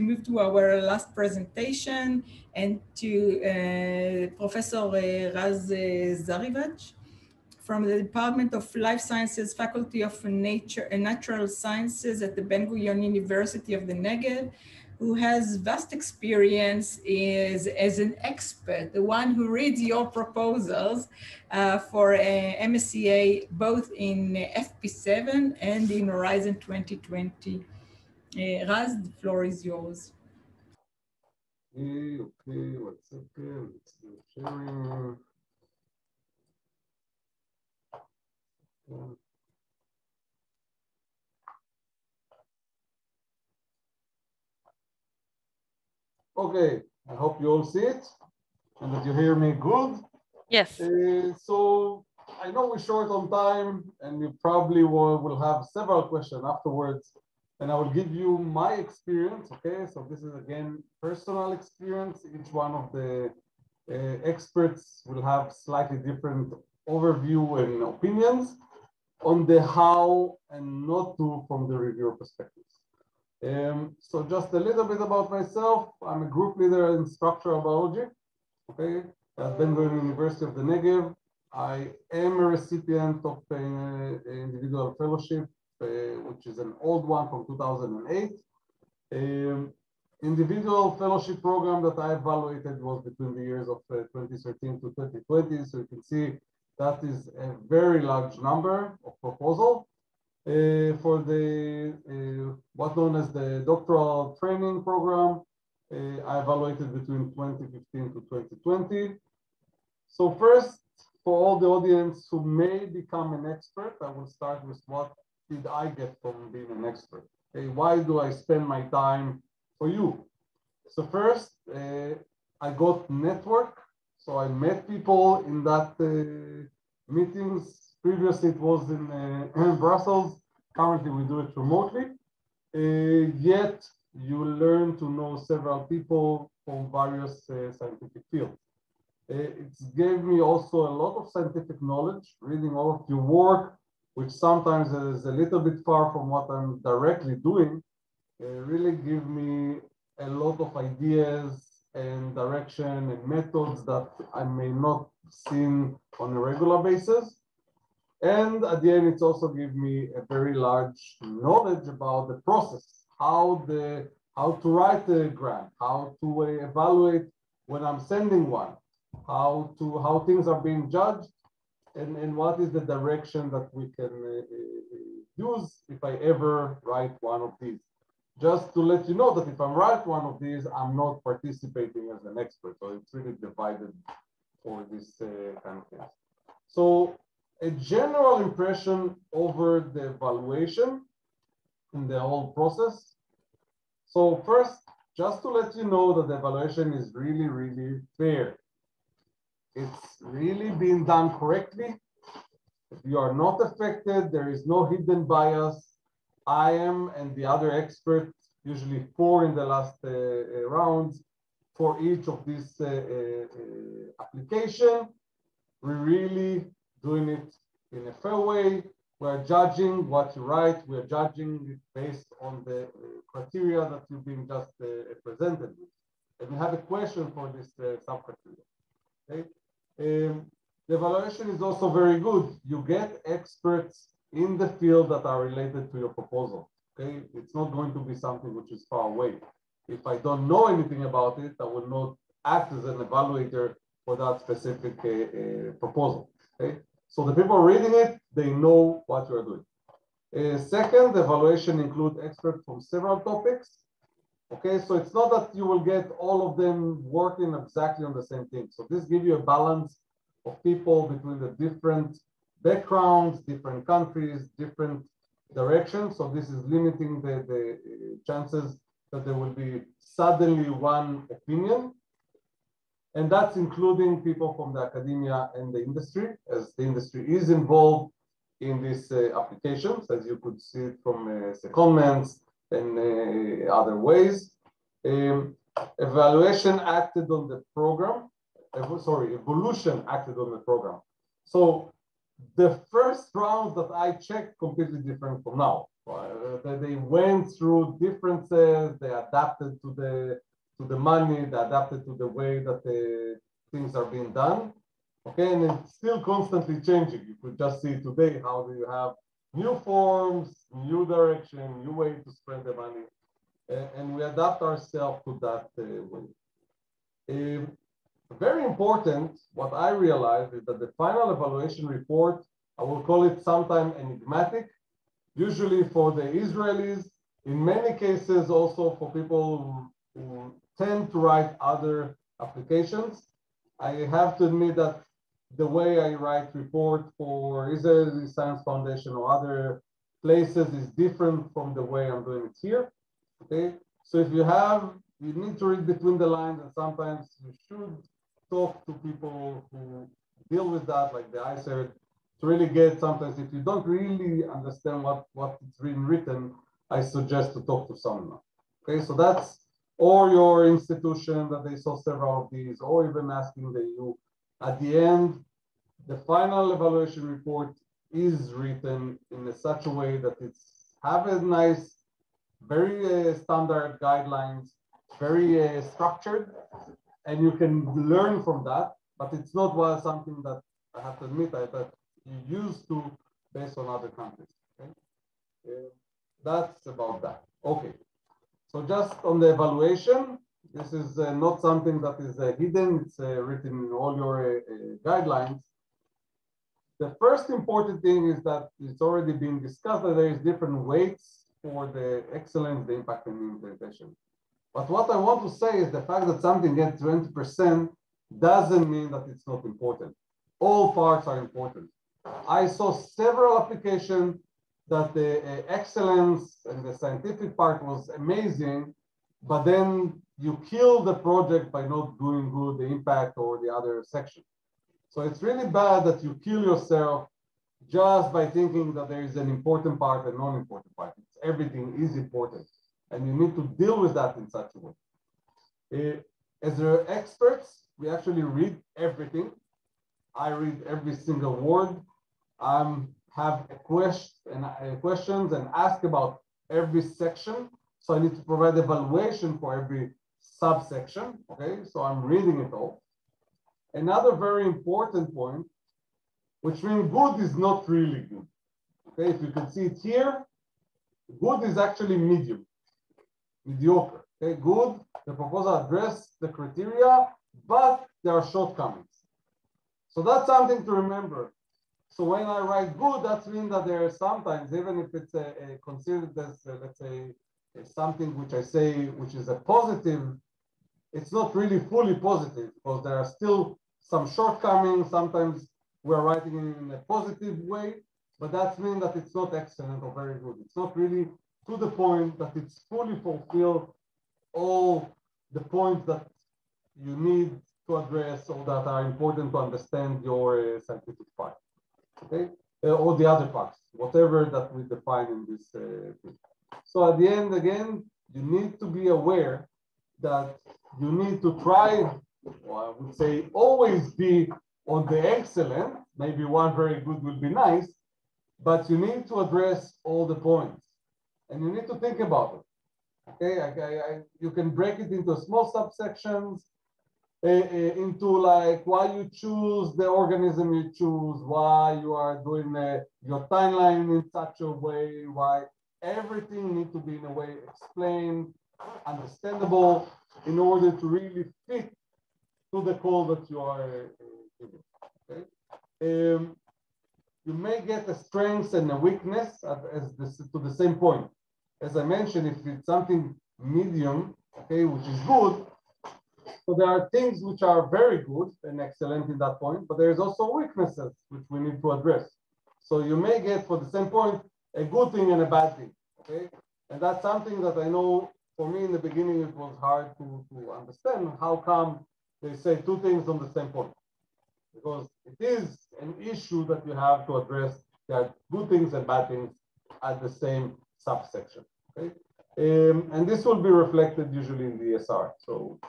move to our last presentation and to Professor Raz Zarivach from the Department of Life Sciences, Faculty of Natural Sciences at the Ben Gurion University of the Negev, who has vast experience as an expert, the one who reads your proposals for MSCA, both in FP7 and in Horizon 2020. Raz, the floor is yours. Okay, 1 second, it's sharing. Okay, I hope you all see it and that you hear me good. Yes. So I know we're short on time and we probably will have several questions afterwards, and I will give you my experience, okay? So this is again, personal experience. Each one of the experts will have slightly different overview and opinions on the how and not to from the reviewer perspectives. So just a little bit about myself. I'm a group leader in structural biology, okay, at Ben Gurion University of the Negev. I am a recipient of an individual fellowship, which is an old one from 2008. Individual fellowship program that I evaluated was between the years of 2013 to 2020. So you can see that is a very large number of proposals. For the what's known as the doctoral training program, I evaluated between 2015 to 2020. So first, for all the audience who may become an expert, I will start with what did I get from being an expert? Okay, why do I spend my time for you? So first, I got network. So I met people in that meetings. Previously, it was in Brussels. Currently, we do it remotely. Yet, you learn to know several people from various scientific fields. It gave me also a lot of scientific knowledge, reading all of your work, which sometimes is a little bit far from what I'm directly doing. Really give me a lot of ideas and direction and methods that I may not see on a regular basis. And at the end, it's also give me a very large knowledge about the process, how to write a grant, how to evaluate when I'm sending one, how things are being judged, and what is the direction that we can use if I ever write one of these. Just to let you know that if I write one of these, I'm not participating as an expert. So it's really divided for this kind of thing. So a general impression over the evaluation in the whole process. So first, just to let you know that the evaluation is really, really fair. It's really being done correctly. If you are not affected, there is no hidden bias. I am and the other experts, usually 4 in the last rounds, for each of these application. We're really doing it in a fair way. We're judging what you write. We're judging it based on the criteria that you've been just presented with. And we have a question for this sub-criteria. Okay? The evaluation is also very good. You get experts in the field that are related to your proposal. Okay, it's not going to be something which is far away. If I don't know anything about it, I will not act as an evaluator for that specific proposal. Okay, so the people reading it, they know what you are doing. Second, the evaluation includes experts from several topics. Okay, so it's not that you will get all of them working exactly on the same thing. So this gives you a balance of people between the different backgrounds, different countries, different directions. So this is limiting the chances that there will be suddenly one opinion. And that's including people from the academia and the industry, as the industry is involved in these applications, as you could see it from secondments and other ways. Evaluation acted on the program. Evolution acted on the program. So the first round that I checked completely different from now. They went through differences. They adapted to the money. They adapted to the way that the things are being done. Okay, and it's still constantly changing. You could just see today how do you have new forms, new direction, new way to spend the money, and we adapt ourselves to that way. Very important, what I realized is that the final evaluation report, I will call it sometime enigmatic, usually for the Israelis, in many cases also for people who tend to write other applications. I have to admit that the way I write report for Israeli Science Foundation or other places is different from the way I'm doing it here. Okay, so if you need to read between the lines, and sometimes you should talk to people who deal with that, like the ISERD, to really get sometimes, if you don't really understand what it's been written, I suggest to talk to someone. Okay, so that's, or your institution that they saw several of these, or even asking the EU. At the end, the final evaluation report is written in such a way that it's have a nice, very standard guidelines, very structured, and you can learn from that, but it's not something that I have to admit that you used to based on other countries. Okay? That's about that. Okay. So just on the evaluation, this is not something that is hidden. It's written in all your guidelines. The first important thing is that it's already been discussed that there is different weights for the excellence, the impact, and the implementation. But what I want to say is the fact that something gets 20% doesn't mean that it's not important. All parts are important. I saw several applications that the excellence and the scientific part was amazing, but then you kill the project by not doing good the impact or the other section. So it's really bad that you kill yourself just by thinking that there is an important part and non-important part. Everything is important, and you need to deal with that in such a way. As experts, we actually read everything. I read every single word. Have questions and ask about every section. So I need to provide evaluation for every subsection. Okay, so I'm reading it all. Another very important point, which means good is not really good. Okay, if you can see it here, good is actually medium, mediocre. Okay, good, the proposal addresses the criteria, but there are shortcomings. So that's something to remember. So when I write good, that means that there are sometimes, even if it's considered as, let's say, something which I say, which is a positive, it's not really fully positive because there are still some shortcomings. Sometimes we're writing in a positive way, but that means that it's not excellent or very good. It's not really to the point that it's fully fulfilled all the points that you need to address or that are important to understand your scientific part, okay? Or the other parts, whatever that we define in this thing. So at the end, again, you need to be aware that you need to try, or I would say always be on the excellent. Maybe one very good will be nice, but you need to address all the points and you need to think about it. Okay, you can break it into small subsections, into like why you choose the organism you choose, why you are doing your timeline in such a way, why everything needs to be in a way explained, understandable, in order to really fit to the call that you are giving. Okay? You may get a strength and a weakness to the same point. As I mentioned, if it's something medium, okay, which is good, so there are things which are very good and excellent in that point, but there's also weaknesses which we need to address. So you may get for the same point a good thing and a bad thing, okay? And that's something that I know for me in the beginning it was hard to understand. How come they say two things on the same point? Because it is an issue that you have to address. There are good things and bad things at the same subsection, okay? And this will be reflected usually in the ESR. So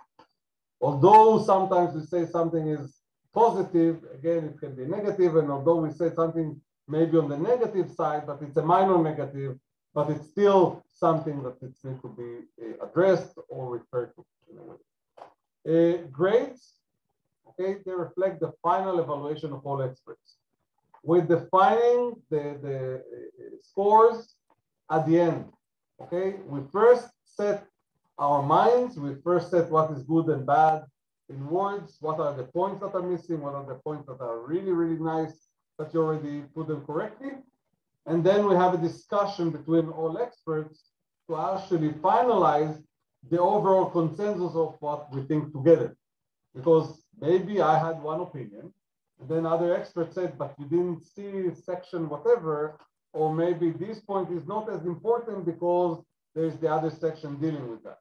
although sometimes we say something is positive, again, it can be negative. And although we say something maybe on the negative side, but it's a minor negative, but it's still something that it needs to be addressed or referred to in a way. Grades, okay, they reflect the final evaluation of all experts. We're defining the scores at the end, okay? We first set our minds, we first set what is good and bad in words, what are the points that are missing, what are the points that are really, really nice, that you already put them correctly. And then we have a discussion between all experts to actually finalize the overall consensus of what we think together. Because maybe I had one opinion, and then other experts said, but you didn't see section whatever, or maybe this point is not as important because there's the other section dealing with that.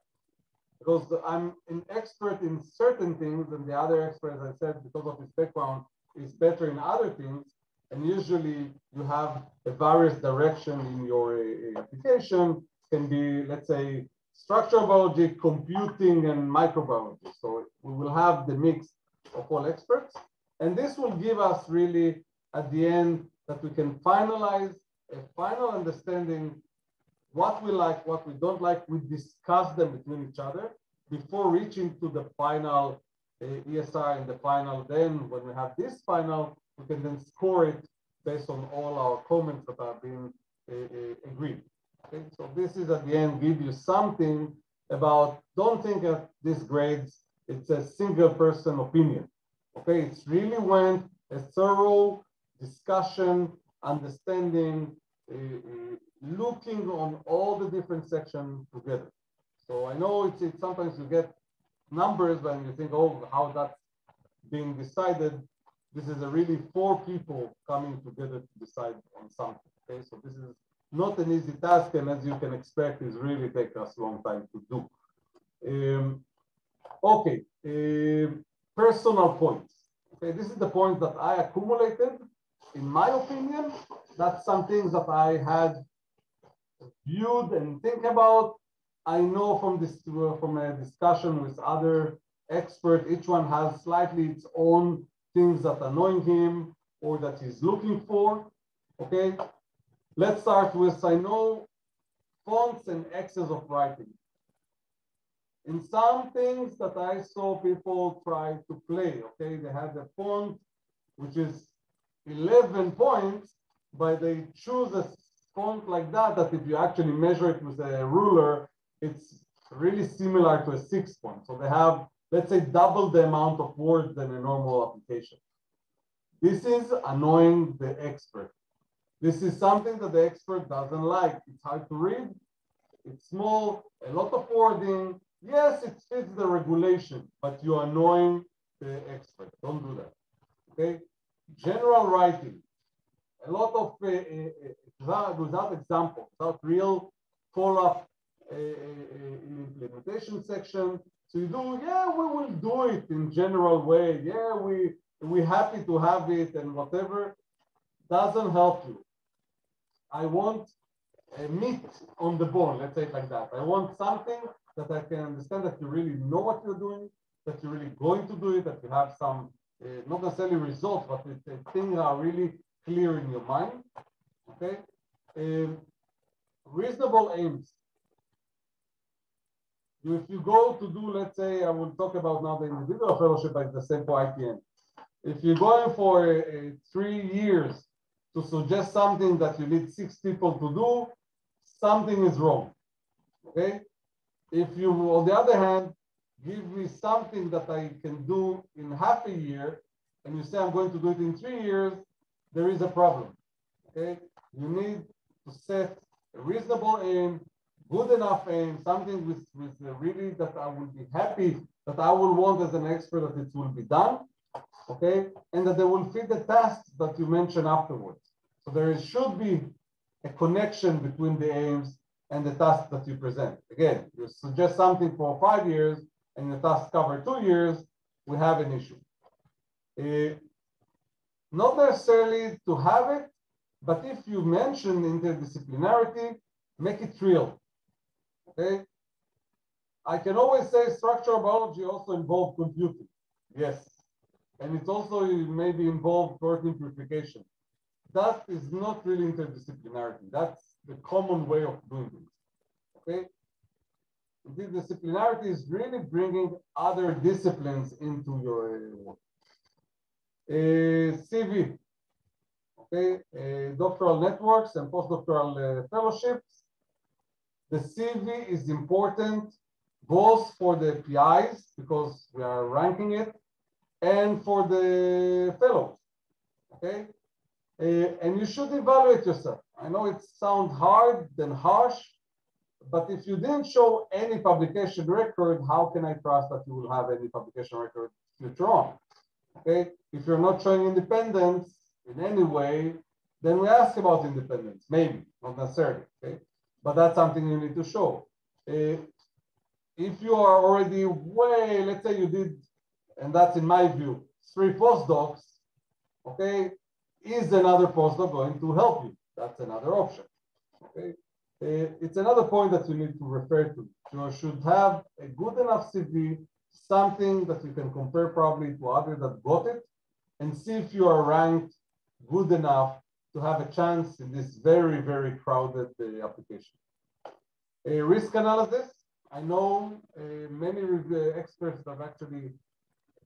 Because I'm an expert in certain things, and the other expert, as I said, because of his background, is better in other things. And usually you have a various direction in your application. It can be, let's say, structural biology, computing, and microbiology. So we will have the mix of all experts. And this will give us really, at the end, that we can finalize a final understanding what we like, what we don't like. We discuss them between each other before reaching to the final ESR and the final. Then when we have this final, we can then score it based on all our comments that are being agreed. Okay, so this is at the end give you something about, don't think of these grades, it's a single person opinion. Okay, it's really went a thorough discussion, understanding, looking on all the different sections together. So I know it's sometimes you get numbers when you think, oh, how that's being decided. This is a really 4 people coming together to decide on something. Okay, so this is not an easy task, and as you can expect, is really take us a long time to do. Personal points. Okay, this is the point that I accumulated. In my opinion, that's some things that I had viewed and think about. I know from this, from a discussion with other experts, each one has slightly its own things that annoy him or that he's looking for. Okay, let's start with, I know, fonts and excess of writing. In some things that I saw people try to play, okay, they had a font which is 11 points, but they choose a font like that, that if you actually measure it with a ruler, it's really similar to a 6 point. So they have, let's say, double the amount of words than a normal application. This is annoying the expert. This is something that the expert doesn't like. It's hard to read, it's small, a lot of wording. Yes, it fits the regulation, but you're annoying the expert. Don't do that, okay? General writing, a lot of, without examples, without real follow-up in implementation section. So you do, yeah, we will do it in general way. Yeah, we're happy to have it and whatever. Doesn't help you. I want a meat on the bone, let's say it like that. I want something that I can understand that you really know what you're doing, that you're really going to do it, that you have some, not necessarily results, but things are really clear in your mind, okay? Reasonable aims. If you go to do, let's say, I will talk about now the individual fellowship, but it's the same for IPN. If you're going for 3 years to suggest something that you need 6 people to do, something is wrong, okay? If you, on the other hand, give me something that I can do in half a year, and you say I'm going to do it in 3 years, there is a problem, okay? You need to set a reasonable aim, good enough aim, something with really that I will be happy, that I will want as an expert that it will be done, okay? And that they will fit the tasks that you mentioned afterwards. So there should be a connection between the aims and the task that you present. Again, you suggest something for 5 years and the task cover 2 years, we have an issue. Not necessarily to have it, but if you mention interdisciplinarity, make it real, okay? I can always say structural biology also involves computing, yes. And it's also maybe involved protein purification. That is not really interdisciplinarity. That's the common way of doing things, okay? Interdisciplinarity is really bringing other disciplines into your work. CV, okay? Doctoral networks and postdoctoral fellowships. The CV is important both for the PIs, because we are ranking it, and for the fellows, okay? And you should evaluate yourself. I know it sounds hard and harsh, but if you didn't show any publication record, how can I trust that you will have any publication record future on? Okay, if you're not showing independence in any way, then we ask about independence, maybe, not necessarily, okay? But that's something you need to show. If you are already way, let's say you did, and that's in my view, 3 postdocs, okay, is another postdoc going to help you? That's another option, okay? It's another point that you need to refer to. You should have a good enough CV, something that you can compare probably to others that got it, and see if you are ranked good enough to have a chance in this very, very crowded application. Risk analysis. I know many experts have actually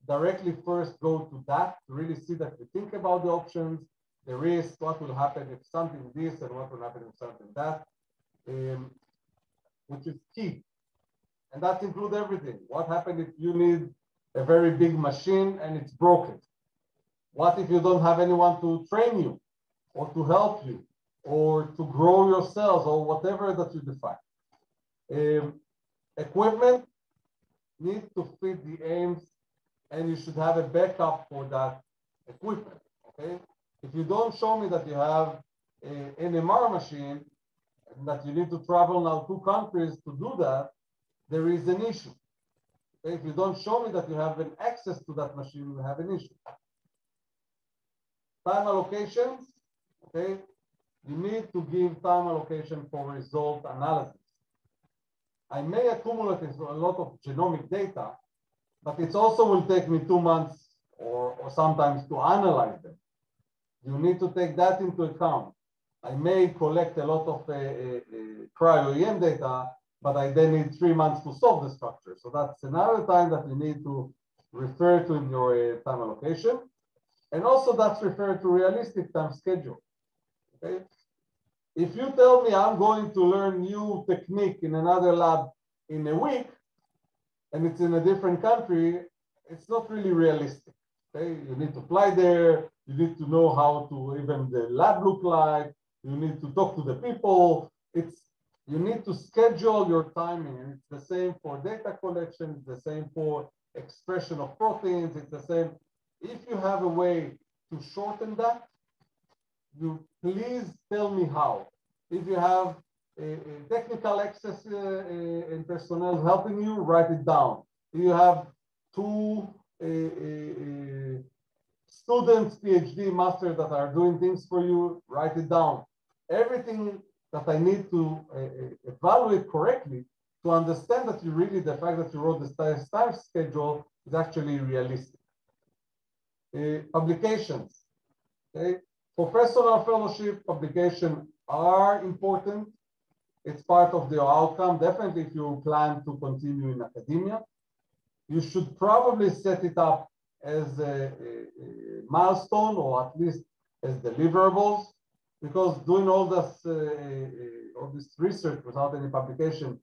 directly first go to that to really see that we think about the options, the risk, what will happen if something this and what will happen if something that, which is key. And that includes everything. What happens if you need a very big machine and it's broken? What if you don't have anyone to train you or to help you or to grow your cells or whatever that you define? Equipment needs to fit the aims, and you should have a backup for that equipment, okay? If you don't show me that you have an NMR machine and that you need to travel now 2 countries to do that, there is an issue. Okay? If you don't show me that you have an access to that machine, you have an issue. Time allocations, okay? You need to give time allocation for result analysis. I may accumulate a lot of genomic data, but it also will take me 2 months or sometimes to analyze them. You need to take that into account. I may collect a lot of cryo-EM data, but I then need 3 months to solve the structure. So that's another time that you need to refer to in your time allocation. And also that's referred to realistic time schedule, okay? If you tell me I'm going to learn new technique in another lab in a week, and it's in a different country, it's not really realistic, okay? You need to fly there, you need to know how to even the lab look like, you need to talk to the people. You need to schedule your timing, and it's the same for data collection, it's the same for expression of proteins, it's the same. If you have a way to shorten that, you please tell me how. If you have a technical access and personnel helping you, write it down. If you have 2 students, PhD, master that are doing things for you, write it down. Everything that I need to evaluate correctly to understand that you really, the fact that you wrote the time schedule is actually realistic. Publications, okay? Professional fellowship publication are important. It's part of the outcome. Definitely, if you plan to continue in academia, you should probably set it up as a milestone or at least as deliverables, because doing all this research without any publication,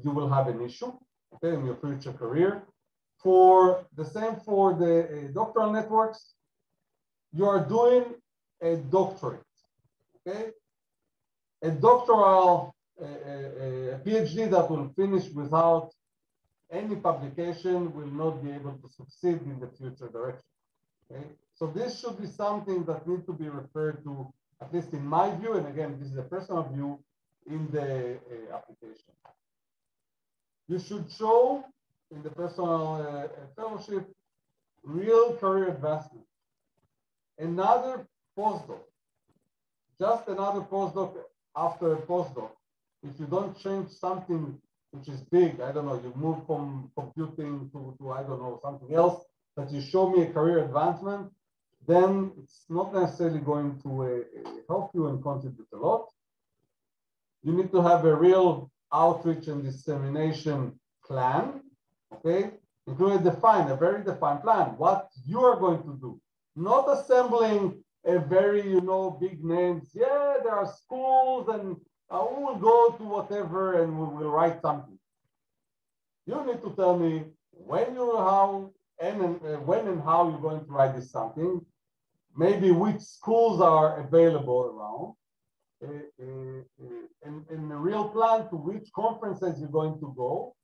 you will have an issue, okay, in your future career. For the same for the doctoral networks, you are doing a doctorate, okay? A doctoral, a PhD that will finish without any publication will not be able to succeed in the future direction, okay? So this should be something that needs to be referred to, at least in my view, and again, this is a personal view, in the application. You should show in the personal fellowship real career advancement. Another postdoc, just another postdoc after a postdoc, if you don't change something which is big, I don't know, you move from computing to I don't know, something else, that you show me a career advancement, then it's not necessarily going to help you and contribute a lot. You need to have a real outreach and dissemination plan, okay? Including a very defined plan, what you are going to do. Not assembling a very, big names. Yeah, there are schools and we will go to whatever and we will write something. You need to tell me when and how you're going to write this something, maybe which schools are available around, and a real plan to which conferences you're going to go.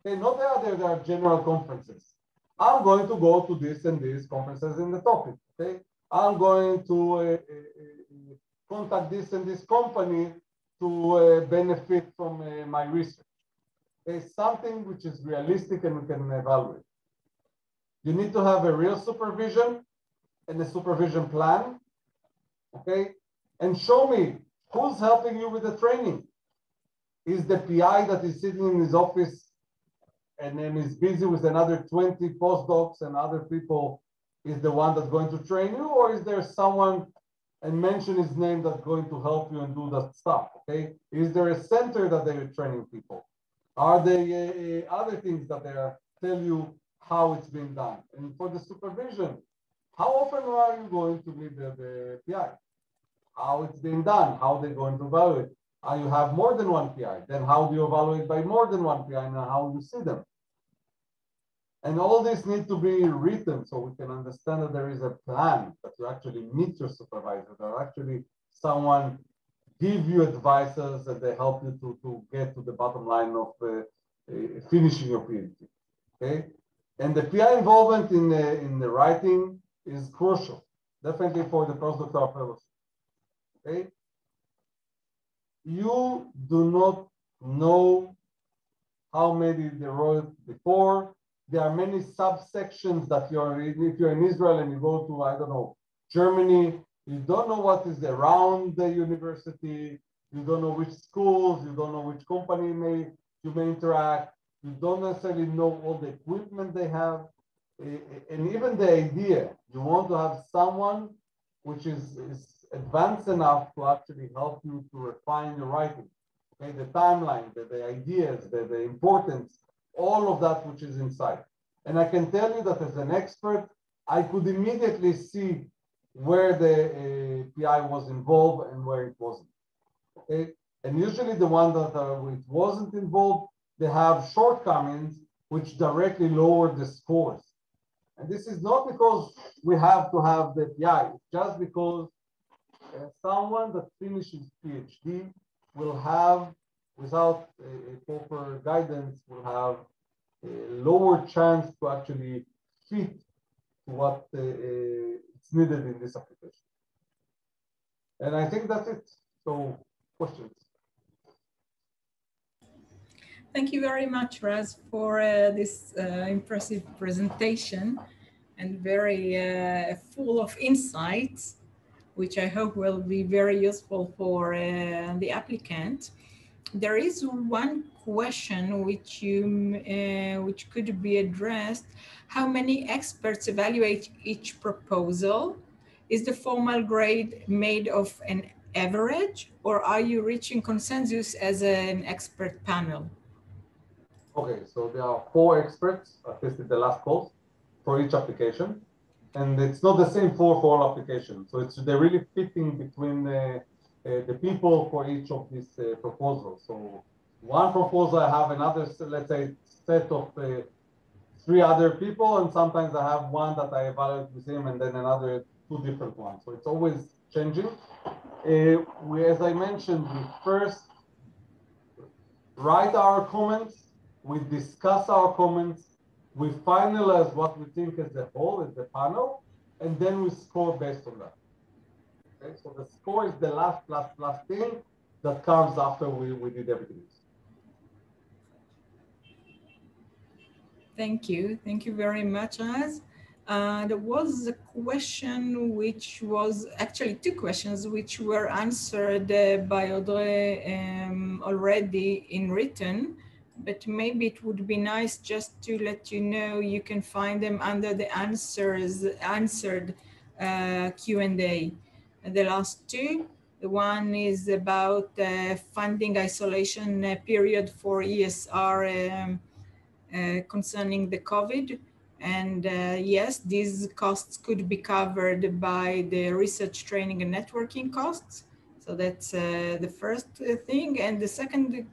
Okay, not there are general conferences. I'm going to go to this and these conferences in the topic, okay? I'm going to contact this and this company to benefit from my research. Okay, something which is realistic and we can evaluate. You need to have a real supervision and a supervision plan, okay? And show me who's helping you with the training. Is the PI that is sitting in his office and then is busy with another 20 postdocs and other people is the one that's going to train you, or is there someone, and mention his name, that's going to help you and do that stuff, okay? Is there a center that they are training people? Are there other things that they are tell you how it's being done? And for the supervision, how often are you going to meet the PI? How it's being done, how they're going to evaluate. You have more than one PI. Then how do you evaluate by more than one PI and how you see them? And all this needs to be written so we can understand that there is a plan, that you actually meet your supervisor, that actually someone give you advices and they help you to get to the bottom line of finishing your PhD. Okay, and the PI involvement in the writing is crucial, definitely for the postdoctoral fellowship. Okay, you do not know how many they wrote before. There are many subsections that you're in. If you're in Israel and you go to, I don't know, Germany, you don't know what is around the university. You don't know which schools, you don't know which company you may interact. You don't necessarily know all the equipment they have. And even the idea, you want to have someone which is advanced enough to actually help you to refine your writing. Okay, the timeline, the ideas, the importance, all of that which is inside. And I can tell you that as an expert, I could immediately see where the PI was involved and where it wasn't. Okay, and usually the one that it wasn't involved, they have shortcomings which directly lower the scores. And this is not because we have to have the PI, it's just because someone that finishes PhD will have, without a proper guidance, will have a lower chance to actually fit to what is needed in this application. And I think that's it. So, questions? Thank you very much, Raz, for this impressive presentation and very full of insights, which I hope will be very useful for the applicant. There is one question which which could be addressed. How many experts evaluate each proposal? Is the formal grade made of an average, or are you reaching consensus as an expert panel? Okay, so there are 4 experts, at least in the last course, for each application. And it's not the same for all applications. So they're really fitting between the people for each of these proposals. So one proposal, I have another, let's say, set of 3 other people, and sometimes I have one that I evaluate with him, and then another 2 different ones. So it's always changing. As I mentioned, we first write our comments, we discuss our comments, we finalize what we think as the whole, as the panel, and then we score based on that. Okay, so the score is the last thing that comes after we did everything. Thank you. Thank you very much, Az. There was a question which was actually 2 questions which were answered by Audrey already in written, but maybe it would be nice just to let you know you can find them under the answered Q&A. The last 2, the one is about funding isolation period for ESR concerning the COVID. And yes, these costs could be covered by the research, training, and networking costs. So that's the first thing. And the second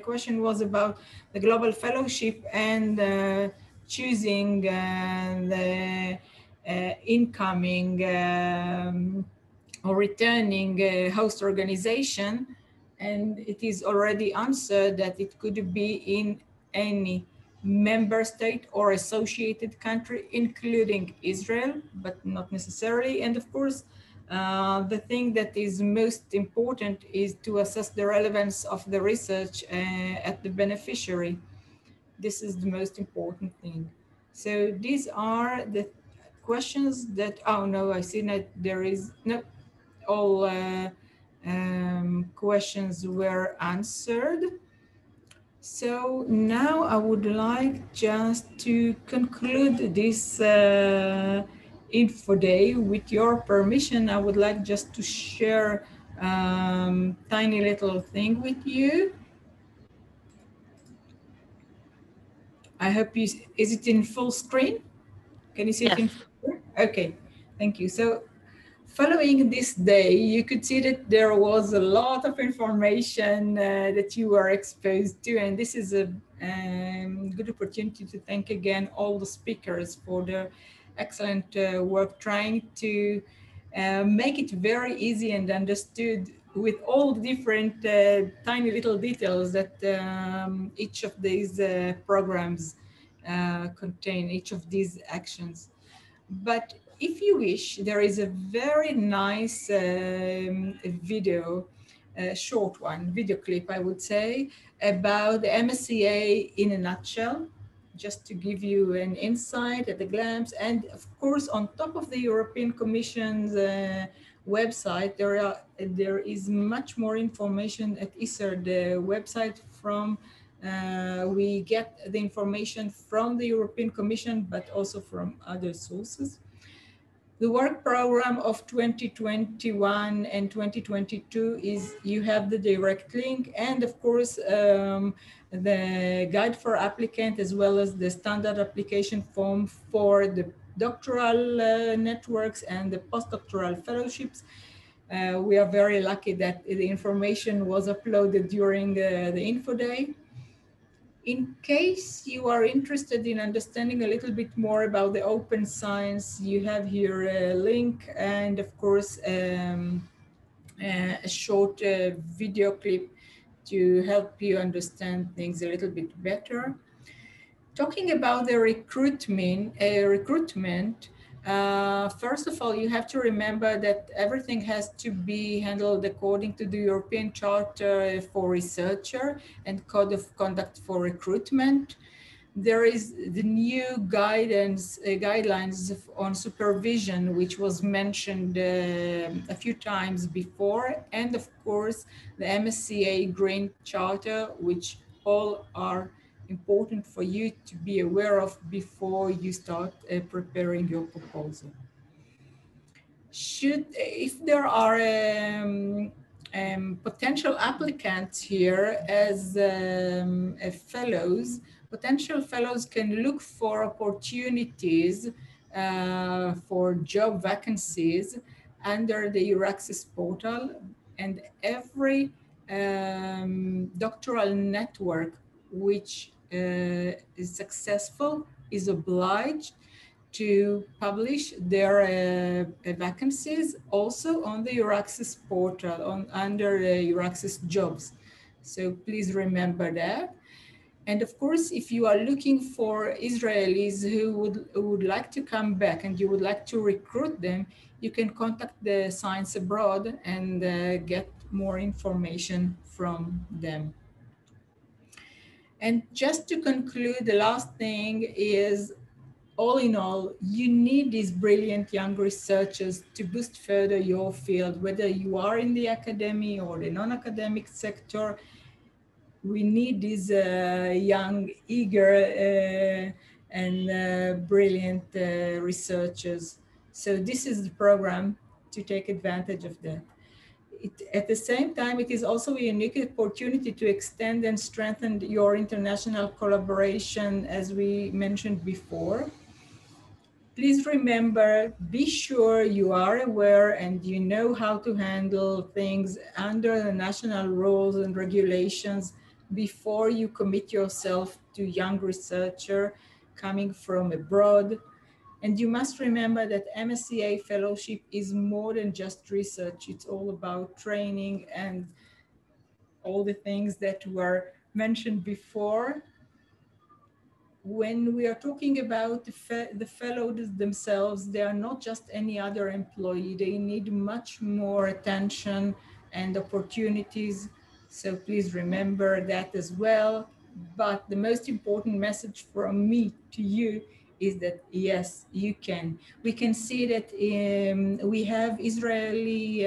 question was about the global fellowship and choosing the incoming or returning host organization. And it is already answered that it could be in any member state or associated country, including Israel, but not necessarily. And of course, the thing that is most important is to assess the relevance of the research at the beneficiary. This is the most important thing. So these are the questions that, oh no, I see that there is, no, all questions were answered. So now I would like just to conclude this info day. With your permission, I would like just to share tiny little thing with you. I hope you, is it in full screen? Can you see it in full screen? Okay, thank you. So Following this day, you could see that there was a lot of information that you were exposed to, and this is a good opportunity to thank again all the speakers for their excellent work trying to make it very easy and understood with all the different tiny little details that each of these programs contain, each of these actions. But if you wish, there is a very nice video, a short one, video clip, I would say, about the MSCA in a nutshell, just to give you an insight at a glance. And of course, on top of the European Commission's website, there is much more information at ISERD website from we get the information from the European Commission, but also from other sources. The work program of 2021 and 2022 is, you have the direct link, and of course, the guide for applicant, as well as the standard application form for the doctoral networks and the postdoctoral fellowships. We are very lucky that the information was uploaded during the info day. In case you are interested in understanding a little bit more about the open science, you have here a link and of course a short video clip to help you understand things a little bit better. Talking about the recruitment, first of all, you have to remember that everything has to be handled according to the European Charter for Researcher and Code of Conduct for Recruitment. There is the new guidelines on supervision, which was mentioned a few times before, and of course, the MSCA Green Charter, which all are important for you to be aware of before you start preparing your proposal. If there are potential applicants here as fellows, potential fellows can look for opportunities for job vacancies under the Euraxis portal, and every doctoral network which is successful is obliged to publish their vacancies also on the Euraxis portal under Euraxis jobs. So please remember that. And of course, if you are looking for Israelis who would like to come back and you would like to recruit them, you can contact the Science Abroad and get more information from them. And just to conclude, the last thing is, all in all, you need these brilliant young researchers to boost further your field, whether you are in the academy or the non-academic sector. We need these young, eager, and brilliant researchers. So this is the program to take advantage of that. At the same time, it is also a unique opportunity to extend and strengthen your international collaboration, as we mentioned before. Please remember, be sure you are aware and you know how to handle things under the national rules and regulations before you commit yourself to young researcher coming from abroad. And you must remember that MSCA fellowship is more than just research. It's all about training and all the things that were mentioned before. When we are talking about the fellows themselves, they are not just any other employee. They need much more attention and opportunities. So please remember that as well. But the most important message from me to you is that yes, you can. We can see that we have Israeli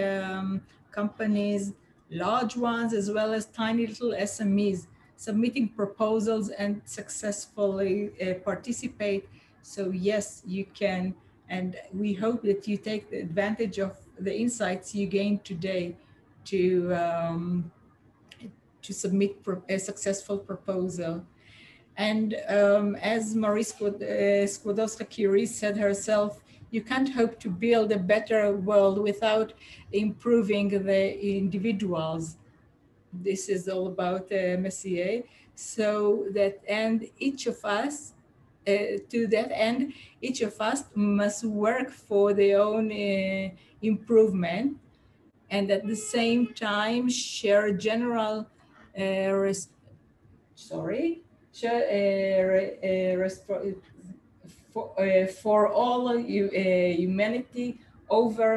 companies, large ones, as well as tiny little SMEs submitting proposals and successfully participate. So yes, you can. And we hope that you take the advantage of the insights you gained today to submit a successful proposal. And as Marie Skłodowska-Curie said herself, you can't hope to build a better world without improving the individuals. This is all about MSCA. So that, and each of us, to that end, each of us must work for their own improvement, and at the same time share general for all humanity, over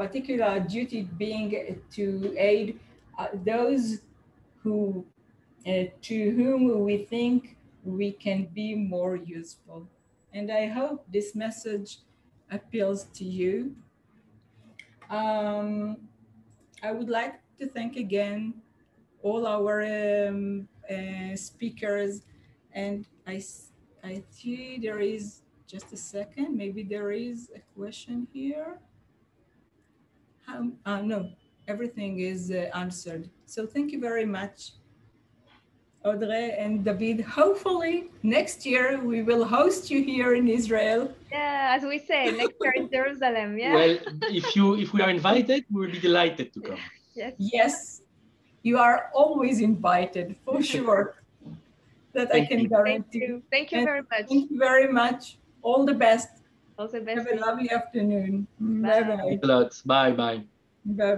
particular duty being to aid those who to whom we think we can be more useful. And I hope this message appeals to you. I would like to thank again all our speakers, and I see there is, just a second, maybe there is a question here. No, everything is answered. So thank you very much, Audrey and David. Hopefully next year we will host you here in Israel. Yeah, as we say, next year in Jerusalem. Yeah. Well, if we are invited, we will be delighted to come. Yes. Yes, you are always invited, for sure. That I can guarantee. Thank you very much. Thank you very much. All the best. All the best. Have a lovely afternoon. Bye. Bye-bye. Thanks a lot. Bye-bye. Bye-bye.